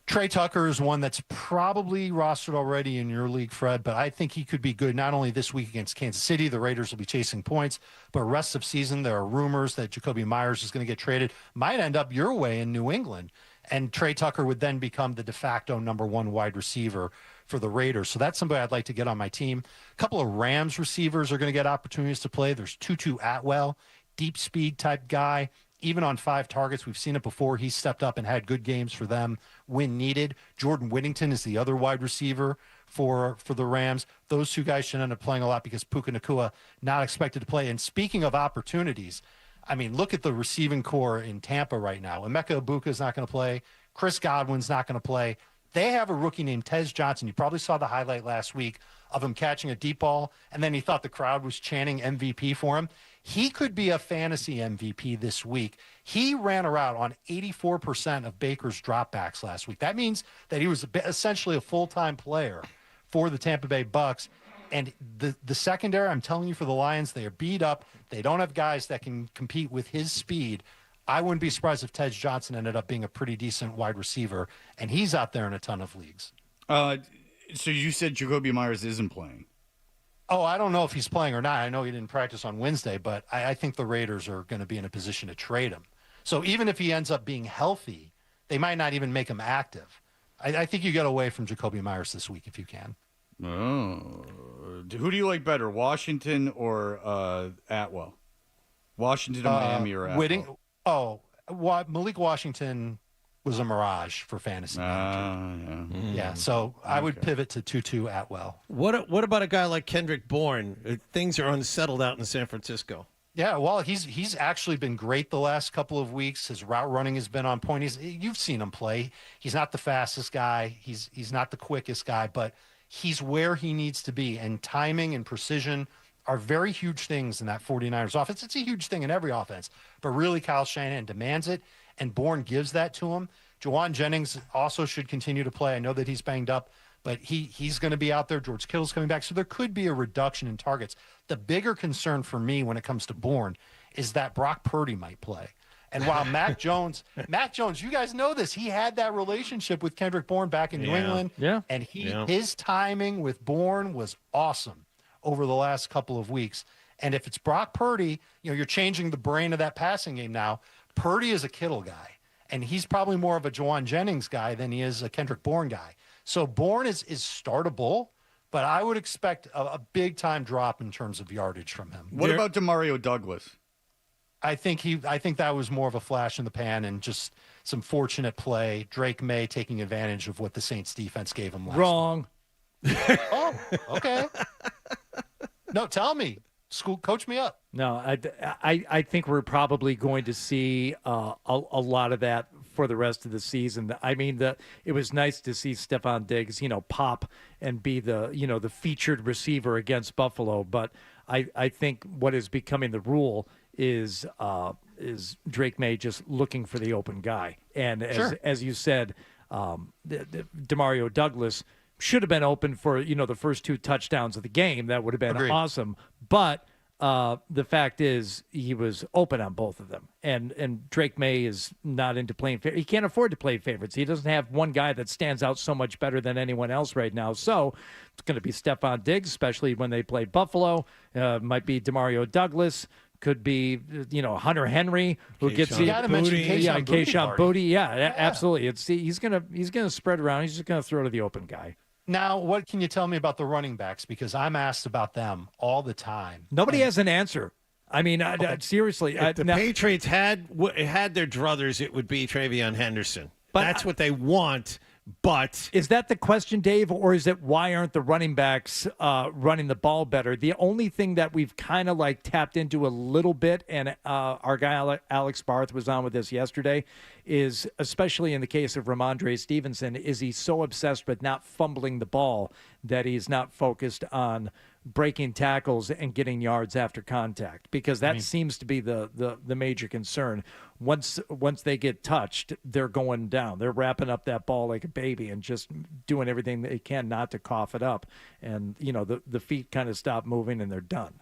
Trey Tucker is one that's probably rostered already in your league, Fred, but I think he could be good not only this week against Kansas City. The Raiders will be chasing points, but rest of season, there are rumors that Jacoby Myers is going to get traded, might end up your way in New England, and Trey Tucker would then become the de facto number one wide receiver for the Raiders. So that's somebody I'd like to get on my team. A couple of Rams receivers are going to get opportunities to play. There's Tutu Atwell, deep speed type guy. Even on 5 targets, we've seen it before. He stepped up and had good games for them when needed. Jordan Whittington is the other wide receiver for the Rams. Those two guys should end up playing a lot because Puka Nacua not expected to play. And speaking of opportunities, I mean, look at the receiving core in Tampa right now. Emeka Ibuka is not going to play. Chris Godwin's not going to play. They have a rookie named Tez Johnson. You probably saw the highlight last week of him catching a deep ball, and then he thought the crowd was chanting MVP for him. He could be a fantasy MVP this week. He ran a route on 84% of Baker's dropbacks last week. That means that he was essentially a full-time player for the Tampa Bay Bucks. And the secondary, I'm telling you, for the Lions, they are beat up. They don't have guys that can compete with his speed. I wouldn't be surprised if Tez Johnson ended up being a pretty decent wide receiver, and he's out there in a ton of leagues. So you said Jacoby Myers isn't playing. Oh, I don't know if he's playing or not. I know he didn't practice on Wednesday, but I think the Raiders are going to be in a position to trade him. So even if he ends up being healthy, they might not even make him active. I think you get away from Jacoby Myers this week if you can. Oh, who do you like better, Washington or Atwell? Washington or Miami or Atwell? Malik Washington was a mirage for fantasy. Yeah, so I would pivot to Tutu Atwell. What about a guy like Kendrick Bourne? Things are unsettled out in San Francisco. Yeah, well, he's actually been great the last couple of weeks. His route running has been on point. You've seen him play. He's not the fastest guy. He's not the quickest guy, but he's where he needs to be. And timing and precision are very huge things in that 49ers offense. It's a huge thing in every offense, but really Kyle Shanahan demands it, and Bourne gives that to him. Jawan Jennings also should continue to play. I know that he's banged up, but he's going to be out there. George Kittle's coming back, so there could be a reduction in targets. The bigger concern for me when it comes to Bourne is that Brock Purdy might play. And while Mac Jones, you guys know this, he had that relationship with Kendrick Bourne back in New England. Yeah. And his timing with Bourne was awesome over the last couple of weeks. And if it's Brock Purdy, you're changing the brain of that passing game now. Purdy is a Kittle guy, and he's probably more of a Jawan Jennings guy than he is a Kendrick Bourne guy. So Bourne is startable, but I would expect a big-time drop in terms of yardage from him. What about Demario Douglas? I think that was more of a flash in the pan and just some fortunate play. Drake May taking advantage of what the Saints defense gave him last Wrong. week. Oh, okay. No, tell me. Coach me up. No, I think we're probably going to see a lot of that for the rest of the season. I mean, it was nice to see Stephon Diggs, pop and be the featured receiver against Buffalo. But I think what is becoming the rule is Drake May just looking for the open guy. And as you said, Demario Douglas should have been open for the first 2 touchdowns of the game. That would have been awesome. But the fact is he was open on both of them. And Drake May is not into playing favorites. He can't afford to play favorites. He doesn't have one guy that stands out so much better than anyone else right now. So it's going to be Stephon Diggs, especially when they play Buffalo. Might be Demario Douglas. Could be, Hunter Henry, who gets the Kayshon Boutte. Yeah, absolutely. He's gonna spread around. He's just gonna throw to the open guy. Now, what can you tell me about the running backs? Because I'm asked about them all the time. Nobody has an answer. I mean, seriously. If the Patriots had their druthers, it would be Travion Henderson. That's what they want. But is that the question, Dave, or is it why aren't the running backs running the ball better? The only thing that we've kind of like tapped into a little bit, and our guy Alex Barth was on with us yesterday, is especially in the case of Ramondre Stevenson, is he's so obsessed with not fumbling the ball that he's not focused on breaking tackles and getting yards after contact, because that seems to be the major concern. Once they get touched, they're going down. They're wrapping up that ball like a baby and just doing everything they can not to cough it up. And, the feet kind of stop moving and they're done.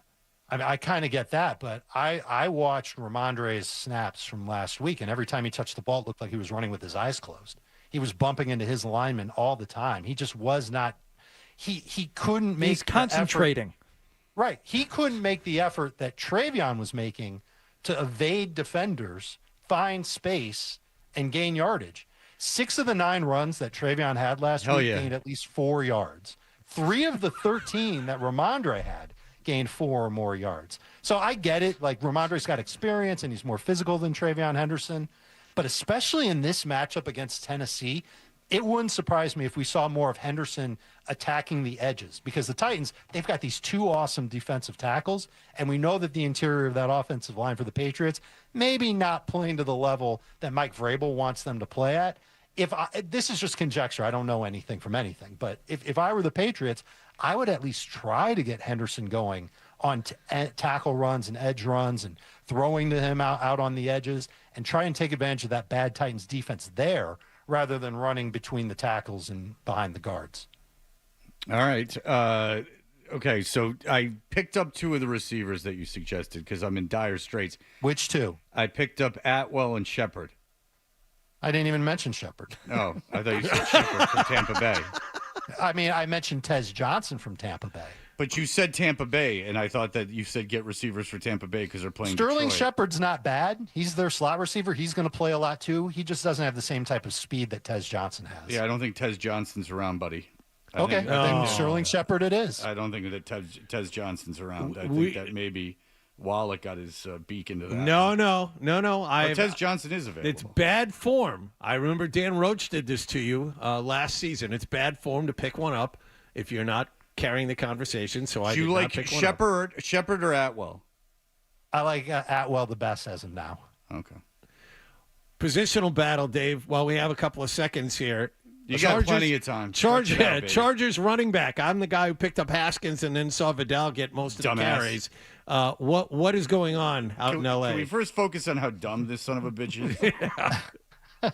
I mean, I kind of get that, but I watched Ramondre's snaps from last week, and every time he touched the ball, it looked like he was running with his eyes closed. He was bumping into his lineman all the time. He just was not he couldn't make He's concentrating. Right. He couldn't make the effort that Travion was making to evade defenders, find space, and gain yardage. 6 of the 9 runs that Travion had last week gained at least 4 yards. 3 of the 13 that Ramondre had gained 4 or more yards. So I get it. Like, Ramondre's got experience, and he's more physical than Travion Henderson. But especially in this matchup against Tennessee, it wouldn't surprise me if we saw more of Henderson attacking the edges, because the Titans, they've got these 2 awesome defensive tackles, and we know that the interior of that offensive line for the Patriots maybe not playing to the level that Mike Vrabel wants them to play at. This is just conjecture. I don't know anything from anything, but if I were the Patriots, I would at least try to get Henderson going on tackle runs and edge runs and throwing to him out on the edges and try and take advantage of that bad Titans defense there, rather than running between the tackles and behind the guards. All right. Okay, so I picked up 2 of the receivers that you suggested because I'm in dire straits. Which 2? I picked up Atwell and Shepard. I didn't even mention Shepard. Oh, I thought you said Shepard from Tampa Bay. I mean, I mentioned Tez Johnson from Tampa Bay. But you said Tampa Bay, and I thought that you said get receivers for Tampa Bay because they're playing Sterling Detroit. Shepard's not bad. He's their slot receiver. He's going to play a lot, too. He just doesn't have the same type of speed that Tez Johnson has. Yeah, I don't think Tez Johnson's around, buddy. I think Sterling Shepard it is. I don't think that Tez Johnson's around. I think that maybe Wallach got his beak into that. No. Tez Johnson is available. It's bad form. I remember Dan Roach did this to you last season. It's bad form to pick one up if you're not carrying the conversation. So I did not pick one up. Shepard or Atwell? I like Atwell the best as of now. Okay. Positional battle, Dave. While we have a couple of seconds here. You got plenty of time. Chargers running back. I'm the guy who picked up Haskins and then saw Vidal get most of the carries. What is going on out in L.A.? Can we first focus on how dumb this son of a bitch is?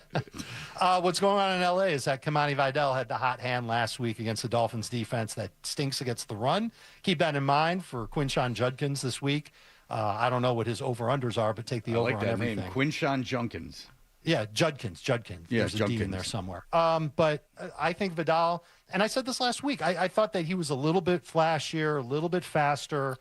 What's going on in L.A. is that Kamani Vidal had the hot hand last week against the Dolphins defense that stinks against the run. Keep that in mind for Quinshon Judkins this week. I don't know what his over-unders are, but take the over on everything. Name, Quinshon Junkins. Yeah, Judkins. Yeah, There's a D in there somewhere. But I think Vidal, and I said this last week, I thought that he was a little bit flashier, a little bit faster,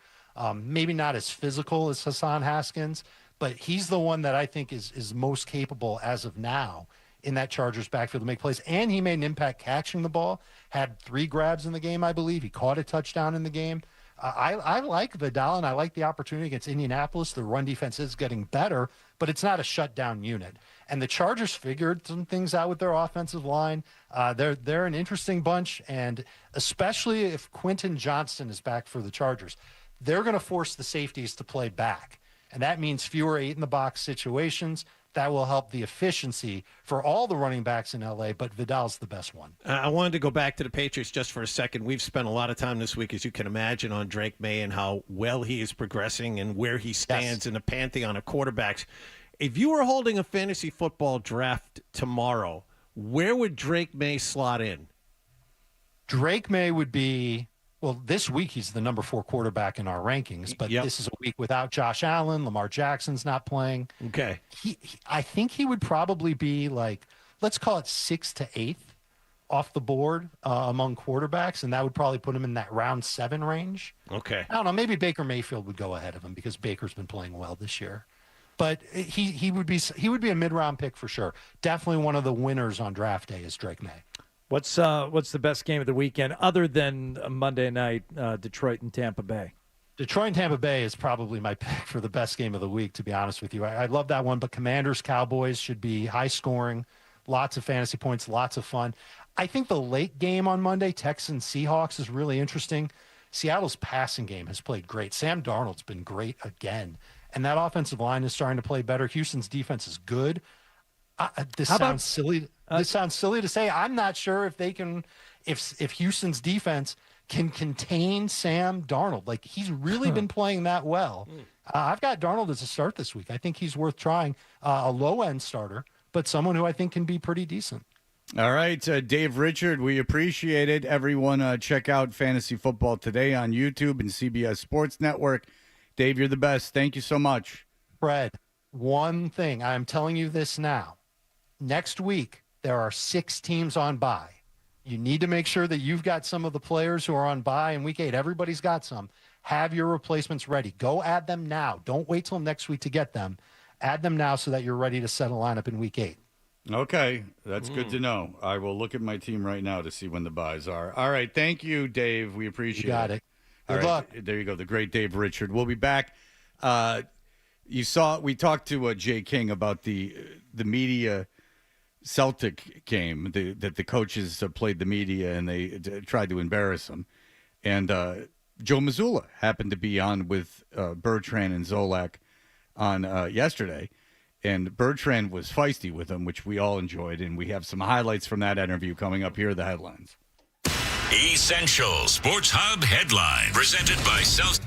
maybe not as physical as Hassan Haskins, but he's the one that I think is most capable as of now in that Chargers backfield to make plays. And he made an impact catching the ball, had 3 grabs in the game, I believe. He caught a touchdown in the game. I like Vidal, and I like the opportunity against Indianapolis. The run defense is getting better, but it's not a shutdown unit. And the Chargers figured some things out with their offensive line. They're an interesting bunch, and especially if Quentin Johnston is back for the Chargers, they're going to force the safeties to play back. And that means fewer 8-in-the-box situations. That will help the efficiency for all the running backs in L.A., but Vidal's the best one. I wanted to go back to the Patriots just for a second. We've spent a lot of time this week, as you can imagine, on Drake May and how well he is progressing and where he stands in the pantheon of quarterbacks. If you were holding a fantasy football draft tomorrow, where would Drake May slot in? Drake May would be, well, this week he's the number 4 quarterback in our rankings, but this is a week without Josh Allen. Lamar Jackson's not playing. Okay. I think he would probably be like, let's call it 6th to 8th off the board among quarterbacks, and that would probably put him in that round 7 range. Okay. I don't know. Maybe Baker Mayfield would go ahead of him because Baker's been playing well this year. But he would be a mid-round pick for sure. Definitely one of the winners on draft day is Drake May. What's the best game of the weekend other than Monday night, Detroit and Tampa Bay? Detroit and Tampa Bay is probably my pick for the best game of the week, to be honest with you. I love that one, but Commanders, Cowboys should be high scoring, lots of fantasy points, lots of fun. I think the late game on Monday, Texans, Seahawks, is really interesting. Seattle's passing game has played great. Sam Darnold's been great again, and that offensive line is starting to play better. Houston's defense is good. This sounds silly. This sounds silly to say. I'm not sure if they can, if Houston's defense can contain Sam Darnold. Like, he's really been playing that well. I've got Darnold as a start this week. I think he's worth trying. A low-end starter, but someone who I think can be pretty decent. All right, Dave Richard, we appreciate it. Everyone, check out Fantasy Football Today on YouTube and CBS Sports Network. Dave, you're the best. Thank you so much. Fred, one thing. I'm telling you this now. Next week, there are 6 teams on bye. You need to make sure that you've got some of the players who are on bye in week 8. Everybody's got some. Have your replacements ready. Go add them now. Don't wait till next week to get them. Add them now so that you're ready to set a lineup in week 8. Okay, that's good to know. I will look at my team right now to see when the buys are. All right, thank you, Dave. We appreciate it. You got it. Good luck. There you go, the great Dave Richard. We'll be back. We talked to Jay King about the media Celtic game, that the coaches played the media and they tried to embarrass them. And Joe Mazzulla happened to be on with Bertrand and Zolak on yesterday. And Bertrand was feisty with him, which we all enjoyed. And we have some highlights from that interview coming up. Here are the headlines. Essential Sports Hub headline presented by Celtics.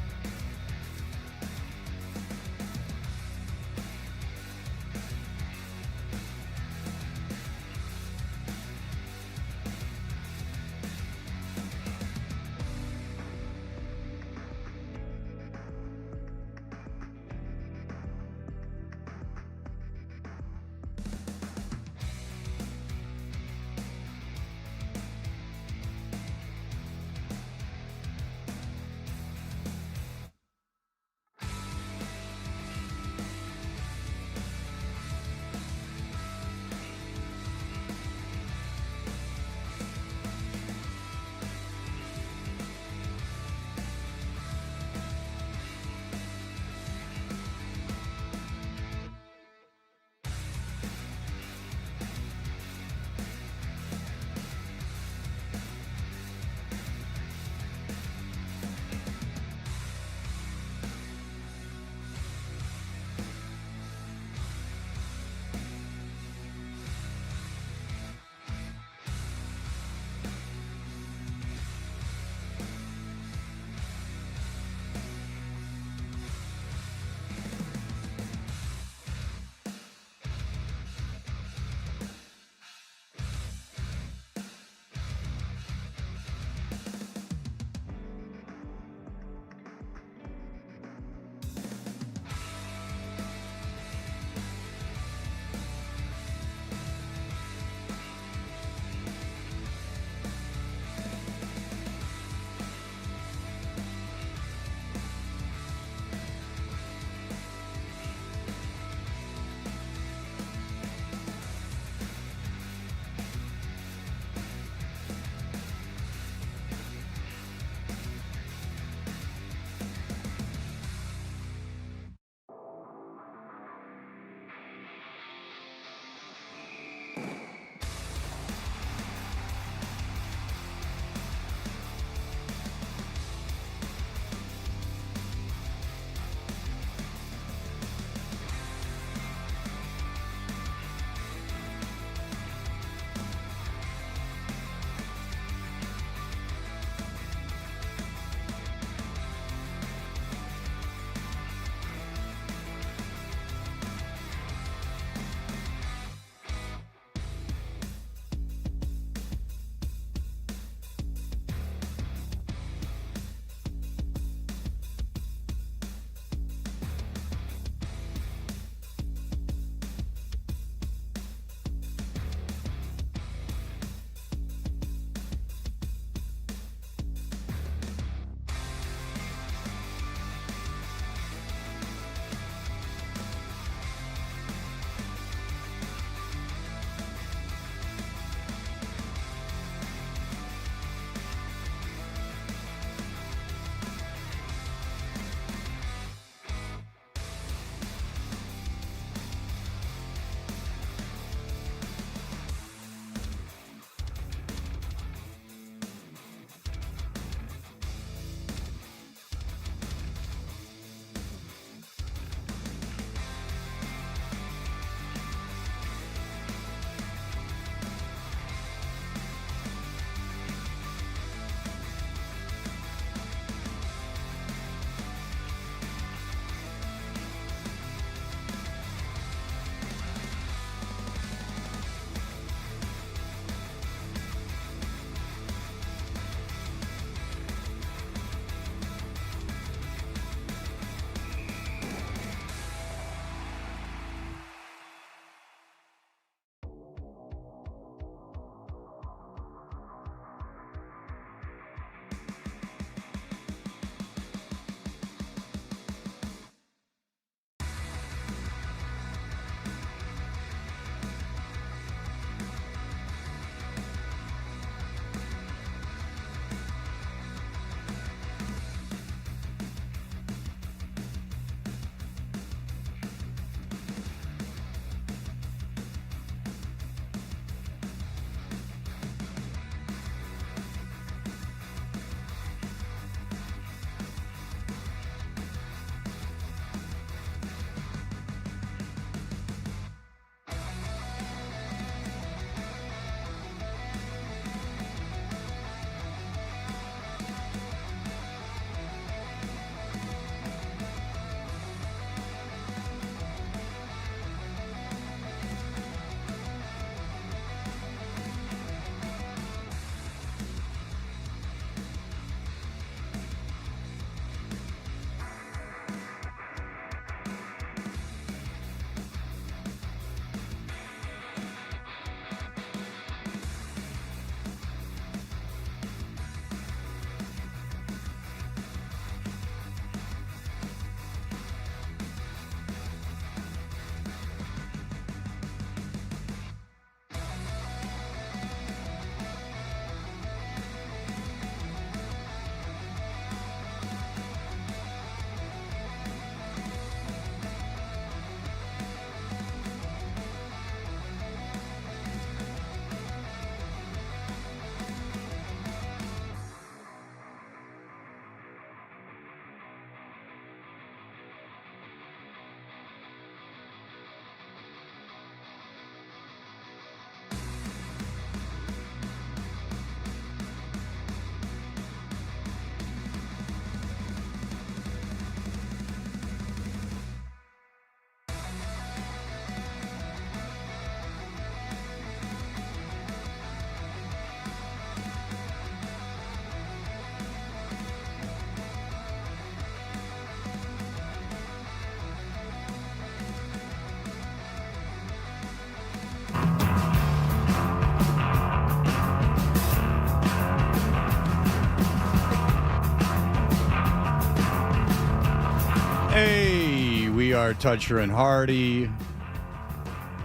are Toucher and Hardy.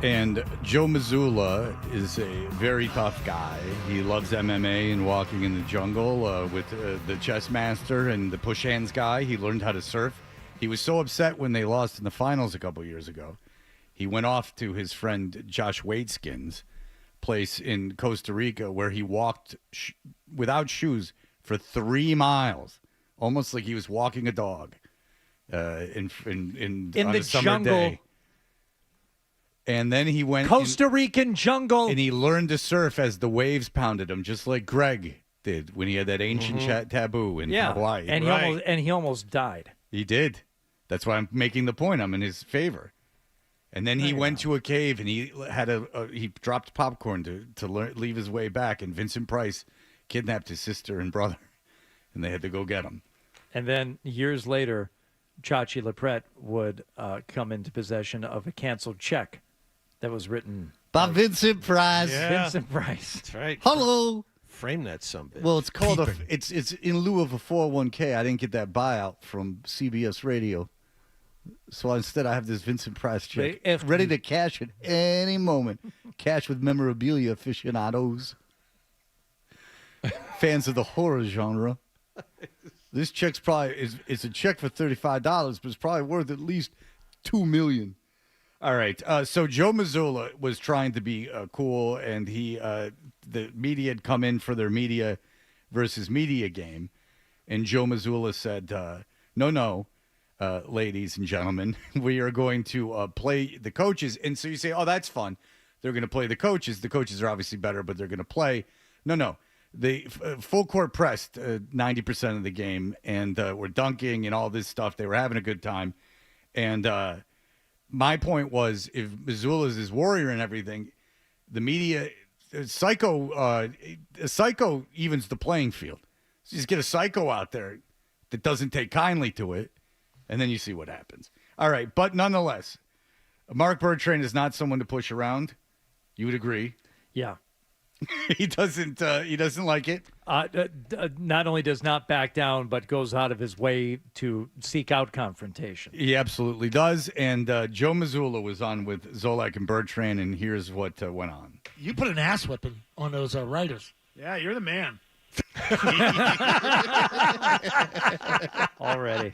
And Joe Mazzulla is a very tough guy. He loves MMA and walking in the jungle with the chess master and the push hands guy. He learned how to surf. He was so upset when they lost in the finals a couple years ago. He went off to his friend Josh Wadeskin's place in Costa Rica where he walked without shoes for 3 miles, almost like he was walking a dog in on the a summer jungle. day. And then he went Costa Rican jungle, and he learned to surf as the waves pounded him, just like Greg did when he had that ancient taboo in Hawaii. And he almost died. He did. That's why I'm making the point. I'm in his favor. And then he went to a cave and he had he dropped popcorn to leave his way back. And Vincent Price kidnapped his sister and brother, and they had to go get him. And then years later, Chachi Lapret would come into possession of a canceled check that was written by Vincent Price. Yeah. Vincent Price. That's right. Hello. Frame that sumbitch. Well, it's called it's in lieu of a 401k. I didn't get that buyout from CBS Radio. So instead, I have this Vincent Price check ready to cash at any moment. Cash with memorabilia aficionados. Fans of the horror genre. This check's probably it's a check for $35, but it's probably worth at least $2 million. All right. So Joe Mazzulla was trying to be cool, and the media had come in for their media versus media game, and Joe Mazzulla said, "No, ladies and gentlemen, we are going to play the coaches." And so you say, "Oh, that's fun. They're going to play the coaches. The coaches are obviously better, but they're going to play." No. The full court pressed 90% of the game, and were dunking and all this stuff. They were having a good time, and my point was, if Mazzulla's his warrior and everything, the media, psycho evens the playing field. So you just get a psycho out there that doesn't take kindly to it, and then you see what happens. All right, but nonetheless, Mark Bertrand is not someone to push around. You would agree? Yeah. He doesn't like it. Not only does not back down, but goes out of his way to seek out confrontation. He absolutely does. And Joe Mazzulla was on with Zolak and Bertrand, and here's what went on. You put an ass whipping on those writers. Yeah, you're the man. Already.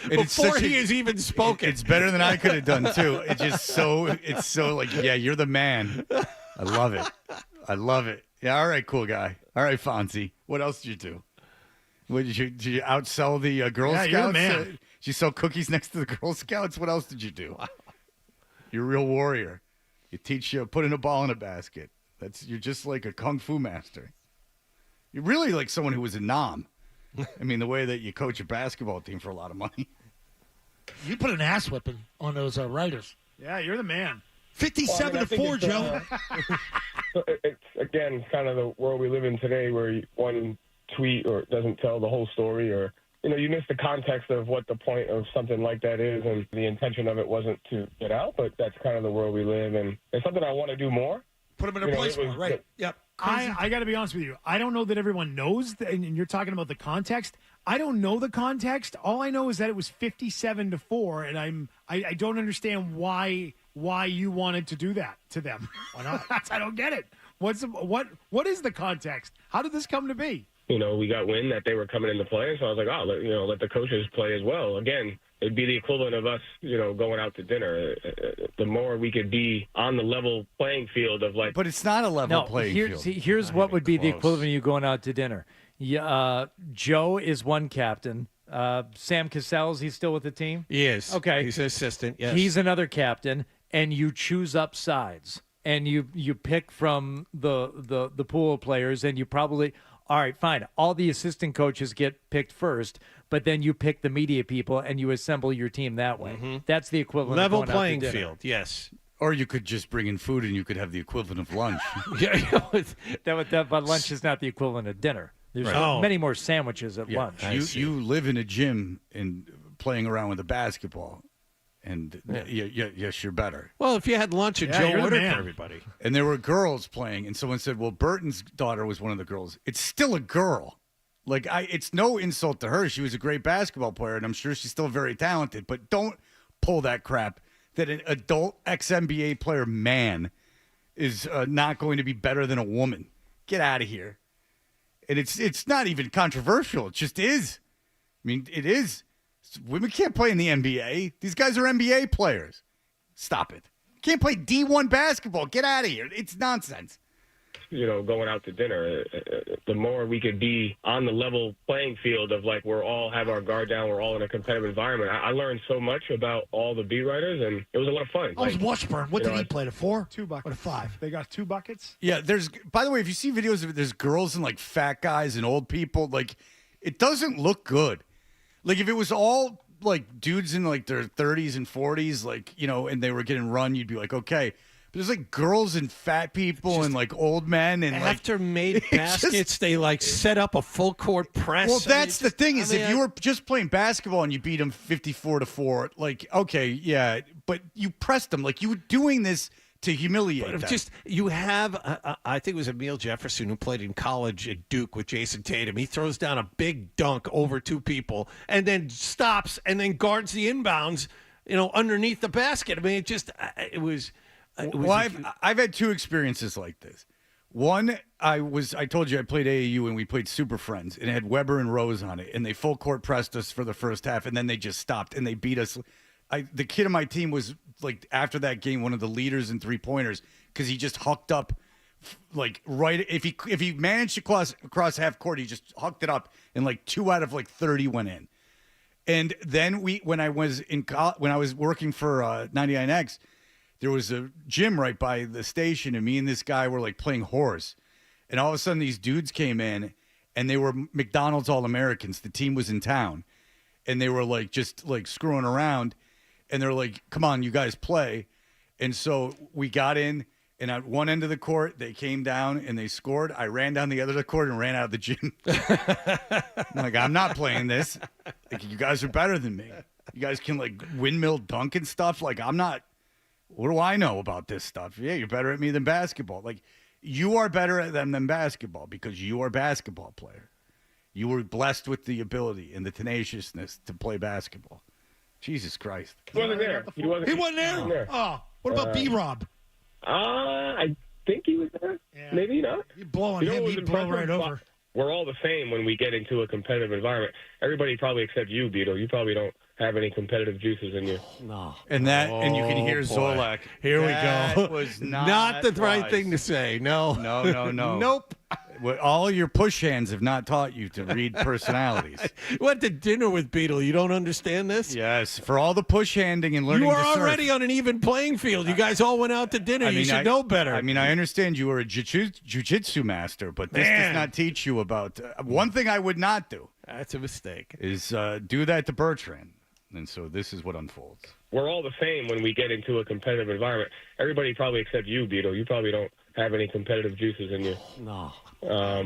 Before he has even spoken. It's better than I could have done, too. It's so like, yeah, you're the man. I love it. Yeah, all right, cool guy. All right, Fonzie. What else did you do? What, did you outsell the Girl Scouts? You're the man. Did you sell cookies next to the Girl Scouts? What else did you do? You're a real warrior. You teach putting a ball in a basket. You're just like a kung fu master. You're really like someone who was a nom. I mean, the way that you coach a basketball team for a lot of money. You put an ass whipping on those writers. Yeah, you're the man. 57-4, Joe. It's, again, kind of the world we live in today where one tweet or doesn't tell the whole story, or, you miss the context of what the point of something like that is, and the intention of it wasn't to get out, but that's kind of the world we live in. It's something I want to do more. Put them in a place more, right? Yep. I got to be honest with you. I don't know that everyone knows, and you're talking about the context. I don't know the context. All I know is that it was 57-4, and I don't understand why you wanted to do that to them. Why not? I don't get it. What is the context? How did this come to be? We got wind that they were coming into play, so I was like, let the coaches play as well. Again, it'd be the equivalent of us, going out to dinner. The more we could be on the level playing field of like. But it's not a level playing field. Here's what would be the equivalent of you going out to dinner. Joe is one captain. Sam Cassell's, he's still with the team? He is. Okay. He's an assistant, yes. He's another captain, and you choose up sides. And you pick from the pool of players, and you probably – all right, fine. All the assistant coaches get picked first, but then you pick the media people, and you assemble your team that way. Mm-hmm. That's the equivalent level of going playing out to dinner. field, yes. Or you could just bring in food, and you could have the equivalent of lunch. But lunch is not the equivalent of dinner. There's many more sandwiches at lunch. You live in a gym and playing around with a basketball. And yes, you're better. Well, if you had lunch at Joe ordered for everybody. And there were girls playing, and someone said, well, Burton's daughter was one of the girls. It's still a girl. Like, it's no insult to her. She was a great basketball player, and I'm sure she's still very talented. But don't pull that crap that an adult ex-NBA player man is not going to be better than a woman. Get out of here. And it's not even controversial. It just is. I mean, it is. Women can't play in the NBA. These guys are NBA players. Stop it. Can't play D1 basketball. Get out of here. It's nonsense. Going out to dinner, the more we could be on the level playing field of like we're all have our guard down, we're all in a competitive environment. I learned so much about all the beat writers, and it was a lot of fun. I was Washburn. What did he play? A 4? 2 buckets. Or a 5? They got 2 buckets. Yeah, by the way, if you see videos of it, there's girls and like fat guys and old people. Like, it doesn't look good. Like, if it was all like dudes in like their 30s and 40s, like, and they were getting run, you'd be like, okay. But there's like girls and fat people and like old men and after made baskets, they like set up a full court press. Well, that's the thing is if you were just playing basketball and you beat them 54-4, like, okay, yeah, but you pressed them. Like, you were doing this to humiliate them. You have, I think it was Emil Jefferson who played in college at Duke with Jason Tatum. He throws down a big dunk over 2 people and then stops and then guards the inbounds, underneath the basket. I mean, it was. Well, I've had 2 experiences like this. One, I told you I played AAU and we played Super Friends and it had Weber and Rose on it, and they full court pressed us for the first half, and then they just stopped and they beat us. The kid on my team was like after that game one of the leaders in 3-pointers because he just hucked up, like right if he managed to cross half court, he just hucked it up and like 2 out of like 30 went in. And then when I was working for 99X. There was a gym right by the station, and me and this guy were like playing horse. And all of a sudden, these dudes came in, and they were McDonald's All-Americans. The team was in town, and they were like just like screwing around. And they're like, "Come on, you guys play." And so we got in, and at one end of the court, they came down and they scored. I ran down the other of the court and ran out of the gym. I'm like, I'm not playing this. Like, you guys are better than me. You guys can like windmill dunk and stuff. Like, I'm not. What do I know about this stuff? Yeah, you're better at me than basketball. Like, you are better at them than basketball because you are a basketball player. You were blessed with the ability and the tenaciousness to play basketball. Jesus Christ. He wasn't there. He wasn't there? Oh, what about B-Rob? I think he was there. Yeah. Maybe not. You blow on him, he'd blow right over. We're all the same when we get into a competitive environment. Everybody probably except you, Beetle. You probably don't have any competitive juices in you. No. And you can hear Zolak. Here we go. That was not the right thing to say. No. No. Nope. All your push hands have not taught you to read personalities. Went to dinner with Beetle. You don't understand this? Yes. For all the push handing and learning you to are surf. already on an even playing field. You guys all went out to dinner. You should know better. I mean, I understand you were a jiu-jitsu master, but this does not teach you about... one thing I would not do. That's a mistake. Is do that to Bertrand. And so this is what unfolds. We're all the same when we get into a competitive environment. Everybody probably except you, Beetle. You probably don't have any competitive juices in you. No. Well,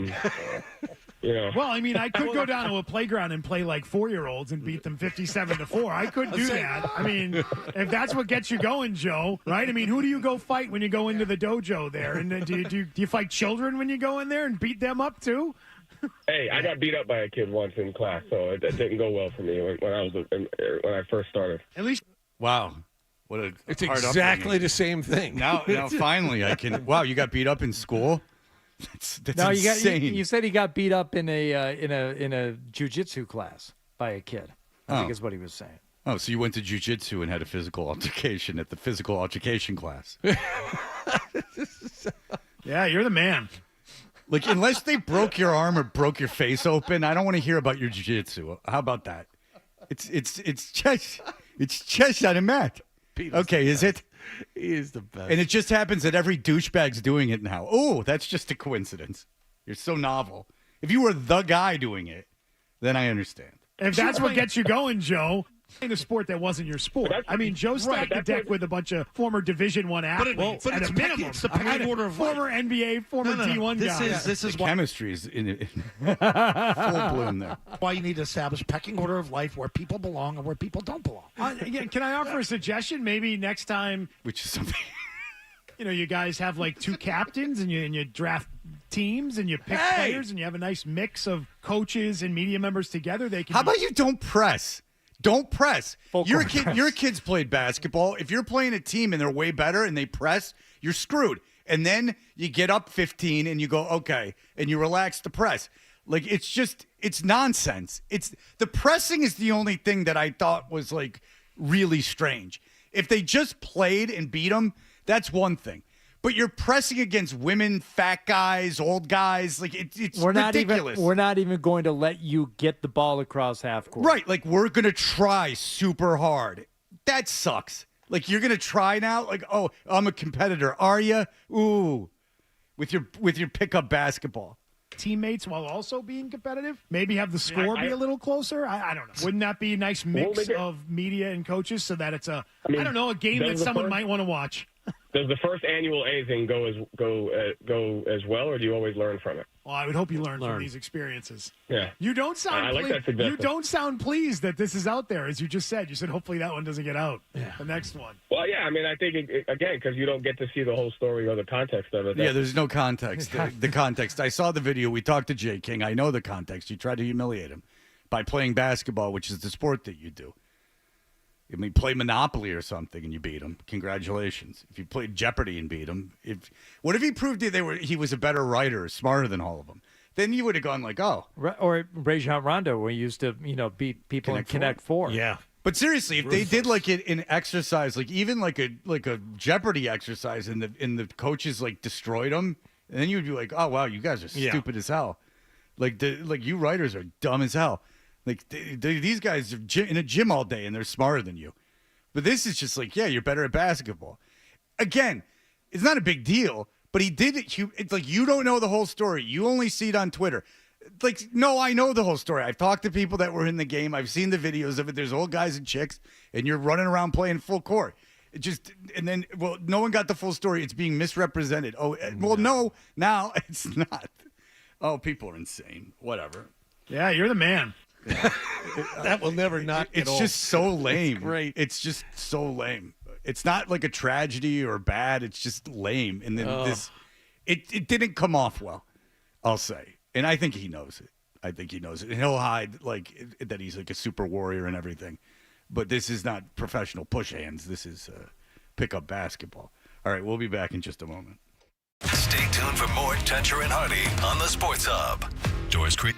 I mean, I could go down to a playground and play like 4-year-olds and beat them 57-4. I could do that. I mean, if that's what gets you going, Joe, right? I mean, who do you go fight when you go into the dojo there? And do you fight children when you go in there and beat them up too? Hey, I got beat up by a kid once in class, so it didn't go well for me when I first started. At least, wow, it's exactly the same thing. Now, finally, I can. Wow, you got beat up in school. That's insane. You said he got beat up in a jiu-jitsu class by a kid. I think is what he was saying. Oh, so you went to jiu-jitsu and had a physical altercation at the physical altercation class. Yeah, you're the man. Like, unless they broke your arm or broke your face open, I don't want to hear about your jiu-jitsu. How about that? It's chess on a mat. Okay, is it? He is the best. And it just happens that every douchebag's doing it now. Oh, that's just a coincidence. You're so novel. If you were the guy doing it, then I understand. If that's what gets you going, Joe, in a sport that wasn't your sport. I mean, Joe stacked the deck with a bunch of former Division I athletes. But it's a minimum. It's the pecking order of life. Former NBA, former D1 guys. This is why chemistry is in full bloom there. Why you need to establish pecking order of life where people belong and where people don't belong. Again, can I offer a suggestion? Maybe next time, which is something. You guys have like 2 captains and you draft teams and you pick players and you have a nice mix of coaches and media members together. They can. How about you don't press? Don't press. Full Your court press. Your kids played basketball. If you're playing a team and they're way better and they press, you're screwed. And then you get up 15 and you go, okay, and you relax the press. Like, it's nonsense. The pressing is the only thing that I thought was, like, really strange. If they just played and beat them, that's one thing. But you're pressing against women, fat guys, old guys. Like, it's ridiculous. We're not even going to let you get the ball across half court. Right. Like, we're going to try super hard. That sucks. Like, you're going to try now? Like, oh, I'm a competitor. Are you? Ooh. With your pickup basketball. Teammates while also being competitive? Maybe have the score be a little closer? I don't know. Wouldn't that be a nice mix of media and coaches so that it's a game that someone might want to watch? Does the first annual A thing go as well, or do you always learn from it? Well, I would hope you learn from these experiences. Yeah. You don't sound I like that suggestion. You don't sound pleased that this is out there, as you just said. You said hopefully that one doesn't get out. Yeah. The next one. Well, yeah, I mean, I think, again, because you don't get to see the whole story or the context of it. Yeah, there's no context. The context. I saw the video. We talked to Jay King. I know the context. You tried to humiliate him by playing basketball, which is the sport that you do. I mean, play Monopoly or something and you beat him. Congratulations. If you played Jeopardy and beat him, what if he proved he was a better writer, smarter than all of them? Then you would have gone like, oh. Or Rajon Rondo, we used to, beat people in Connect Four. Yeah. But seriously, if they did like it in exercise, like even like a Jeopardy exercise, and the coaches like destroyed them, and then you'd be like, oh wow, you guys are stupid as hell. Like you writers are dumb as hell. Like these guys are in a gym all day and they're smarter than you. But this is just like, yeah, you're better at basketball. Again, it's not a big deal, but he did it. It's like, you don't know the whole story. You only see it on Twitter. Like, no, I know the whole story. I've talked to people that were in the game. I've seen the videos of it. There's old guys and chicks, and you're running around playing full court. No one got the full story. It's being misrepresented. Oh, well, no, now it's not. Oh, people are insane. Whatever. Yeah, you're the man. That will never not get It's old. just so lame. It's great. It's just so lame. It's not like a tragedy or bad. It's just lame. And then it didn't come off well, I'll say. And I think he knows it. And he'll hide like that he's like a super warrior and everything. But this is not professional push hands. This is pickup basketball. All right, we'll be back in just a moment. Stay tuned for more Toucher and Hardy on the Sports Hub. Doors Creek.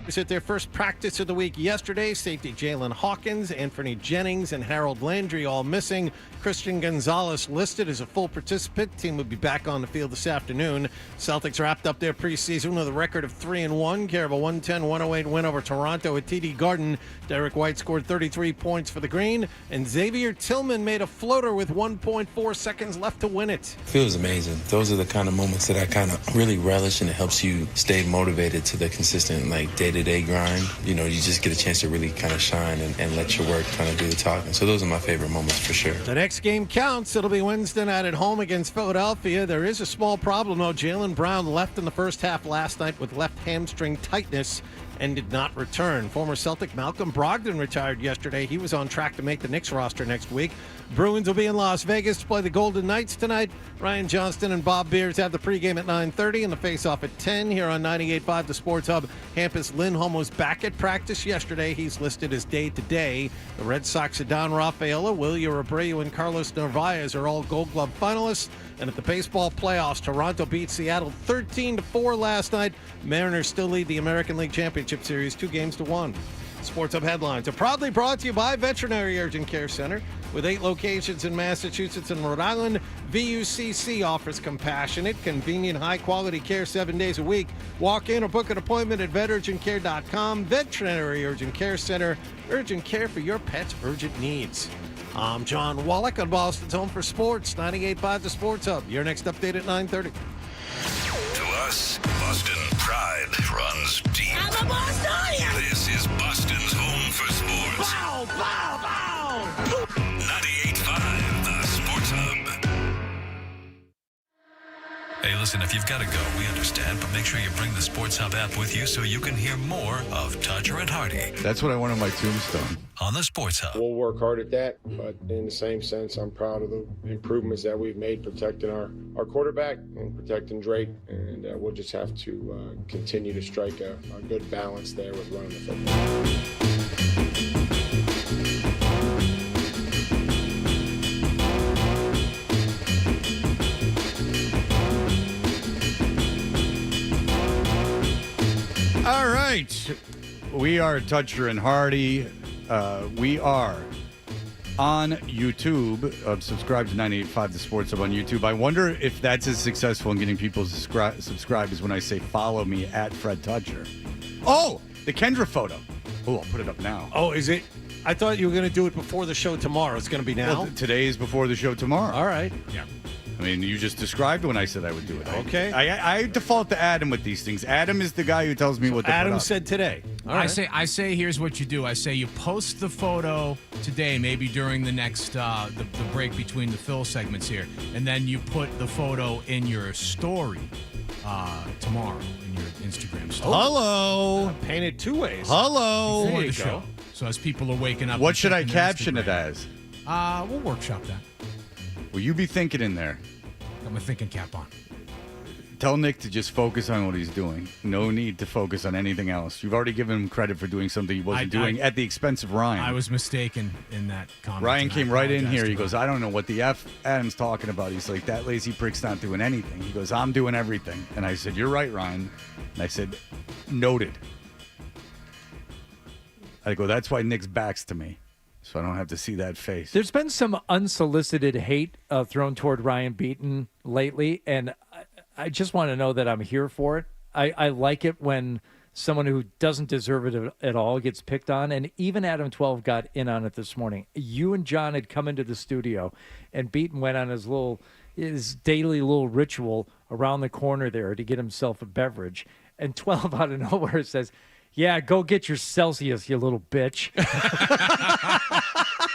At their first practice of the week yesterday, safety Jalen Hawkins, Anthony Jennings, and Harold Landry all missing. Christian Gonzalez listed as a full participant. Team will be back on the field this afternoon. Celtics wrapped up their preseason with a record of 3-1. Care of a 110-108 win over Toronto at TD Garden. Derek White scored 33 points for the Green, and Xavier Tillman made a floater with 1.4 seconds left to win it. Feels amazing. Those are the kind of moments that I kind of really relish, and it helps you stay motivated to the consistent, day-to-day grind. You just get a chance to really kind of shine and let your work kind of do the talking. So those are my favorite moments for sure. The next game counts. It'll be Wednesday night at home against Philadelphia. There is a small problem, though. Jaylen Brown left in the first half last night with left hamstring tightness and did not return. Former Celtic Malcolm Brogdon retired yesterday. He was on track to make the Knicks roster next week. Bruins will be in Las Vegas to play the Golden Knights tonight. Ryan Johnston and Bob Beers have the pregame at 9:30 and the face-off at 10 here on 98.5 The Sports Hub. Hampus Lindholm was back at practice yesterday. He's listed as day-to-day. The Red Sox, Don Rafaela, William Abreu, and Carlos Narvaez are all Gold Glove finalists. And at the baseball playoffs, Toronto beat Seattle 13-4 last night. Mariners still lead the American League Championship Series 2-1. Sports Hub headlines are proudly brought to you by Veterinary Urgent Care Center. With 8 locations in Massachusetts and Rhode Island, VUCC offers compassionate, convenient, high-quality care 7 days a week. Walk in or book an appointment at veturgentcare.com. Veterinary Urgent Care Center. Urgent care for your pet's urgent needs. I'm John Wallach on Boston's Home for Sports, 98.5 The Sports Hub. Your next update at 9:30. To us, Boston pride runs deep. I'm a Bostonian! This is Boston's Home for Sports. Bow, bow, bow! 98.5 The Sports Hub. Hey, listen, if you've got to go, we understand, but make sure you bring the Sports Hub app with you so you can hear more of Todger and Hardy That's what I want on my tombstone. on the Sports Hub. We'll work hard at that, but in the same sense, I'm proud of the improvements that we've made protecting our quarterback and protecting Drake, and we'll just have to continue to strike a good balance there with running the football. All right. We are Toucher and Hardy. We are on YouTube. Subscribe to 98.5 The Sports Hub on YouTube. I wonder if that's as successful in getting people to subscribe as when I say follow me at Fred Toucher. Oh, the Kendra photo. Oh, I'll put it up now. Oh, is it? I thought you were going to do it before the show tomorrow. It's going to be now? Well, today is before the show tomorrow. All right. Yeah. I mean, you just described when I said I would do it. Okay. I default to Adam with these things. Adam is the guy who tells me what to Adam put up. said today. All I right. say here's what you do. I say you post the photo today, maybe during the next the break between the Phil segments here, and then you put the photo in your story tomorrow in your Instagram story. Hello. Painted 2 ways. Hello. Before There you the go. show. So as people are waking up. What and should I checking their caption it Instagram. as? We'll workshop that. Will you be thinking in there? Got my thinking cap on. Tell Nick to just focus on what he's doing. No need to focus on anything else. You've already given him credit for doing something he wasn't doing at the expense of Ryan. I was mistaken in that comment. Ryan and I came right in apologize here. to He Ryan. goes, I don't know what the F Adam's talking about. He's like, that lazy prick's not doing anything. He goes, I'm doing everything. And I said, you're right, Ryan. And I said, noted. I go, that's why Nick's back's to me, so I don't have to see that face. There's been some unsolicited hate thrown toward Ryan Beaton lately, and I just want to know that I'm here for it. I like it when someone who doesn't deserve it at all gets picked on, and even Adam 12 got in on it this morning. You and John had come into the studio, and Beaton went on his daily little ritual around the corner there to get himself a beverage, and 12 out of nowhere says, yeah, go get your Celsius, you little bitch.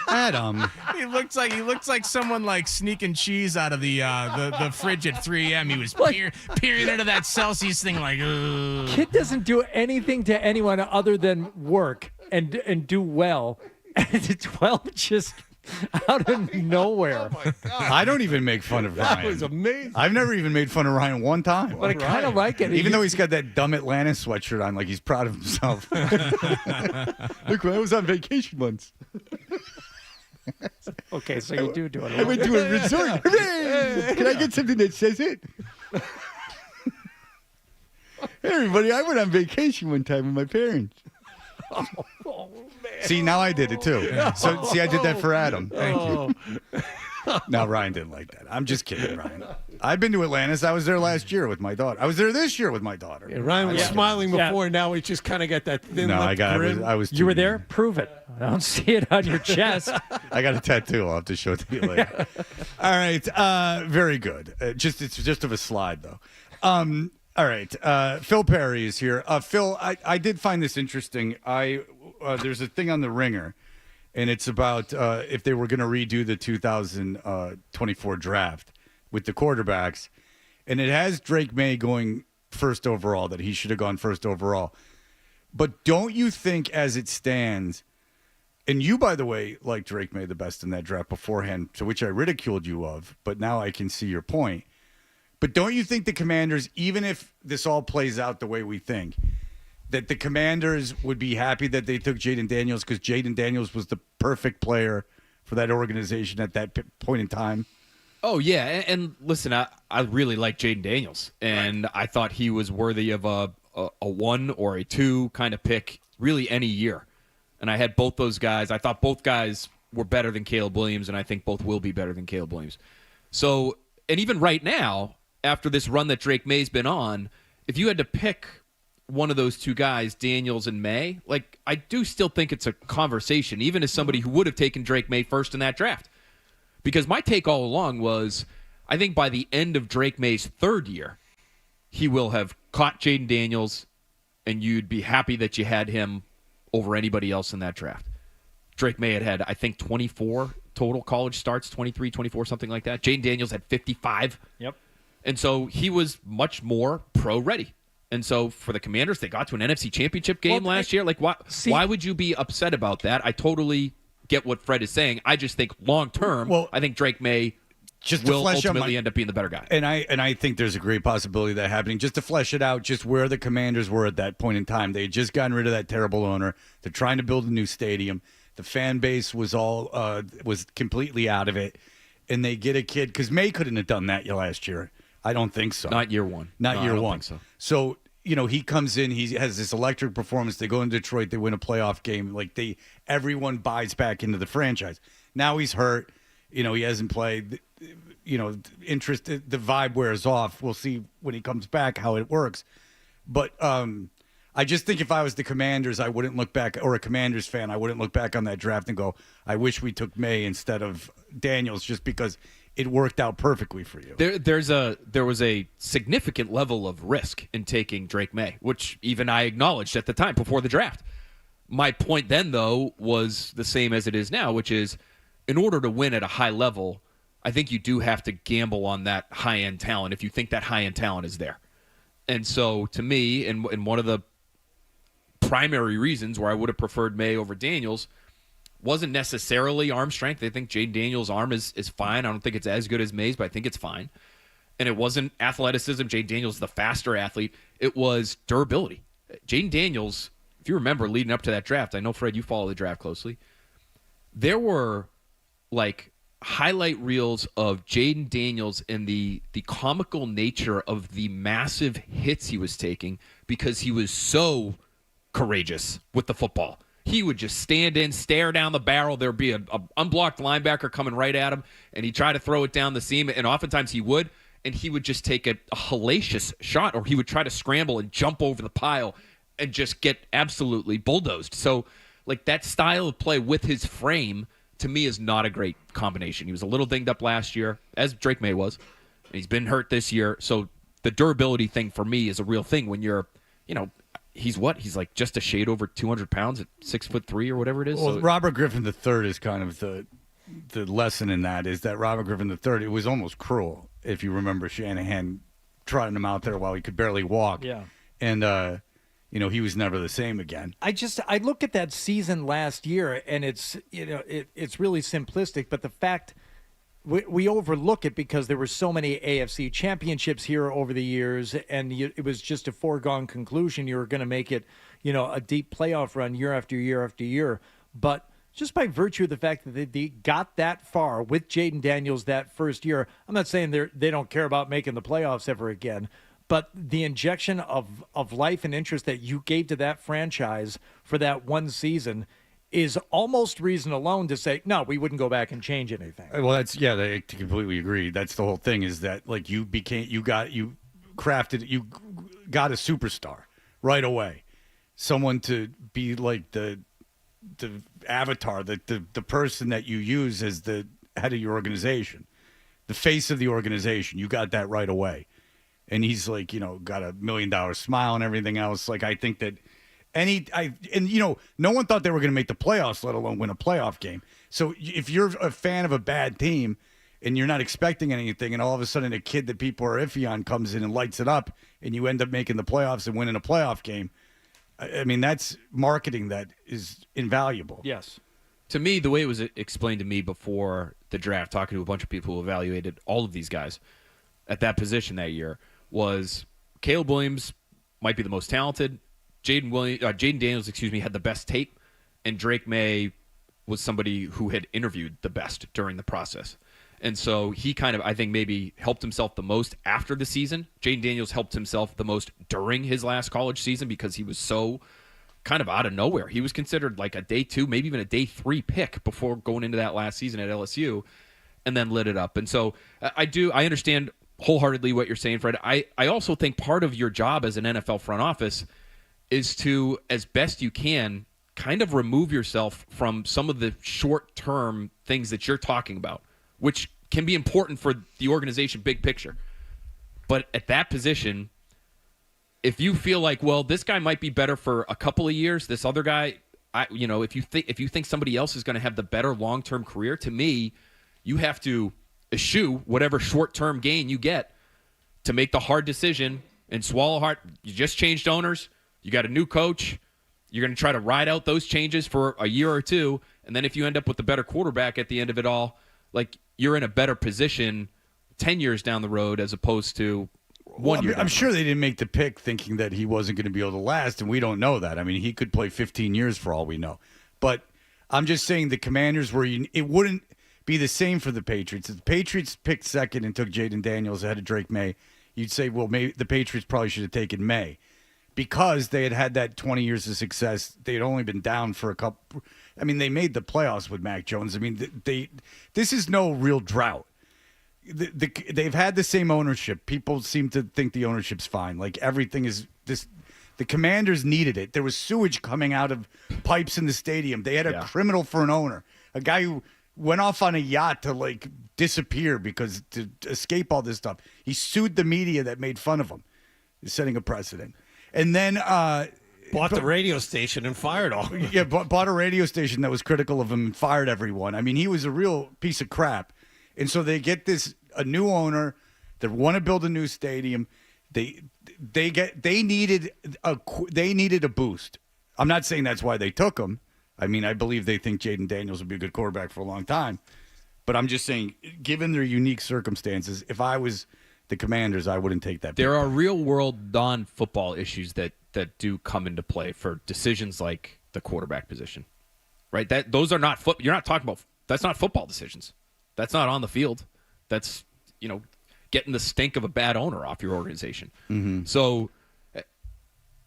Adam. He looks like someone like sneaking cheese out of the fridge at 3 a.m. He was peering into that Celsius thing like, ugh. Kid doesn't do anything to anyone other than work and do well. And 12 just out of nowhere. Oh, my God. I don't even make fun of Ryan. That was amazing. I've never even made fun of Ryan one time. But I kind of like it. Even though he's got that dumb Atlanta sweatshirt on, like he's proud of himself. Look, I was on vacation once. Okay, so you do it. I went to a resort. Hooray! Can I get something that says it? everybody, I went on vacation one time with my parents. Oh, man. See, now I did it too. So, see, I did that for Adam. Thank you. No, Ryan didn't like that. I'm just kidding, Ryan. I've been to Atlantis. I was there last year with my daughter. I was there this year with my daughter. Yeah, Ryan was smiling before. Now he's just kind of got that thin No, lip grin. I was. You were there? Prove it. I don't see it on your chest. I got a tattoo. I'll have to show it to you later. All right. Very good. It's just of a slide, though. All right. Phil Perry is here. Phil, I did find this interesting. There's a thing on the Ringer, and it's about if they were going to redo the 2024 draft with the quarterbacks, and it has Drake May going first overall, that he should have gone first overall. But don't you think, as it stands, and you, by the way, like Drake May the best in that draft beforehand, to which I ridiculed you of, but now I can see your point. But don't you think the Commanders, even if this all plays out the way we think, that the Commanders would be happy that they took Jaden Daniels, because Jaden Daniels was the perfect player for that organization at that point in time? Oh, yeah. And listen, I really like Jaden Daniels, and I thought he was worthy of a 1 or a 2 kind of pick really any year. And I had both those guys. I thought both guys were better than Caleb Williams, and I think both will be better than Caleb Williams. So, and even right now, after this run that Drake May's been on, if you had to pick one of those two guys, Daniels and May, like, I do still think it's a conversation, even as somebody who would have taken Drake May first in that draft. Because my take all along was, I think by the end of Drake May's third year, he will have caught Jaden Daniels, and you'd be happy that you had him over anybody else in that draft. Drake May had, I think, 24 total college starts, 23, 24, something like that. Jaden Daniels had 55. Yep. And so he was much more pro-ready. And so for the Commanders, they got to an NFC Championship game last year. Like, why would you be upset about that? I totally get what Fred is saying. I just think long-term, I think Drake May will ultimately end up being the better guy. And I think there's a great possibility of that happening. Just to flesh it out, just where the Commanders were at that point in time. They had just gotten rid of that terrible owner. They're trying to build a new stadium. The fan base was was completely out of it. And they get a kid, because May couldn't have done that last year. I don't think so. Not year one. Not year I don't one. think so. So, he comes in, he has this electric performance. They go in Detroit, they win a playoff game. Like, everyone buys back into the franchise. Now he's hurt. He hasn't played. Interest, the vibe wears off. We'll see when he comes back how it works. But I just think if I was the Commanders, I wouldn't look back, or a Commanders fan, I wouldn't look back on that draft and go, I wish we took May instead of Daniels, just because it worked out perfectly for you. There was a significant level of risk in taking Drake May, which even I acknowledged at the time before the draft. My point then, though, was the same as it is now, which is in order to win at a high level, I think you do have to gamble on that high-end talent if you think that high-end talent is there. And so to me, and one of the primary reasons where I would have preferred May over Daniels wasn't necessarily arm strength. I think Jaden Daniels' arm is fine. I don't think it's as good as May's, but I think it's fine. And it wasn't athleticism. Jaden Daniels is the faster athlete. It was durability. Jaden Daniels, if you remember leading up to that draft, I know, Fred, you follow the draft closely. There were, like, highlight reels of Jaden Daniels and the comical nature of the massive hits he was taking because he was so courageous with the football. He would just stand in, stare down the barrel. There'd be a unblocked linebacker coming right at him, and he'd try to throw it down the seam, and oftentimes he would, and he would just take a hellacious shot, or he would try to scramble and jump over the pile and just get absolutely bulldozed. So, like, that style of play with his frame, to me, is not a great combination. He was a little dinged up last year, as Drake May was. And he's been hurt this year. So the durability thing for me is a real thing when you're, he's like just a shade over 200 pounds at 6'3" or whatever it is. Well, so, Robert Griffin III is kind of the lesson in that, is that Robert Griffin III, it was almost cruel, if you remember Shanahan trotting him out there while he could barely walk. Yeah. And, he was never the same again. I look at that season last year, and it's it's really simplistic, but the fact we overlook it because there were so many AFC championships here over the years, and it was just a foregone conclusion you were going to make it, a deep playoff run year after year after year. But just by virtue of the fact that they got that far with Jaden Daniels that first year, I'm not saying they don't care about making the playoffs ever again, but the injection of life and interest that you gave to that franchise for that one season is almost reason alone to say, no, we wouldn't go back and change anything. Well, I completely agree. That's the whole thing, is that like you got a superstar right away. Someone to be like the avatar, the person that you use as the head of your organization, the face of the organization. You got that right away. And he's like, got $1 million smile and everything else. Like, I think that no one thought they were going to make the playoffs, let alone win a playoff game. So if you're a fan of a bad team and you're not expecting anything, and all of a sudden a kid that people are iffy on comes in and lights it up, and you end up making the playoffs and winning a playoff game, I mean, that's marketing that is invaluable. Yes. To me, the way it was explained to me before the draft, talking to a bunch of people who evaluated all of these guys at that position that year, was Caleb Williams might be the most talented. Jaden Daniels, had the best tape, and Drake May was somebody who had interviewed the best during the process. And so he kind of, I think, maybe helped himself the most after the season. Jaden Daniels helped himself the most during his last college season because he was so kind of out of nowhere. He was considered like a day 2, maybe even a day 3 pick before going into that last season at LSU, and then lit it up. And so I understand wholeheartedly what you're saying, Fred. I also think part of your job as an NFL front office is to, as best you can, kind of remove yourself from some of the short-term things that you're talking about, which can be important for the organization big picture. But at that position, if you feel like, well, this guy might be better for a couple of years, this other guy, if you think somebody else is going to have the better long-term career, to me, you have to eschew whatever short-term gain you get to make the hard decision and swallow hard. You just changed owners. You got a new coach. You're going to try to ride out those changes for a year or two, and then if you end up with a better quarterback at the end of it all, like, you're in a better position 10 years down the road as opposed to 1 year. I'm sure they didn't make the pick thinking that he wasn't going to be able to last, and we don't know that. I mean, he could play 15 years for all we know. But I'm just saying the Commanders it wouldn't be the same for the Patriots. If the Patriots picked second and took Jaden Daniels ahead of Drake May, you'd say, well, maybe the Patriots probably should have taken May. Because they had that 20 years of success, they had only been down for a couple. I mean, they made the playoffs with Mac Jones. I mean, this is no real drought. They've had the same ownership. People seem to think the ownership's fine. Like, everything is this. The Commanders needed it. There was sewage coming out of pipes in the stadium. They had a criminal for an owner, a guy who went off on a yacht to like disappear because to escape all this stuff. He sued the media that made fun of him, setting a precedent. And then bought the radio station and fired all. Yeah, bought a radio station that was critical of him and fired everyone. I mean, he was a real piece of crap. And so they get a new owner that want to build a new stadium. They needed a boost. I'm not saying that's why they took him. I mean, I believe they think Jaden Daniels would be a good quarterback for a long time. But I'm just saying, given their unique circumstances, if I was the Commanders, I wouldn't take that. There are real-world non-football issues that do come into play for decisions like the quarterback position, right? Those are not you're not talking about. That's not football decisions. That's not on the field. That's getting the stink of a bad owner off your organization. Mm-hmm. So,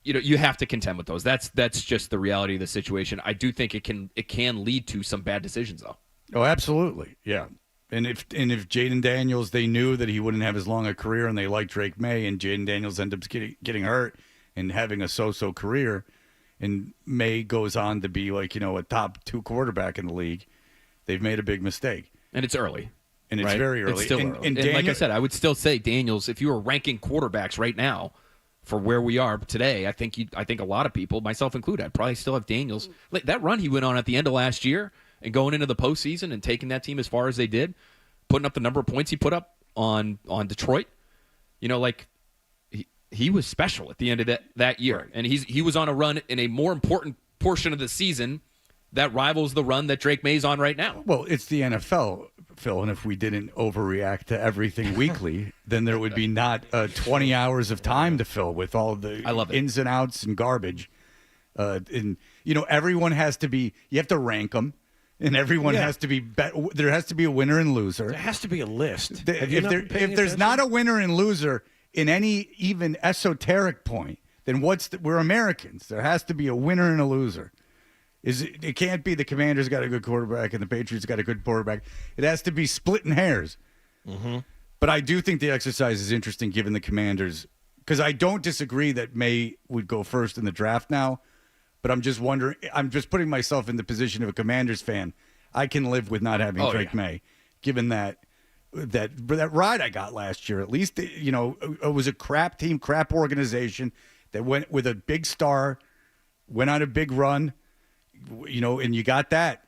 you have to contend with those. That's just the reality of the situation. I do think it can lead to some bad decisions, though. Oh, absolutely, yeah. And if Jaden Daniels, they knew that he wouldn't have as long a career, and they liked Drake May, and Jaden Daniels ended up getting hurt and having a so-so career, and May goes on to be like a top 2 quarterback in the league, they've made a big mistake. And it's early. And it's very early. It's still early. And like I said, I would still say Daniels, if you were ranking quarterbacks right now for where we are today, I think a lot of people, myself included, I'd probably still have Daniels. Like, that run he went on at the end of last year, and going into the postseason and taking that team as far as they did, putting up the number of points he put up on Detroit, he was special at the end of that year. Right. And he was on a run in a more important portion of the season that rivals the run that Drake May's on right now. Well, it's the NFL, Phil, and if we didn't overreact to everything weekly, then there would be not 20 hours of time to fill with all the ins and outs and garbage. And everyone has to be. You have to rank them. And everyone has to be. There has to be a winner and loser. There has to be a list. If there's not a winner and loser, in any even esoteric point, then we're Americans. There has to be a winner and a loser. It can't be the Commanders got a good quarterback and the Patriots got a good quarterback. It has to be splitting hairs. Mm-hmm. But I do think the exercise is interesting given the Commanders, because I don't disagree that May would go first in the draft now. But I'm just wondering, I'm just putting myself in the position of a Commanders fan. I can live with not having Drake May, given that ride I got last year. At least, it was a crap team, crap organization that went with a big star, went on a big run, and you got that.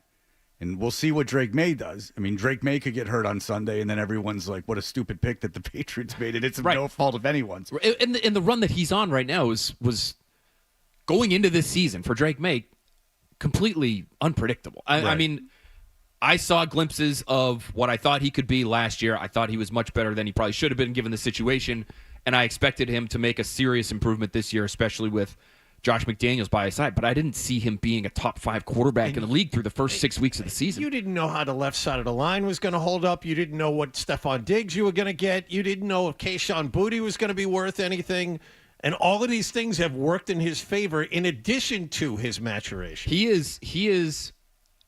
And we'll see what Drake May does. I mean, Drake May could get hurt on Sunday, and then everyone's like, what a stupid pick that the Patriots made. And it's no fault of anyone's. And the run that he's on right now was going into this season for Drake May completely unpredictable. I mean, I saw glimpses of what I thought he could be last year. I thought he was much better than he probably should have been given the situation, and I expected him to make a serious improvement this year, especially with Josh McDaniels by his side, but I didn't see him being a top 5 quarterback in the league through the first 6 weeks of the season. You didn't know how the left side of the line was going to hold up. You didn't know what Stephon Diggs you were going to get. You didn't know if Kayshon Boutte was going to be worth anything. And all of these things have worked in his favor in addition to his maturation. He is,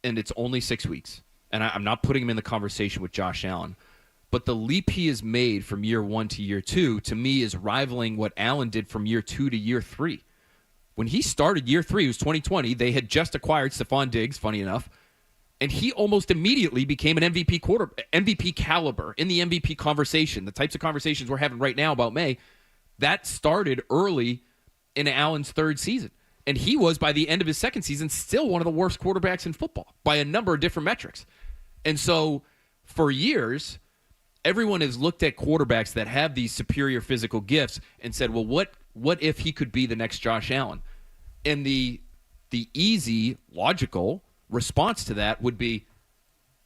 and it's only 6 weeks. And I'm not putting him in the conversation with Josh Allen. But the leap he has made from year 1 to year 2, to me, is rivaling what Allen did from year 2 to year 3. When he started year 3, it was 2020. They had just acquired Stephon Diggs, funny enough, and he almost immediately became an MVP caliber in the MVP conversation. The types of conversations we're having right now about May, that started early in Allen's 3rd season. And he was, by the end of his 2nd season, still one of the worst quarterbacks in football by a number of different metrics. And so for years, everyone has looked at quarterbacks that have these superior physical gifts and said, well, what if he could be the next Josh Allen? And the easy, logical response to that would be,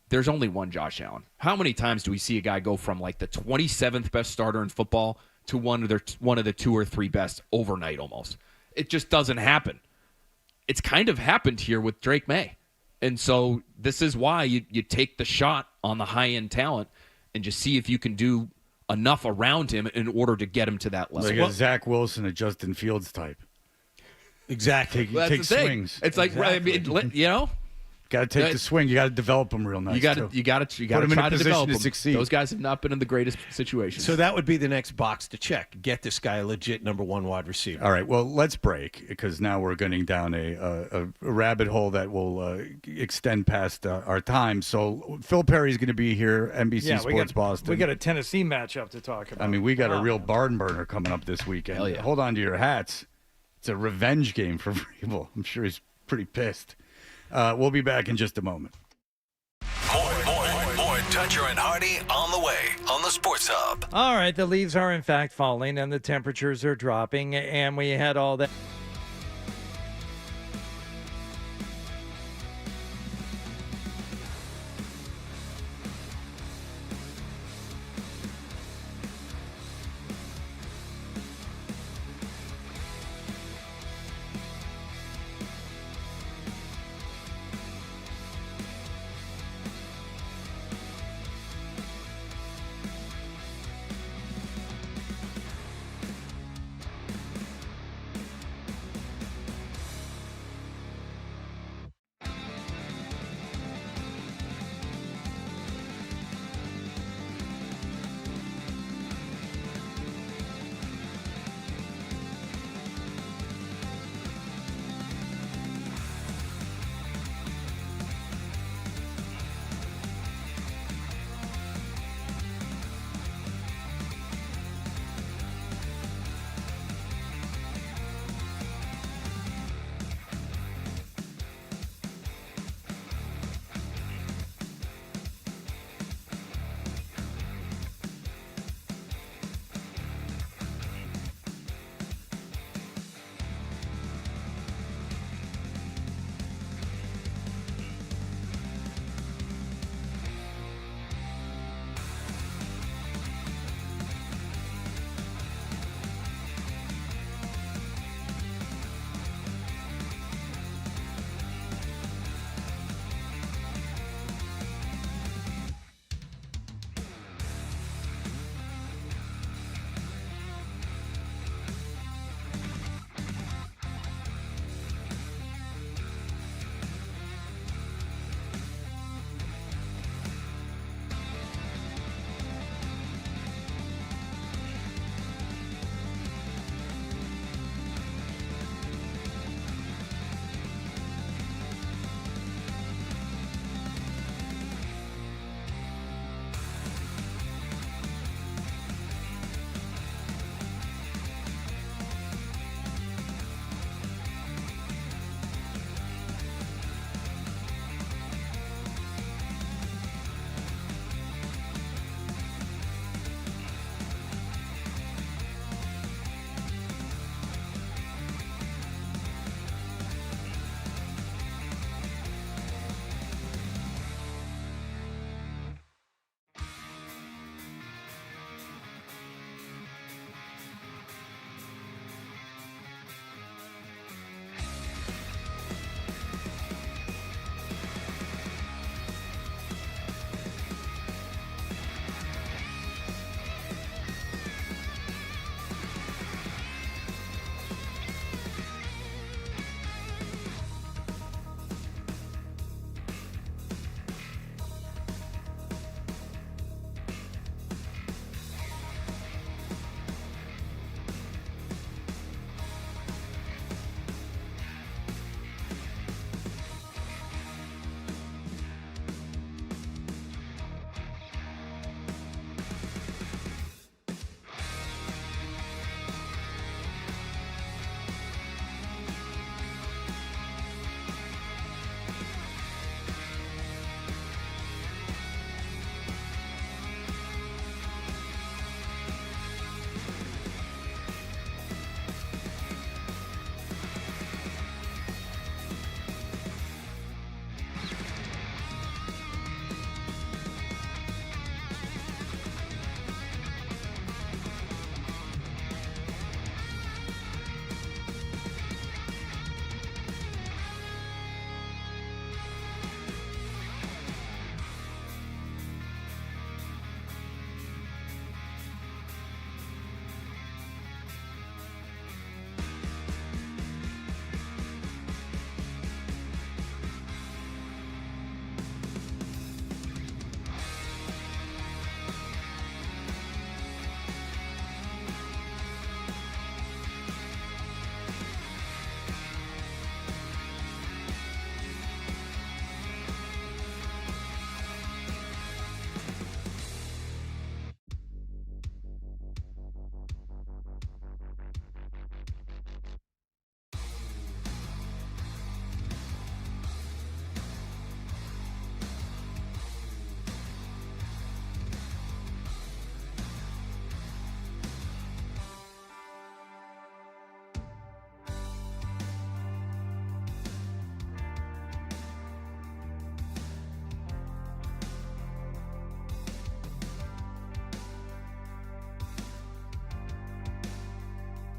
there's only one Josh Allen. How many times do we see a guy go from like the 27th best starter in football to one of the 2 or 3 best overnight almost? It just doesn't happen. It's kind of happened here with Drake May. And so this is why you take the shot on the high-end talent and just see if you can do enough around him in order to get him to that level. Like a Zach Wilson, a Justin Fields type. Exactly. Take swings. It's like, exactly. Got to take the swing. You got to develop them real nice. You got to try to develop them. Succeed. Those guys have not been in the greatest situations. So that would be the next box to check. Get this guy a legit number 1 wide receiver. All right. Well, let's break because now we're getting down a rabbit hole that will extend past our time. So Phil Perry's going to be here, NBC Sports Boston. We got a Tennessee matchup to talk about. I mean, we got a real barn burner coming up this weekend. Hell yeah. Hold on to your hats. It's a revenge game for Vrabel. I'm sure he's pretty pissed. We'll be back in just a moment. More Toucher and Hardy on the way on the Sports Hub. All right, the leaves are in fact falling and the temperatures are dropping, and we had all that.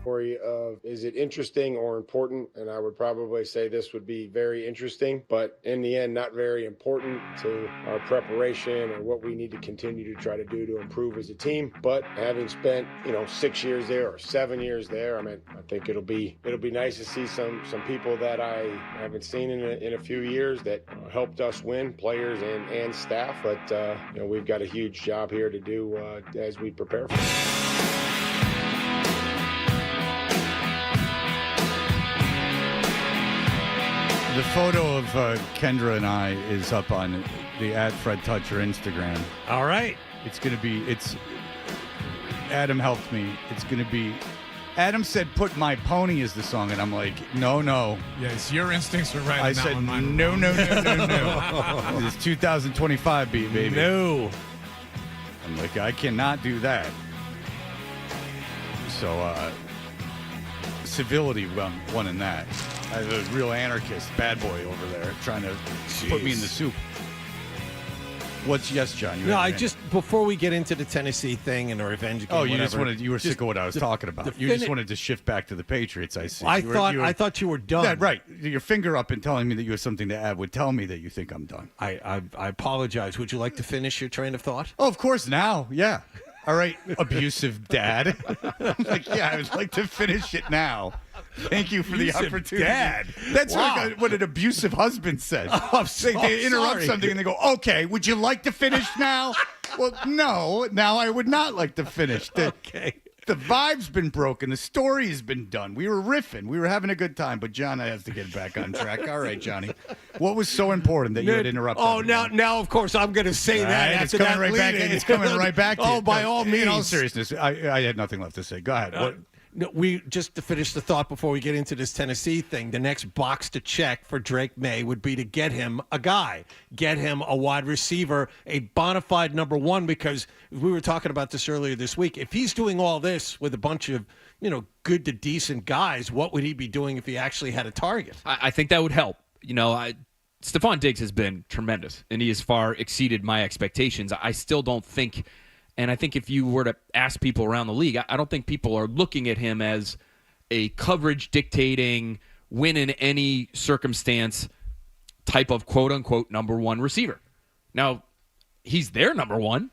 Of is it interesting or important? And I would probably say this would be very interesting, but in the end, not very important to our preparation or what we need to continue to try to do to improve as a team. But having spent 6 years there or 7 years there, I think it'll be nice to see some people that I haven't seen in a few years that helped us win, players and staff. But we've got a huge job here to do as we prepare for it. The photo of Kendra and I is up on the @FredToucher Instagram. All right. It's Adam helped me. It's going to be, Adam said, put My Pony as the song. And I'm like, no. Yes, your instincts were right. I on that said, one, mine no. were wrong. It's 2025 beat, baby. No. I'm like, I cannot do that. So, civility won in that. I have a real anarchist, bad boy over there, trying to put me in the soup. Yes, John? Before we get into the Tennessee thing and the revenge game. Oh, you were sick of what I was talking about. You just wanted to shift back to the Patriots, I see. I thought you were done. Yeah, right. Your finger up and telling me that you have something to add would tell me that you think I'm done. I apologize. Would you like to finish your train of thought? Oh, of course, now. Yeah. All right, abusive dad. I'm like, yeah, I would like to finish it now. Thank you for the opportunity. Dad. That's what an abusive husband says. Oh, I'm so they interrupt sorry. something and they go, okay, would you like to finish now? Well, no, now I would not like to finish. Okay. The vibe's been broken. The story's been done. We were riffing. We were having a good time, but John has to get back on track. All right, Johnny. What was so important that you had interrupted? Oh, now, of course, I'm going to say that. It's coming right back. It's coming right back to you. Oh, by all means. In all seriousness, I had nothing left to say. Go ahead. What? No, we just to finish the thought before we get into this Tennessee thing. The next box to check for Drake May would be to get him a guy, get him a wide receiver, a bona fide number one. Because we were talking about this earlier this week. If he's doing all this with a bunch of good to decent guys, what would he be doing if he actually had a target? I think that would help. Stephon Diggs has been tremendous, and he has far exceeded my expectations. I still don't think. And I think if you were to ask people around the league, I don't think people are looking at him as a coverage dictating, win in any circumstance type of quote-unquote number one receiver. Now, he's their number one.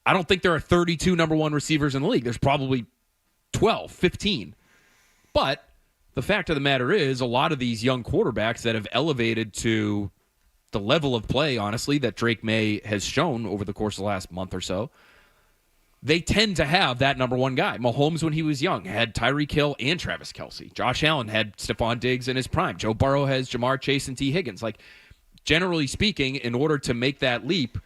I don't think there are 32 number one receivers in the league. There's probably 12, 15. But the fact of the matter is a lot of these young quarterbacks that have elevated to the level of play, honestly, that Drake May has shown over the course of the last month or so, they tend to have that number one guy. Mahomes, when he was young, had Tyreek Hill and Travis Kelce. Josh Allen had Stephon Diggs in his prime. Joe Burrow has Jamar Chase and T. Higgins. Like, generally speaking, in order to make that leap,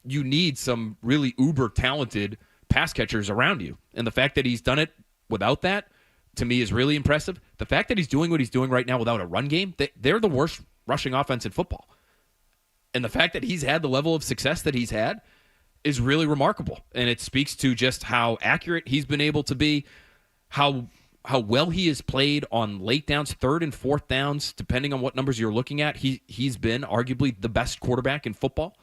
you need some really uber-talented pass catchers around you. And the fact that he's done it without that, to me, is really impressive. The fact that he's doing what he's doing right now without a run game, they're the worst rushing offense in football. And the fact that he's had the level of success that he's had is really remarkable. And it speaks to just how accurate he's been able to be, how well he has played on late downs, third and fourth downs, depending on what numbers you're looking at. He's been arguably the best quarterback in football.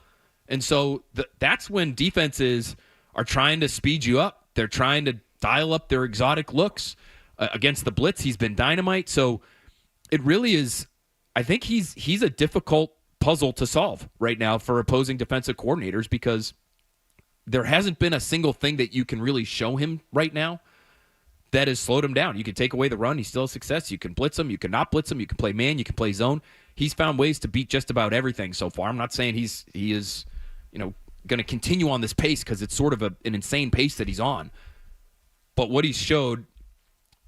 And so that's when defenses are trying to speed you up. They're trying to dial up their exotic looks. Against the blitz, he's been dynamite. So it really is, I think he's a difficult puzzle to solve right now for opposing defensive coordinators, because there hasn't been a single thing that you can really show him right now that has slowed him down. You can take away the run, he's still a success. You can blitz him, you can not blitz him, you can play man, you can play zone. He's found ways to beat just about everything so far. I'm not saying he is going to continue on this pace, because it's sort of an insane pace that he's on. But what he's showed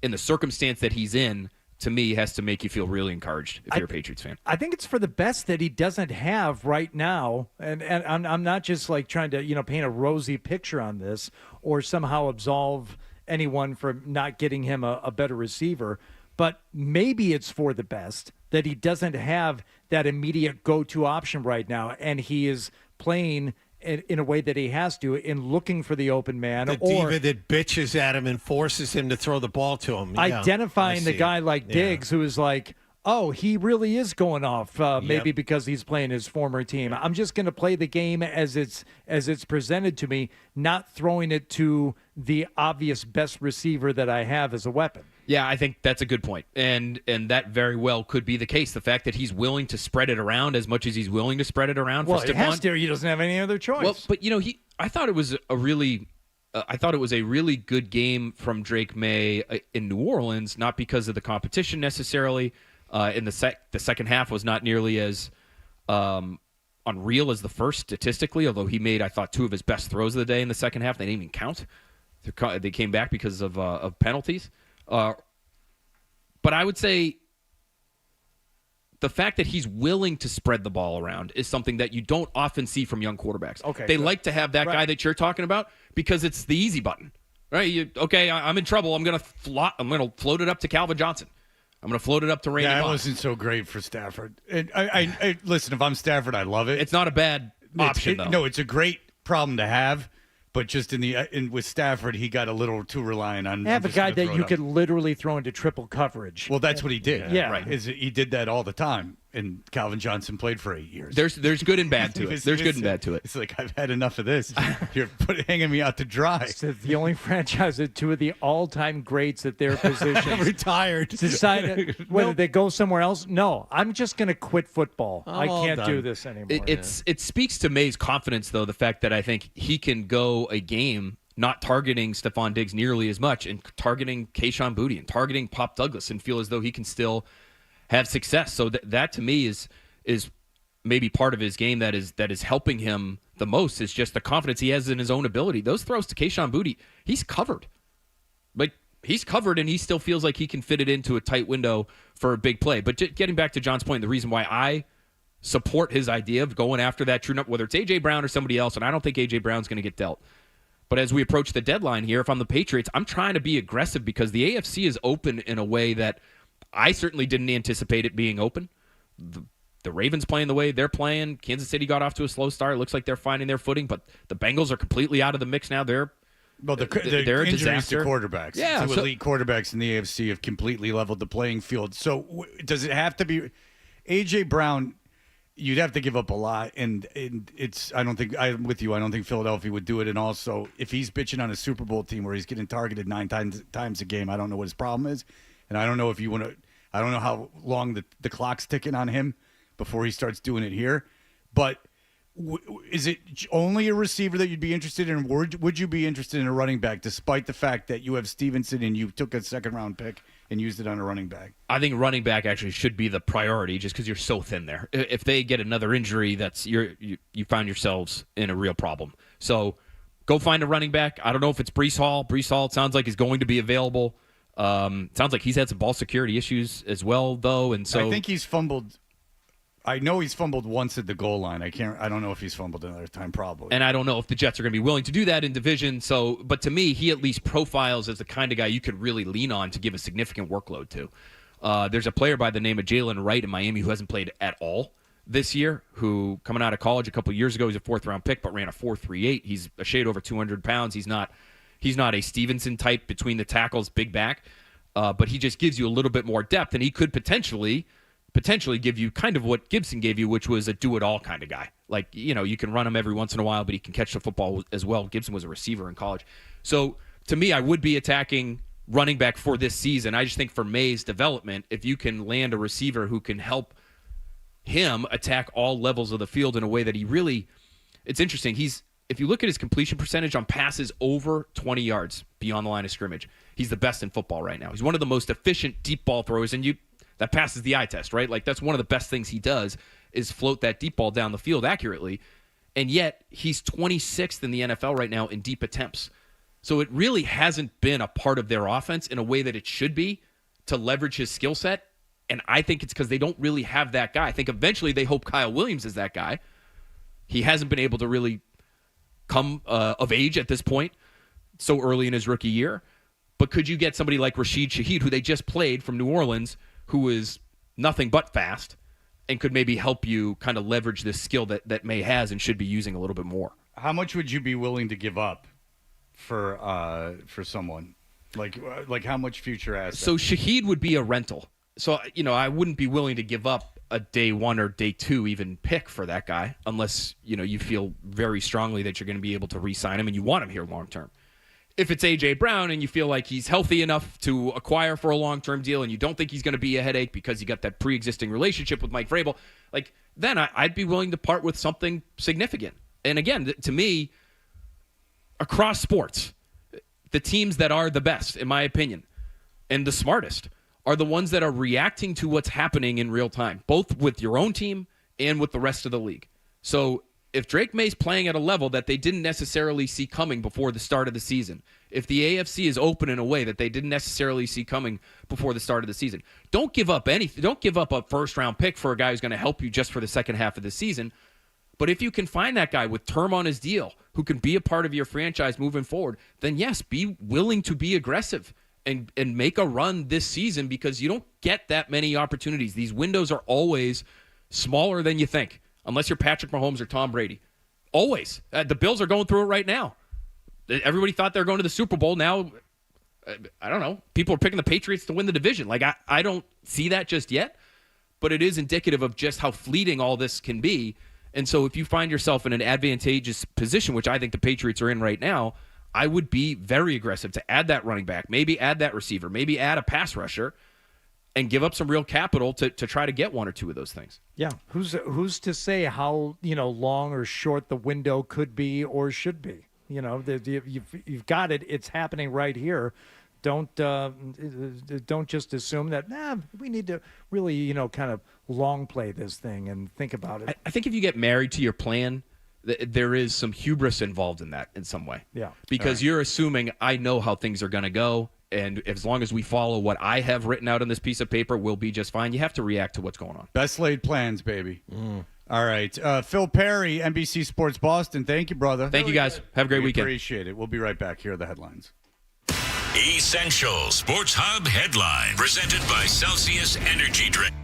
in the circumstance that he's in, to me, has to make you feel really encouraged if you're a Patriots fan. I think it's for the best that he doesn't have right now, and I'm not just like trying to paint a rosy picture on this or somehow absolve anyone from not getting him a better receiver, but maybe it's for the best that he doesn't have that immediate go-to option right now, and he is playing in a way that he has to, in looking for the open man. The diva that bitches at him and forces him to throw the ball to him. Yeah, identifying the guy like Diggs, who is like, oh, he really is going off, maybe because he's playing his former team. I'm just going to play the game as it's presented to me, not throwing it to the obvious best receiver that I have as a weapon. Yeah, I think that's a good point. And that very well could be the case. The fact that he's willing to spread it around as much as he's willing to spread it around for Stephon. Well, he has to. He doesn't have any other choice. Well, but I thought it was a really good game from Drake May in New Orleans, not because of the competition necessarily. In the second half was not nearly as unreal as the first statistically, although he made, I thought, 2 of his best throws of the day in the second half. They didn't even count. They came back because of penalties. But I would say the fact that he's willing to spread the ball around is something that you don't often see from young quarterbacks. Okay, they good. like to have that guy that you're talking about because it's the easy button, right? I'm in trouble. I'm gonna float it up to Calvin Johnson. I'm going to float it up to Randy That Moss. wasn't so great for Stafford. And I listen, if I'm Stafford, I love it. It's not a bad option, though. No, it's a great problem to have. But just with Stafford, he got a little too reliant on. Have a guy that you could literally throw into triple coverage. Well, that's what he did. Yeah. Right. He did that all the time. And Calvin Johnson played for 8 years. There's good and bad to it. There's good and bad to it. It's like, I've had enough of this. You're hanging me out to dry. It's the only franchise that 2 of the all-time greats at their positions retired. Decided whether they go somewhere else. No, I'm just going to quit football. I can't do this anymore. It speaks to May's confidence, though, the fact that I think he can go a game not targeting Stephon Diggs nearly as much and targeting Kayshon Boutte and targeting Pop Douglas and feel as though he can still have success. So that to me is maybe part of his game that is helping him the most is just the confidence he has in his own ability. Those throws to Kayshon Boutte, he's covered. Like, he's covered, and he still feels like he can fit it into a tight window for a big play. But getting back to John's point, the reason why I support his idea of going after that true number, whether it's A.J. Brown or somebody else, and I don't think A.J. Brown's going to get dealt. But as we approach the deadline here, if I'm the Patriots, I'm trying to be aggressive because the AFC is open in a way that I certainly didn't anticipate it being open. The Ravens playing the way they're playing. Kansas City got off to a slow start. It looks like they're finding their footing, but the Bengals are completely out of the mix now. They're the a injuries disaster. to quarterbacks. Yeah, Two elite quarterbacks in the AFC have completely leveled the playing field. So does it have to be A.J. Brown? You'd have to give up a lot, and it's. I don't think I'm with you. I don't think Philadelphia would do it. And also, if he's bitching on a Super Bowl team where he's getting targeted 9 times a game, I don't know what his problem is, and I don't know if you want to. I don't know how long the clock's ticking on him before he starts doing it here. But is it only a receiver that you'd be interested in? Or would you be interested in a running back, despite the fact that you have Stevenson and you took a second-round pick and used it on a running back? I think running back actually should be the priority just because you're so thin there. If they get another injury, you find yourselves in a real problem. So go find a running back. I don't know if it's Breece Hall. Breece Hall, it sounds like, is going to be available. Sounds like he's had some ball security issues as well, though. And so I think he's fumbled. I know he's fumbled once at the goal line. I don't know if he's fumbled another time, probably. And I don't know if the Jets are going to be willing to do that in division. So, but to me, he at least profiles as the kind of guy you could really lean on to give a significant workload to. There's a player by the name of Jalen Wright in Miami who hasn't played at all this year, who coming out of college a couple years ago, he's a 4th-round pick, but ran a 4.38. He's a shade over 200 pounds. He's not a Stevenson type between the tackles, big back, but he just gives you a little bit more depth, and he could potentially give you kind of what Gibson gave you, which was a do-it-all kind of guy. Like, you can run him every once in a while, but he can catch the football as well. Gibson was a receiver in college. So, to me, I would be attacking running back for this season. I just think for May's development, if you can land a receiver who can help him attack all levels of the field in a way that he really – it's interesting. If you look at his completion percentage on passes over 20 yards beyond the line of scrimmage, he's the best in football right now. He's one of the most efficient deep ball throwers, and that passes the eye test, right? Like, that's one of the best things he does is float that deep ball down the field accurately. And yet, he's 26th in the NFL right now in deep attempts. So it really hasn't been a part of their offense in a way that it should be to leverage his skill set. And I think it's because they don't really have that guy. I think eventually they hope Kyle Williams is that guy. He hasn't been able to really come of age at this point so early in his rookie year. But could you get somebody like Rashid Shaheed, who they just played from New Orleans, who is nothing but fast and could maybe help you kind of leverage this skill that May has and should be using a little bit more? How much would you be willing to give up for someone? Like how much future assets? So Shaheed would be a rental. So, I wouldn't be willing to give up a day 1 or day 2 even pick for that guy unless, you feel very strongly that you're going to be able to re-sign him and you want him here long term. If it's A.J. Brown and you feel like he's healthy enough to acquire for a long-term deal and you don't think he's going to be a headache because you got that pre-existing relationship with Mike Vrabel, then I'd be willing to part with something significant. And again, to me, across sports, the teams that are the best, in my opinion, and the smartest are the ones that are reacting to what's happening in real time, both with your own team and with the rest of the league. So if Drake May's playing at a level that they didn't necessarily see coming before the start of the season, if the AFC is open in a way that they didn't necessarily see coming before the start of the season, don't give up anything. Don't give up a first-round pick for a guy who's going to help you just for the second half of the season. But if you can find that guy with term on his deal who can be a part of your franchise moving forward, then yes, be willing to be aggressive and make a run this season because you don't get that many opportunities. These windows are always smaller than you think, unless you're Patrick Mahomes or Tom Brady. Always. The Bills are going through it right now. Everybody thought they were going to the Super Bowl. Now, I don't know. People are picking the Patriots to win the division. I don't see that just yet, but it is indicative of just how fleeting all this can be. And so if you find yourself in an advantageous position, which I think the Patriots are in right now, I would be very aggressive to add that running back, maybe add that receiver, maybe add a pass rusher, and give up some real capital to try to get one or two of those things. Yeah, who's to say how long or short the window could be or should be? You've got it. It's happening right here. Don't just assume that. We need to really kind of long play this thing and think about it. I think if you get married to your plan, there is some hubris involved in that in some way. Yeah, because you're assuming I know how things are going to go. And as long as we follow what I have written out on this piece of paper, we'll be just fine. You have to react to what's going on. Best laid plans, baby. All right. Phil Perry, NBC Sports Boston. Thank you, brother. Thank you, guys. Have a great weekend. Appreciate it. We'll be right back. Here are the headlines. Essential Sports Hub headline presented by Celsius Energy Drink.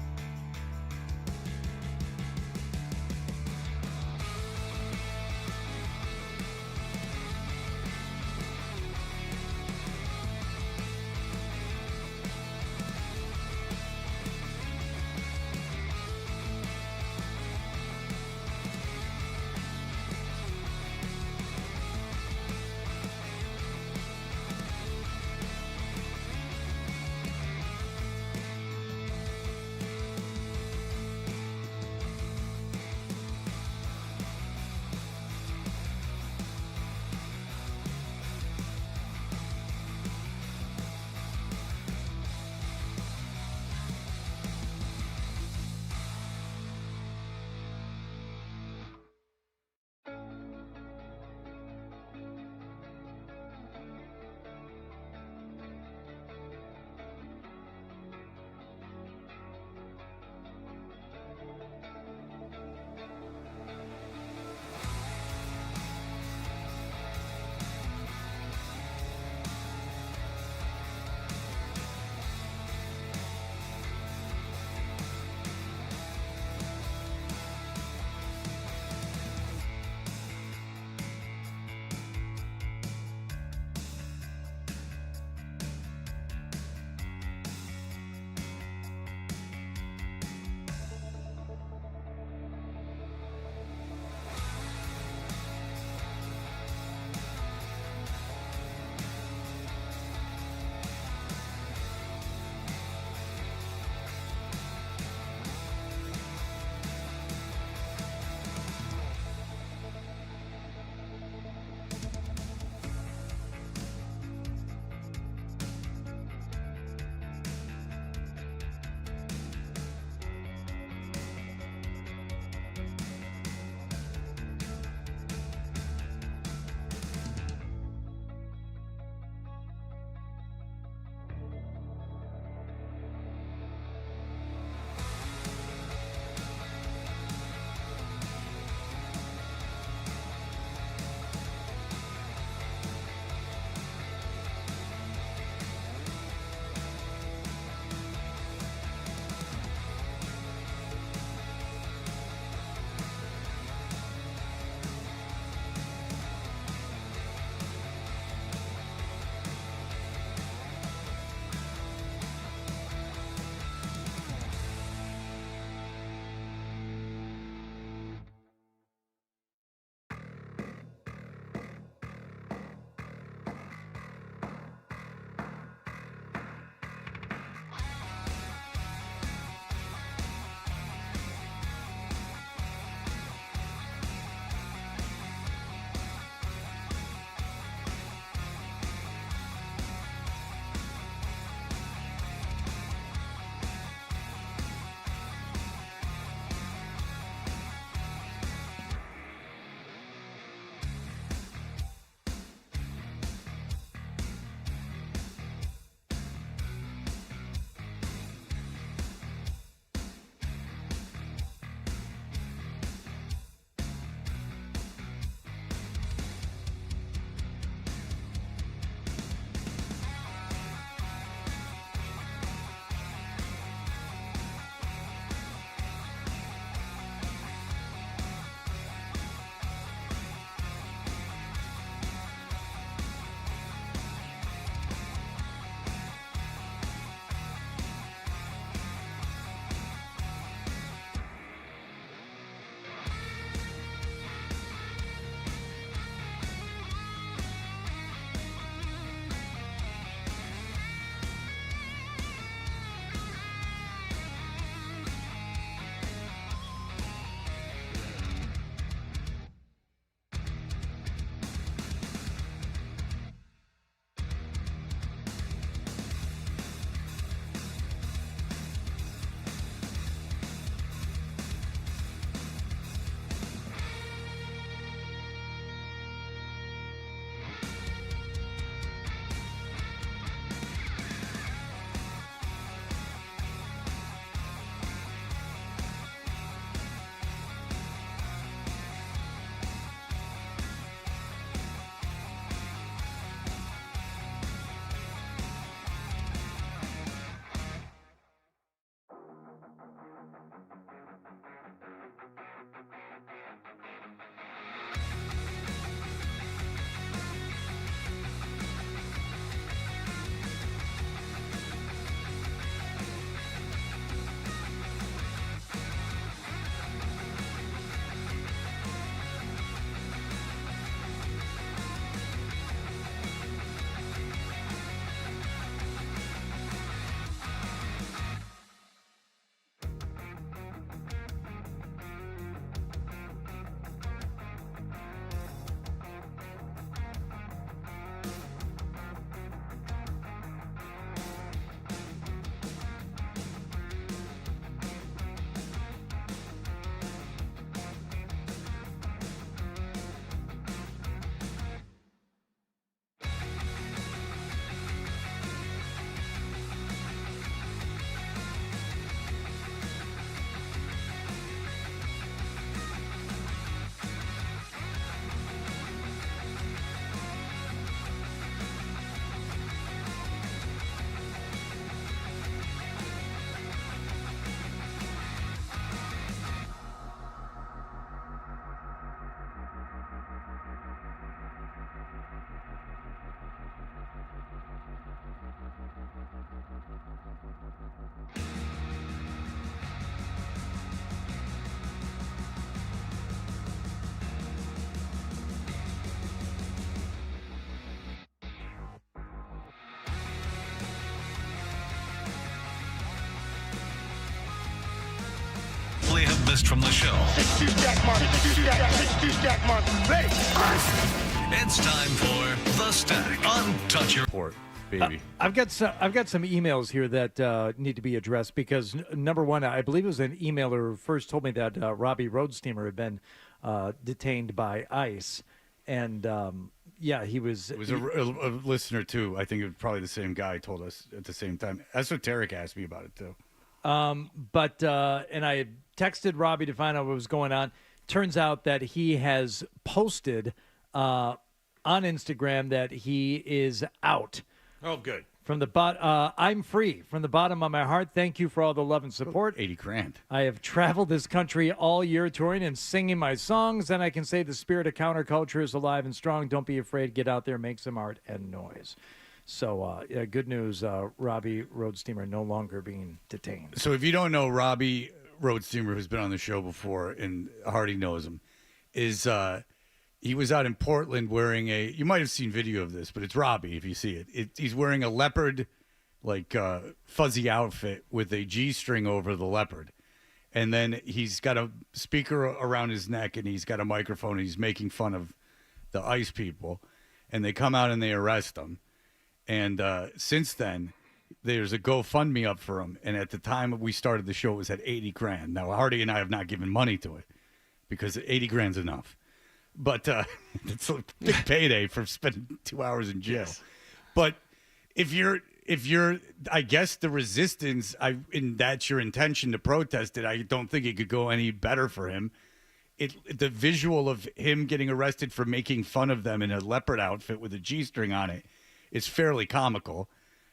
list from the show. It's time for The Stack on Touch Your Port, baby. I've got some emails here that need to be addressed because number one, I believe it was an emailer who first told me that Robbie Roadsteamer had been detained by ICE, and yeah, he was. It was a listener too. I think it was probably the same guy told us at the same time. Esoteric asked me about it too. But and I had texted Robbie to find out what was going on. Turns out that he has posted on Instagram that he is out. Oh, good. From the I'm free. From the bottom of my heart, thank you for all the love and support. 80 grand. I have traveled this country all year touring and singing my songs, and I can say the spirit of counterculture is alive and strong. Don't be afraid. Get out there, make some art and noise. So, good news, Robbie Roadsteamer no longer being detained. So if you don't know Robbie Roadsteamer, who's been on the show before, and Hardy knows him, is he was out in Portland wearing you might have seen video of this, but it's Robbie if you see it. He's wearing a leopard, fuzzy outfit with a G-string over the leopard. And then he's got a speaker around his neck, and he's got a microphone, and he's making fun of the ICE people. And they come out and they arrest him. And since then, there's a GoFundMe up for him. And at the time we started the show, it was at 80 grand. Now, Hardy and I have not given money to it because 80 grand's enough. But it's a big payday for spending 2 hours in jail. Yes. But if you're, I guess the resistance, and that's your intention to protest it, I don't think it could go any better for him. The visual of him getting arrested for making fun of them in a leopard outfit with a G-string on it is fairly comical.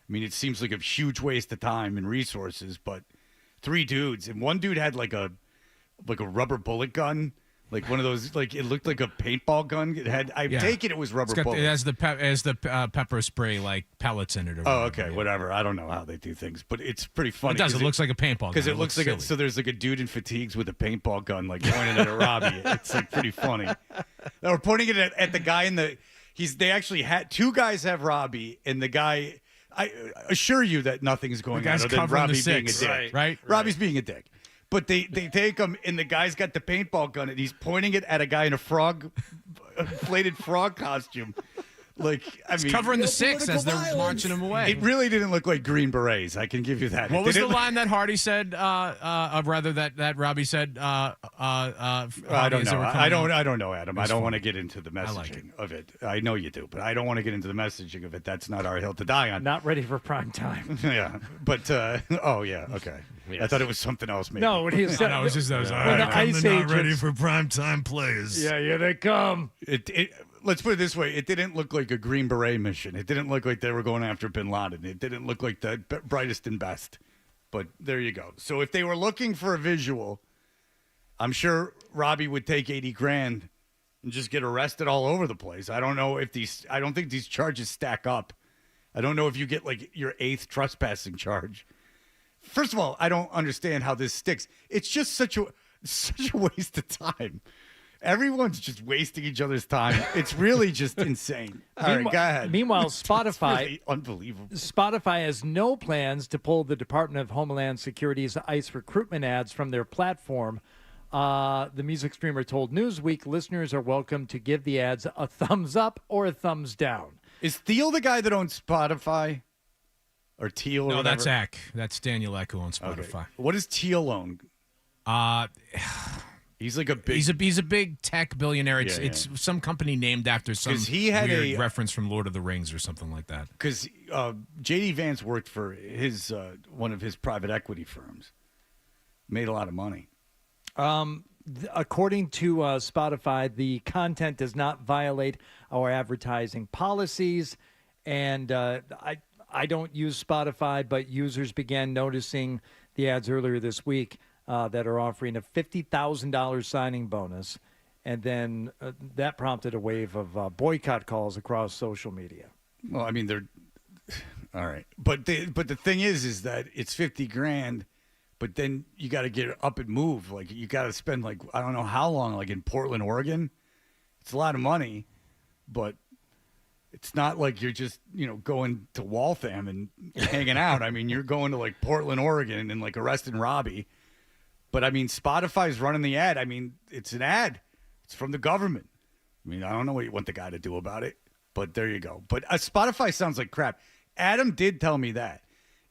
I mean, it seems like a huge waste of time and resources, but 3 dudes, and one dude had like a rubber bullet gun. Like one of those, it looked like a paintball gun. It had. I take it was rubber bullets. It has the pepper spray pellets in it. Oh, okay, whatever. I don't know how they do things, but it's pretty funny. It does. It looks like a paintball gun. Because it looks like so. There's like a dude in fatigues with a paintball gun, pointing at a Robbie. It's pretty funny. They were pointing it at the guy in the. They actually had 2 guys have Robbie, and the guy. I assure you that nothing's going on other than Robbie being a dick. Right? Robbie's being a dick. But they take him, and the guy's got the paintball gun, and he's pointing it at a guy in a inflated frog costume. It's covering the 6 as they're marching him away. It really didn't look like Green Berets. I can give you that. What was the line that Hardy said? That Robbie said. I don't know. I don't know, Adam. I don't want to get into the messaging of it. I know you do, but I don't want to get into the messaging of it. That's not our hill to die on. Not ready for prime time. Yeah, but okay. Yes. I thought it was something else. Maybe. No, when he said, no, it was just those. Not ready for primetime plays. Yeah, here they come. Let's put it this way. It didn't look like a Green Beret mission. It didn't look like they were going after Bin Laden. It didn't look like the brightest and best. But there you go. So if they were looking for a visual, I'm sure Robbie would take 80 grand and just get arrested all over the place. I don't know if I don't think these charges stack up. I don't know if you get your 8th trespassing charge. First of all, I don't understand how this sticks. It's just such a waste of time. Everyone's just wasting each other's time. It's really just insane. All right, go ahead. Meanwhile, Spotify, really unbelievable. Spotify has no plans to pull the Department of Homeland Security's ICE recruitment ads from their platform. The music streamer told Newsweek listeners are welcome to give the ads a thumbs up or a thumbs down. Is Thiel the guy that owns Spotify? Or Teal? No, or that's Eck. That's Daniel Eck who owns Spotify. Okay. What does Teal own? He's like a big. He's a big tech billionaire. It's some company named after some weird reference from Lord of the Rings or something like that. Because J.D. Vance worked for his one of his private equity firms. Made a lot of money. According to Spotify, the content does not violate our advertising policies, and I don't use Spotify, but users began noticing the ads earlier this week that are offering a $50,000 signing bonus, and then that prompted a wave of boycott calls across social media. Well, I mean, they're all right, but the thing is that it's 50 grand, but then you got to get up and move. You got to spend I don't know how long, in Portland, Oregon. It's a lot of money, but. It's not like you're just, going to Waltham and hanging out. I mean, you're going to Portland, Oregon and arresting Robbie. But I mean, Spotify's running the ad. I mean, it's an ad. It's from the government. I mean, I don't know what you want the guy to do about it, but there you go. But Spotify sounds like crap. Adam did tell me that.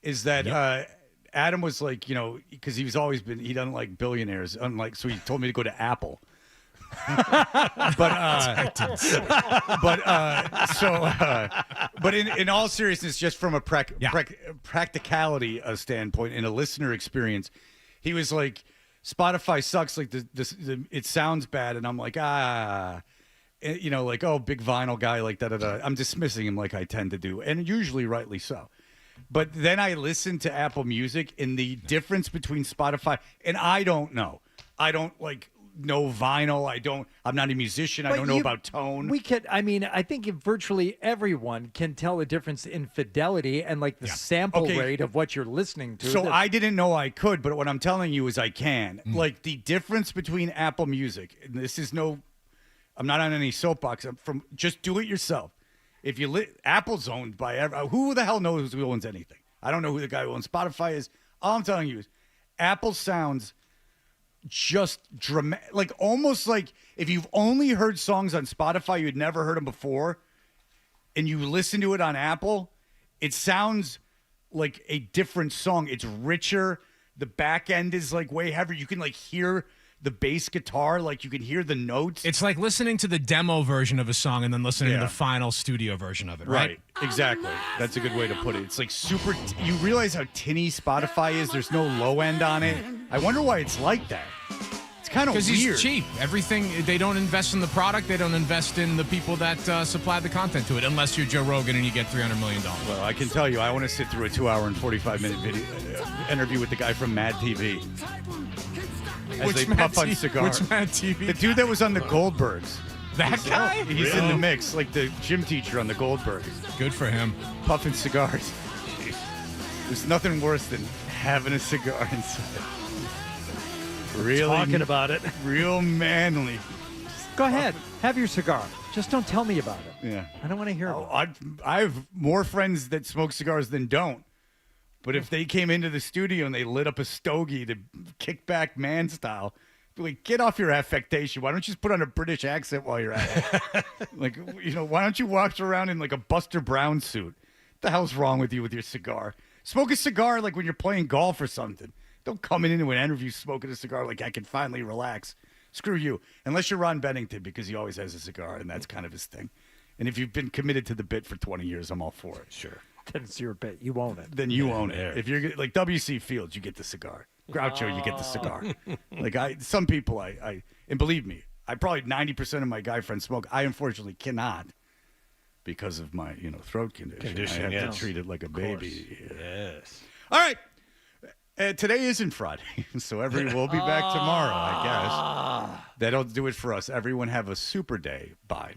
Is that Adam was like, you know, because he doesn't like billionaires, so he told me to go to Apple. But in all seriousness, just from a practicality standpoint and a listener experience, he was like, Spotify sucks. Like it sounds bad, and I'm like, you know, like, oh, big vinyl guy, like da. I'm dismissing him like I tend to do, and usually rightly so. But then I listened to Apple Music, and the difference between Spotify and I don't know vinyl. I'm not a musician. I don't know about tone. I think virtually everyone can tell the difference in fidelity and like the sample rate of what you're listening to. So I didn't know I could, but what I'm telling you is I can. Like the difference between Apple Music, and this is I'm not on any soapbox. I'm from just do it yourself. If you Apple's owned by who the hell knows who owns anything? I don't know who the guy who owns Spotify is. All I'm telling you is Apple sounds just dramatic, like almost like if you've only heard songs on Spotify, you'd never heard them before, and you listen to it on Apple, it sounds like a different song. It's richer. The back end is like way heavier. You can like hear the bass guitar, like you can hear the notes. It's like listening to the demo version of a song and then listening to the final studio version of it, right? Exactly. That's a good way to put it. It's like super. You realize how tinny Spotify is? There's no low end on it. I wonder why it's like that. It's kind of weird. Because he's cheap. Everything, they don't invest in the product. They don't invest in the people that supply the content to it, unless you're Joe Rogan and you get $300 million. Well, I can tell you, I want to sit through a 2-hour and 45-minute video interview with the guy from Mad TV. As they puff on cigars. Which Mad TV? The dude that was on the Goldbergs. That guy? He's in the mix, like the gym teacher on the Goldbergs. Good for him. Puffing cigars. There's nothing worse than having a cigar inside. Really talking about it. Real manly. Go ahead. Have your cigar. Just don't tell me about it. Yeah. I don't want to hear about it. I have more friends that smoke cigars than don't. But if they came into the studio and they lit up a stogie to kick back man style, be like, get off your affectation. Why don't you just put on a British accent while you're at it? Like, you know, why don't you walk around in like a Buster Brown suit? What the hell's wrong with you with your cigar? Smoke a cigar like when you're playing golf or something. Don't come into an interview smoking a cigar like I can finally relax. Screw you. Unless you're Ron Bennington, because he always has a cigar, and that's kind of his thing. And if you've been committed to the bit for 20 years, I'm all for it. Sure. Then it's your bit. You own it. Then you own it. If you're like W.C. Fields, you get the cigar. Groucho, you get the cigar. Like some people, and believe me, I probably 90% of my guy friends smoke. I unfortunately cannot because of my throat condition. I have to treat it like a baby. Yes. All right. Today isn't Friday, so we'll be back tomorrow, I guess. That'll do it for us. Everyone have a super day. Bye.